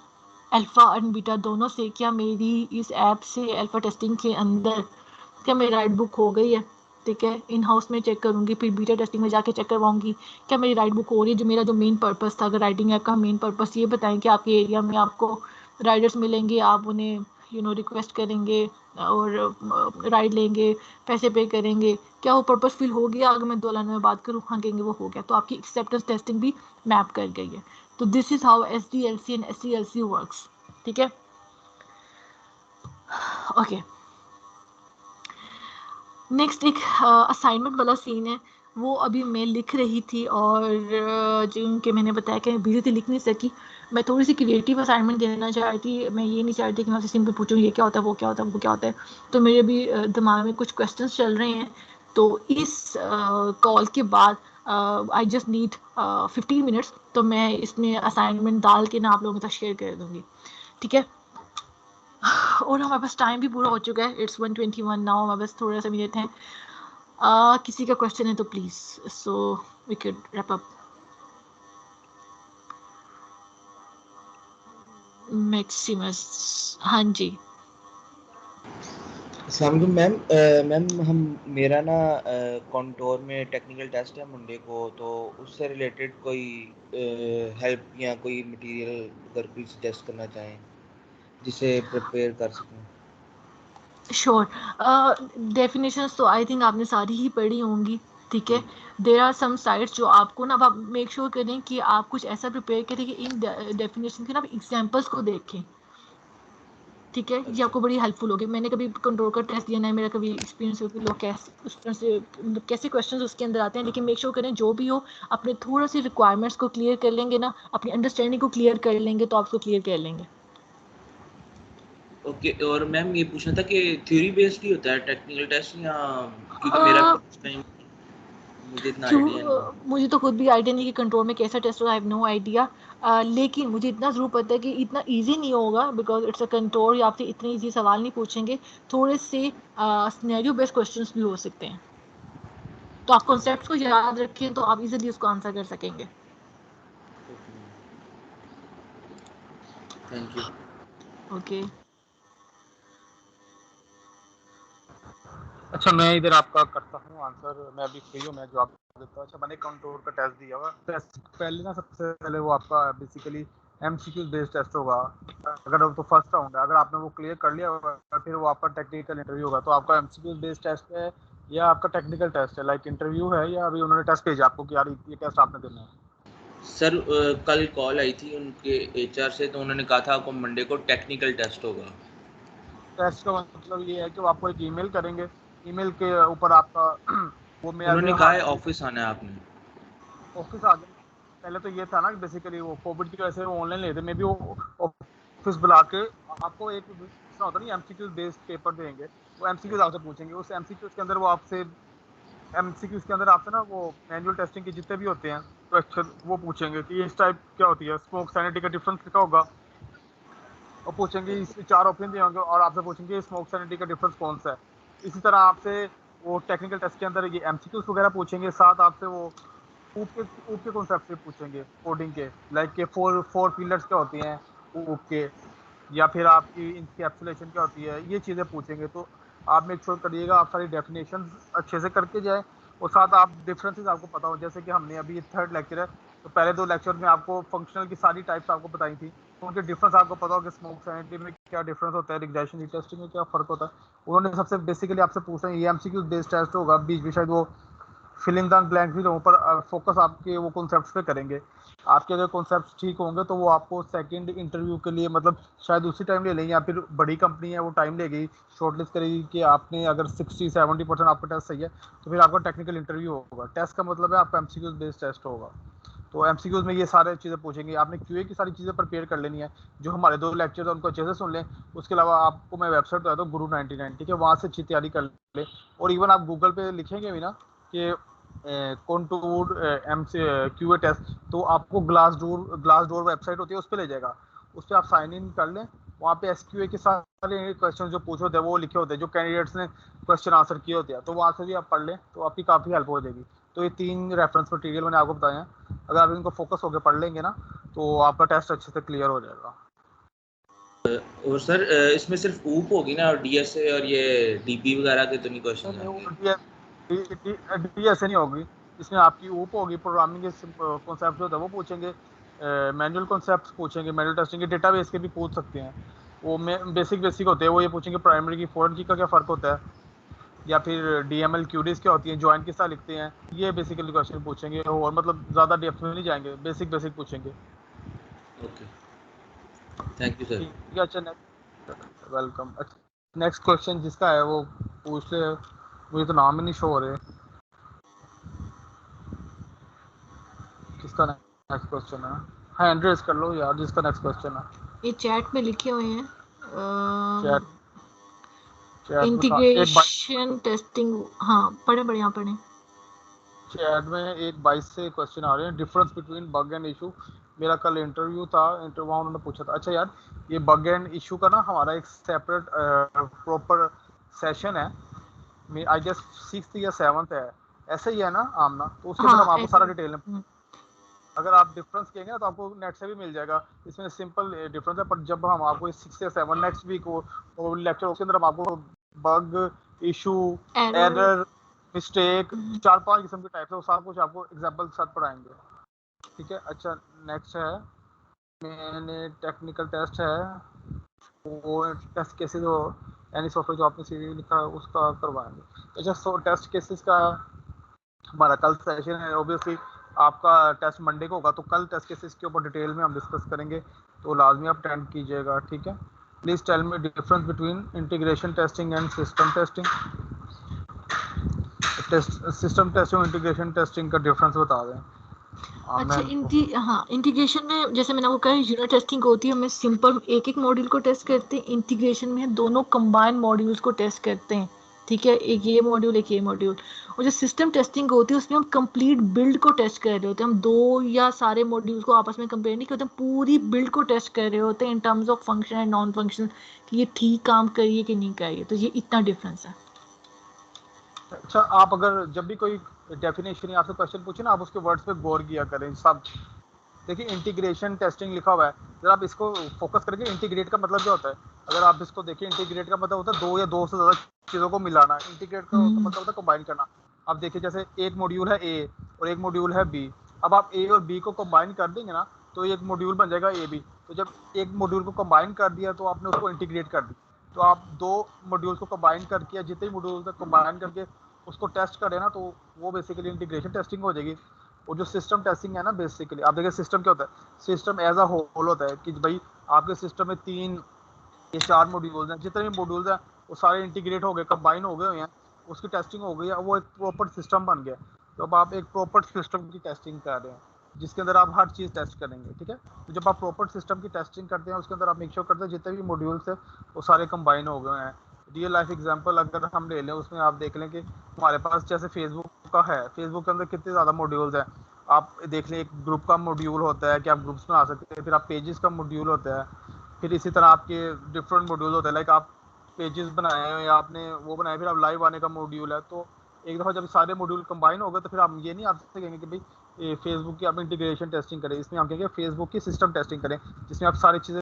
अल्फ़ा और बीटा दोनों से, क्या मेरी इस ऐप से अल्फ़ा टेस्टिंग के अंदर क्या मेरी राइट बुक हो गई है, ठीक है। इन हाउस में चेक करूँगी, फिर बीटा टेस्टिंग में जाके चेक करवाऊंगी क्या मेरी राइट बुक हो रही है, जो मेरा जो मेन पर्पस था। अगर राइटिंग ऐप का मेन पर्पस ये बताएं कि आपके एरिया में आपको राइडर्स मिलेंगे, आप उन्हें रिक्वेस्ट करेंगे और राइड लेंगे, पैसे पे करेंगे, क्या वो पर्पस फिल हो गया, अगर मैं 2 लाइन में बात करूँ, हाँ कहेंगे वो हो गया, तो आपकी एक्सेप्टेंस टेस्टिंग भी मैप कर गई है। तो this is how SDLC and SCLC works, ठीक है, ओके। नेक्स्ट एक असाइनमेंट वाला सीन है, वो अभी मैं लिख रही थी और जिनके मैंने बताया कि मैं बिजी थी लिख नहीं सकी। मैं थोड़ी सी क्रिएटिव असाइनमेंट देना चाह रही थी, मैं ये नहीं चाह रही थी कि मैं सिंपल पूछूँ ये क्या होता है वो क्या होता है वो क्या होता है। तो मेरे भी दिमाग में कुछ क्वेश्चंस चल रहे हैं। तो इस कॉल के बाद आई जस्ट नीड 15 मिनट्स, तो मैं इसमें असाइनमेंट डाल के ना आप लोगों के साथ शेयर कर दूंगी, ठीक है। और हमारे पास टाइम भी पूरा हो चुका है, इट्स 1:21 नाउ, हमारे पास थोड़ा सा मिनट है। किसी का क्वेश्चन है तो please, so we can wrap up. Maximus, हाँ जी। अस्सलाम वालेकुम मैम। मैम हम मेरा ना कॉन्टोर में टेक्निकल टेस्ट है मंडे को, तो उससे रिलेटेड कोई हेल्प या कोई मटेरियल अगर कोई सजेस्ट करना चाहें जिसे प्रिपेयर कर सकूं। श्योर। डेफिनेशंस तो आई थिंक आपने सारी ही पढ़ी होंगी, ठीक है। जी देर आर सम साइट्स जो आपको ना, अब आप मेक श्योर करें कि आप कुछ ऐसा प्रिपेयर करें कि इन डेफिनेशन के ना आप एग्जाम्पल्स को देखें, ठीक है। ये अच्छा आपको बड़ी हेल्पफुल होगी। मैंने कभी कंट्रोल का टेस्ट दिया ना है, मेरा कभी एक्सपीरियंस हो कि लोग कैसे उस तरह से कैसे क्वेश्चंस उसके अंदर आते हैं, लेकिन मेक श्योर करें जो भी हो अपने थोड़ा सी रिक्वायरमेंट्स को क्लियर कर लेंगे ना, अपनी अंडरस्टैंडिंग को क्लियर कर लेंगे तो आप उसको क्लियर कर लेंगे। ओके। और मैम ये पूछना था कि थ्योरी बेस्ड ही होता है टेक्निकल टेस्ट या, क्योंकि मेरा अह, फर्स्ट टाइम, मुझे इतना आइडिया नहीं है। क्यों, मुझे तो खुद भी आइडिया नहीं कि कंट्रोल में कैसा टेस्ट होगा, आई हैव नो आइडिया। लेकिन मुझे इतना जरूर पता है कि इतना इजी नहीं होगा, बिकॉज इट्स अ कंट्रोल, या आपसे इतने इजी सवाल नहीं पूछेंगे। थोड़े से सिनेरियो बेस्ड क्वेश्चंस भी हो सकते हैं, तो आप कॉन्सेप्ट्स को याद रखें तो आप इजीली उसको आंसर कर सकेंगे। Thank you. ओके। अच्छा, मैं इधर आपका करता हूँ आंसर। मैं अभी फ्री हूँ, मैं जवाब देता हूँ। अच्छा, मैंने कंट्रोल का टेस्ट दिया हुआ। टेस्ट पहले ना, सबसे पहले वो आपका बेसिकली एमसीक्यू बेस्ड टेस्ट होगा। अगर वो तो फर्स्ट राउंड है, अगर आपने वो क्लियर कर लिया होगा फिर वो आपका टेक्निकल इंटरव्यू होगा। तो आपका एमसीक्यू बेस्ड टेस्ट है या आपका टेक्निकल टेस्ट है, लाइक इंटरव्यू है, या अभी उन्होंने टेस्ट भेजा आपको कि यार ये टेस्ट आपने देना है? सर कल कॉल आई थी उनके एचआर से, तो उन्होंने कहा था आपको मंडे को टेक्निकल टेस्ट होगा। टेस्ट का मतलब ये है कि वो आपको एक ईमेल करेंगे, ईमेल के ऊपर आपका वो मैं उन्होंने कहा है हार्ड ऑफिस आना है आपने। ऑफिस आ गए। पहले तो ये था ना कि बेसिकली वो कोविड की वजह से वो ऑनलाइन लेते, मे बी वो ऑफिस बुला के आपको एक दूसरा होता नहीं, एमसीक्यू बेस्ड पेपर देंगे। वो एमसीक्यूज आपसे पूछेंगे, उस एमसीक्यूज के अंदर वो आपसे एमसीक्यूज के अंदर आपसे ना वो मैनुअल टेस्टिंग के जितने भी होते हैं क्वेश्चन वो पूछेंगे कि इस टाइप क्या होती है, स्मोक सैनिटी का डिफरेंस क्या होगा, और पूछेंगे इसके 4 ऑप्शन दिए होंगे और आपसे पूछेंगे स्मोक सैनिटी का डिफरेंस कौन सा है। इसी तरह आपसे वो टेक्निकल टेस्ट के अंदर ये एमसीक्यूज वगैरह पूछेंगे, साथ आपसे वो ऊप के कॉन्सेप्ट से पूछेंगे, कोडिंग के, लाइक के फोर पिलर्स क्या होती हैं ऊप के, या फिर आपकी इंकैप्सुलेशन क्या होती है, ये चीज़ें पूछेंगे। तो आप मेक श्योर करिएगा आप सारी डेफिनेशन अच्छे से करके जाए, और साथ आप डिफरेंसेस आपको पता हो। जैसे कि हमने अभी 3rd लेक्चर है, तो पहले 2 लेक्चर में आपको फंक्शनल की सारी टाइप्स आपको बताई थी, तो उनके डिफरेंस आपको पता हो कि स्मोक सैनिटी में क्या डिफरेंस होता है, रिग्रेशन हीट टेस्टिंग में क्या फ़र्क होता है। उन्होंने सबसे बेसिकली आपसे पूछा है, ये एमसीक्यू बेस्ड टेस्ट होगा, बीच में शायद वो फिल इन द ब्लैंक भी लोगों पर फोकस आपके वो कॉन्सेप्ट्स पे करेंगे। आपके अगर कॉन्सेप्ट्स ठीक होंगे तो वो आपको सेकंड इंटरव्यू के लिए, मतलब शायद उसी टाइम ले लेंगे, या फिर बड़ी कंपनी है वो टाइम लेगी, शॉर्टलिस्ट करेगी कि आपने अगर 60-70% आपका टेस्ट सही है तो फिर आपका टेक्निकल इंटरव्यू होगा। टेस्ट का मतलब है आपका एमसीक्यूज बेस्ड टेस्ट होगा। तो एमसीक्यूज में ये सारे चीज़ें पूछेंगे, आपने क्यूए की सारी चीज़ें प्रिपेयर कर लेनी है। जो हमारे 2 लेक्चर है उनको अच्छे से सुन लें। उसके अलावा आपको मैं वेबसाइट बता दूँ, गुरु 99, ठीक है, वहाँ से अच्छी तैयारी कर ले। और इवन आप गूगल पे लिखेंगे भी ना कि कॉन्टूर एम से क्यूए टेस्ट, तो आपको ग्लास डोर वेबसाइट होती है, उस पर ले जाएगा। उस पर आप साइन इन कर लें। वहाँ पे एसक्यूए के सारे क्वेश्चन जो पूछे होते हैं वो लिखे होते हैं, जो कैंडिडेट्स ने क्वेश्चन आंसर किए होते हैं, तो वहाँ से भी आप पढ़ लें तो आपकी काफ़ी हेल्प हो जाएगी। तो ये 3 रेफरेंस मटेरियल मैंने आपको बताए हैं, अगर आप इनको फोकस होकर पढ़ लेंगे ना तो आपका टेस्ट अच्छे से क्लियर हो जाएगा। और सर इसमें सिर्फ ऊप होगी ना, और डीएसए और ये डीपी वगैरह के तो नहीं क्वेश्चन आएंगे? डीएसए नहीं होगी, इसमें आपकी ऊप होगी, प्रोग्रामिंग के कॉन्सेप्ट होता है वो पूछेंगे, मैनुअल कॉन्सेप्ट्स पूछेंगे, मैनुअल टेस्टिंग के डेटाबेस के भी पूछ सकते हैं। वो बेसिक होते हैं, वो ये पूछेंगे प्राइमरी की फॉरेन की का क्या फ़र्क होता है, या फिर डीएमएल क्यूरीज क्या होती हैं, ज्वाइन किस तरह लिखते हैं, ये बेसिकली क्वेश्चन पूछेंगे। और मतलब ज़्यादा डेप्थ में नहीं जाएंगे, बेसिक पूछेंगे। Okay, thank you sir. ठीक है, अच्छा नेक्स्ट, वेलकम। नेक्स्ट क्वेश्चन जिसका है वो पूछ ले, मुझे तो नाम ही नहीं शो हो रहे। जिसका नेक्स्ट क्वेश्चन है, हैंड रेज कर लो यार जिसका नेक्स्ट क्वेश्चन है। ये चैट में लिखे हुए हैं चैट इंटीग्रेशन टेस्टिंग। हाँ पढ़े यहाँ पढ़े। चैट में एक 22 से क्वेश्चन आ रहे हैं, difference between bug and issue. मेरा कल इंटरव्यू था, वहाँ उन्होंने पूछा था। अच्छा यार ये बग एंड इशू का ना हमारा एक सेपरेट प्रॉपर सेशन है, आई गेस 6th या 7th है, ऐसे ही है ना आमना? तो उसके अंदर हम आपको सारा डिटेल में, अगर आप डिफरेंस कहेंगे ना तो आपको नेट से भी मिल जाएगा। इसमें सिंपल डिफरेंस है, पर जब हम आपको 6 या 7 नेक्स्ट वीक वो लेक्चर, उसके अंदर हम आपको बग, इशू, एरर, मिस्टेक, 4-5 किस्म के टाइप है, वो सारा कुछ आपको एग्जांपल के साथ पढ़ाएंगे, ठीक है। अच्छा नेक्स्ट है मैंने टेक्निकल टेस्ट है, वो टेस्ट केसेस हो एनी सॉफ्टवेयर जो आपने सीवी लिखा है उसका करवाएंगे। अच्छा सो टेस्ट केसेस का हमारा कल सेशन है, ऑब्वियसली आपका टेस्ट मंडे को होगा, तो कल टेस्ट केसेस के ऊपर डिटेल में हम डिस्कस करेंगे, तो लाजमी आप अटेंड कीजिएगा, ठीक है। Please tell me difference between integration testing and system testing. System testing और इंटीग्रेशन टेस्टिंग का डिफरेंस बता दें। अच्छा इंटीग्रेशन में जैसे मैंने आपको कहा यूनिट टेस्टिंग होती है, हमें सिंपल एक एक मॉड्यूल को टेस्ट करते हैं। इंटीग्रेशन में दोनों कंबाइंड मॉड्यूल्स को टेस्ट करते हैं, ठीक है, एक ये मॉड्यूल एक ये मॉड्यूल। और जो सिस्टम टेस्टिंग होती है उसमें हम कंप्लीट बिल्ड को टेस्ट कर रहे होते हैं, हम दो या सारे मॉड्यूल्स को आपस में कंपेयर नहीं करते, पूरी बिल्ड को टेस्ट कर रहे होते हैं in terms of function and non function, कि ये ठीक काम करिए कि नहीं करिए। तो ये इतना डिफरेंस है। अच्छा आप अगर जब भी कोई डेफिनेशन या आपसे क्वेश्चन पूछे ना, आप उसके वर्ड्स पे गौर किया करें सब। देखिए इंटीग्रेशन टेस्टिंग लिखा हुआ है, जब आप इसको फोकस करेंगे, इंटीग्रेट का मतलब क्या होता है, अगर आप इसको देखिए इंटीग्रेट का मतलब होता है दो या दो से ज़्यादा चीज़ों को मिलाना। इंटीग्रेट का मतलब होता है कंबाइन करना। आप देखिए जैसे एक मॉड्यूल है ए और एक मॉड्यूल है बी, अब आप ए और बी को कंबाइन कर देंगे ना तो एक मॉड्यूल बन जाएगा ए बी। तो जब एक मॉड्यूल को कंबाइन कर दिया तो आपने उसको इंटीग्रेट कर दिया। तो आप दो मॉड्यूल्स को कंबाइन करके, जितने मॉड्यूल तक कंबाइन करके उसको टेस्ट करें ना, तो वो बेसिकली इंटीग्रेशन टेस्टिंग हो जाएगी। और जो सिस्टम टेस्टिंग है ना, बेसिकली आप देखिए सिस्टम क्या होता है, सिस्टम एज अ होल होता है कि भाई आपके सिस्टम में 3 या 4 मॉड्यूल्स हैं, जितने भी मॉड्यूल्स हैं वो सारे इंटीग्रेट हो गए, कंबाइन हो गए हुए हैं, उसकी टेस्टिंग हो गई है, वो एक प्रॉपर सिस्टम बन गया। तो अब आप एक प्रॉपर सिस्टम की टेस्टिंग कर रहे हैं जिसके अंदर आप हर चीज़ टेस्ट करेंगे, ठीक है। तो जब आप प्रॉपर सिस्टम की टेस्टिंग करते हैं उसके अंदर आप मेक श्योर करते हैं जितने भी मॉड्यूल्स है वो सारे कंबाइन हो गए हैं। रियल लाइफ एग्जांपल अगर हम ले लें, उसमें आप देख लें कि हमारे पास जैसे फेसबुक का है, फेसबुक के अंदर कितने ज़्यादा मॉड्यूल्स हैं। आप देख लें एक ग्रुप का मॉड्यूल होता है कि आप ग्रुप्स बना सकते हैं, फिर आप पेजेस का मॉड्यूल होता है, फिर इसी तरह आपके डिफरेंट मॉड्यूल होते हैं, लाइक आप पेजेस बनाए हैं या आपने वो बनाए, फिर आप लाइव आने का मॉड्यूल है। तो एक दफ़ा जब सारे मॉड्यूल कंबाइन हो गए तो फिर आप ये नहीं आपसे कहेंगे कि भाई फेसबुक की आप इंटीग्रेशन टेस्टिंग करें, इसमें हम कहेंगे फेसबुक की सिस्टम टेस्टिंग करें, जिसमें आप सारी चीज़ें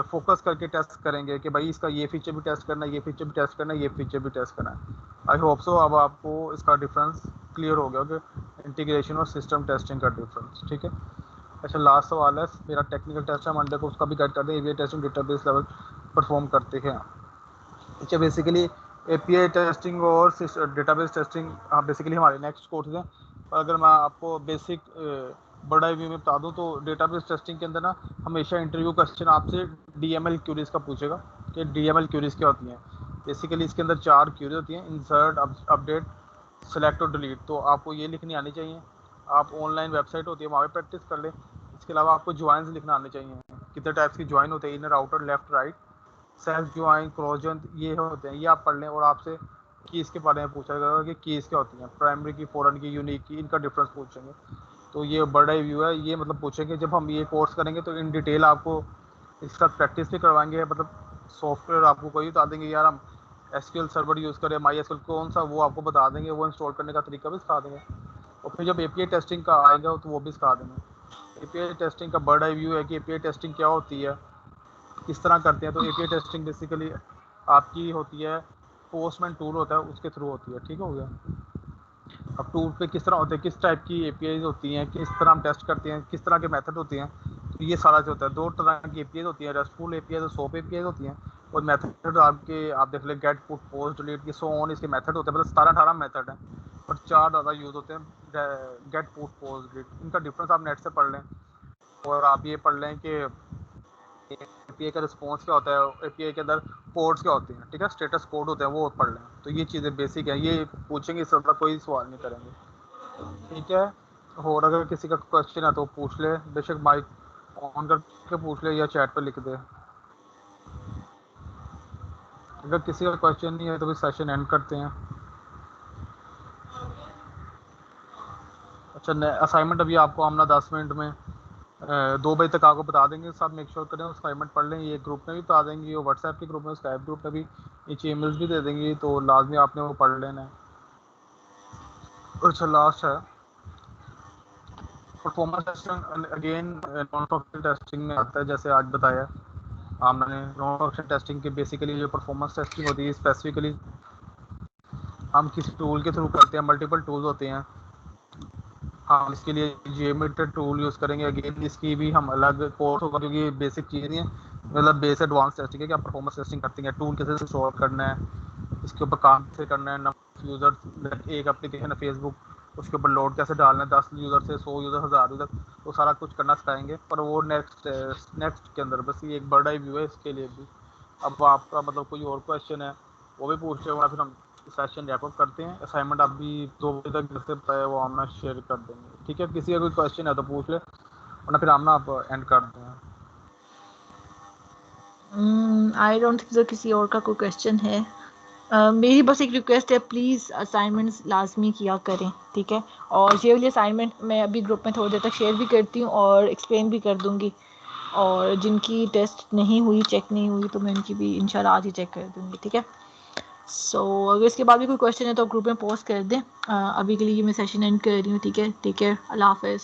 फोकस करके टेस्ट करेंगे कि भाई इसका ये फीचर भी टेस्ट करना है, ये फीचर भी टेस्ट करना है, ये फीचर भी टेस्ट करना है। आई होप सो अब आपको इसका डिफरेंस क्लियर हो गया कि इंटीग्रेशन और सिस्टम टेस्टिंग का डिफरेंस, ठीक है। अच्छा लास्ट सवाल है, मेरा टेक्निकल टेस्ट है मंडे को, उसका भी गाइड कर दें। API testing database level perform करते हैं। अच्छा बेसिकली एपीआई टेस्टिंग और डेटाबेस टेस्टिंग बेसिकली हमारे नेक्स्ट कोर्स हैं। पर अगर मैं आपको बेसिक बड़ा व्यू में बता दूं तो डेटाबेस टेस्टिंग के अंदर ना हमेशा इंटरव्यू क्वेश्चन आपसे डीएमएल क्यूरीज का पूछेगा कि डीएमएल क्यूरीज क्या होती हैं। बेसिकली इसके अंदर 4 क्यूरीज होती हैं, इंसर्ट, अपडेट, सेलेक्ट और डिलीट। तो आपको ये लिखनी आनी चाहिए। आप ऑनलाइन वेबसाइट होती है वहाँ पे प्रैक्टिस कर लें। इसके अलावा आपको ज्वाइंस लिखना आने चाहिए, कितने टाइप्स की ज्वाइन होते हैं, inner, outer, left, right, self join, cross, ये होते हैं, ये आप पढ़ लें। और आपसे कीज़ के बारे में पूछा जाएगा कि कीज़ क्या होती हैं, प्राइमरी की, फॉरेन की, यूनिक की, इनका डिफरेंस पूछेंगे। तो ये बड़ा व्यू है, ये मतलब पूछेंगे। जब हम ये कोर्स करेंगे तो इन डिटेल आपको इसके साथ प्रैक्टिस भी करवाएंगे। मतलब सॉफ्टवेयर आपको कोई बता देंगे यार हम एसक्यूएल सर्वर यूज़ करें, माई एसक्यूएल कौन सा, वो आपको बता देंगे, वो इंस्टॉल करने का तरीका भी सिखा देंगे। और फिर जब एपीआई टेस्टिंग का आएगा तो वो भी सिखा देंगे। एपीआई टेस्टिंग का बड़ा व्यू है कि एपीआई टेस्टिंग क्या होती है, किस तरह करते हैं। तो एपीआई टेस्टिंग बेसिकली आपकी होती है, पोस्टमैन टूल होता है उसके थ्रू होती है, ठीक हो गया। अब टूल पे किस तरह होते हैं, किस टाइप की एपीआई होती हैं, किस तरह हम टेस्ट करते हैं, किस तरह के मेथड होते हैं, तो ये सारा जो होता है। 2 तरह की एपीआई होती है, रेस्टफुल एपीआई और सोप एपीआई होती हैं। और मेथड आपके आप देख लें, गेट, पुट, पोस्ट, डिलीट, ये सो ऑन इसके मेथड होते हैं। मतलब 17-18 मेथड हैं और 4 ज़्यादा यूज़ होते हैं, गेट, पुट, पोस्ट, डिलीट। इनका डिफरेंस आप नेट से पढ़ लें। और आप ये पढ़ लें कि एपीआई का रिस्पॉन्स क्या होता है, एपीआई के अंदर कोड्स क्या होते हैं, ठीक है, स्टेटस कोड होते हैं, वो पढ़ लें। तो ये चीज़ें बेसिक हैं, ये पूछेंगे, इस तरह कोई सवाल नहीं करेंगे, ठीक है। और अगर किसी का क्वेश्चन है तो पूछ ले, बेशक माइक ऑन करके पूछ ले या चैट पे लिख दे। अगर किसी का क्वेश्चन नहीं है तो भी सेशन एंड करते हैं। अच्छा, असाइनमेंट अभी आपको आमना 10 मिनट में 2 बजे तक आपको बता देंगे। सब मेक श्योर करें असाइनमेंट पढ़ लें। ये ग्रुप में भी बता देंगे, और व्हाट्सएप के ग्रुप में, स्काइप ग्रुप में भी नीचे ईमेल्स भी दे देंगे, तो लाजमी आपने वो पढ़ लेना है। अच्छा, लास्ट है performance testing. Again non functional testing में आता है, जैसे आज बताया हमने। नॉन फंक्शनल टेस्टिंग की बेसिकली जो परफॉर्मेंस टेस्टिंग होती है, स्पेसिफिकली हम किसी टूल के थ्रू करते हैं। मल्टीपल टूल्स होते हैं, हम इसके लिए जीएमीटर टूल यूज़ करेंगे। अगेन इसकी भी हम अलग कोर्स होगा, क्योंकि बेसिक चीज़ नहीं है, मतलब बेस एडवांस टेस्टिंग है कि आप परफॉर्मेंस टेस्टिंग करते हैं, टूल कैसे इंस्टॉल करना है, इसके ऊपर काम कैसे करना है, नंबर यूज़र, एक एप्लीकेशन है फेसबुक, उसके ऊपर लोड कैसे डालना है, 10 यूज़र से 100 यूज़र, 1000 यूज़र, वो सारा कुछ करना सिखाएंगे। पर वो नेक्स्ट के अंदर, बस ये एक बड़ा ही व्यू है इसके लिए भी। अब आपका मतलब कोई और क्वेश्चन है वो भी पूछ रहे हो, फिर हम सेशन रैप अप करते हैं। असाइनमेंट अभी 2 बजे तक जैसे बताया वो हम शेयर कर देंगे, ठीक है। किसी का कोई क्वेश्चन है तो पूछ ले, वरना फिर हम आप एंड कर दें। आई डोंट थिंक सो किसी और का कोई क्वेश्चन है। मेरी बस एक रिक्वेस्ट है, प्लीज़ असाइनमेंट्स लाजमी किया करें, ठीक है। और ये वाली असाइनमेंट मैं अभी ग्रुप में थोड़ी देर तक शेयर भी करती हूँ और एक्सप्लेन भी कर दूँगी। और जिनकी टेस्ट नहीं हुई, चेक नहीं हुई, तो मैं उनकी भी इंशाल्लाह आज ही चेक कर दूँगी, ठीक है। सो अगर इसके बाद भी कोई क्वेश्चन है तो ग्रुप में पोस्ट कर दें। अभी के लिए मैं सेशन एंड कर रही हूँ, ठीक है। टेक केयर, अल्लाह हाफ़िज़।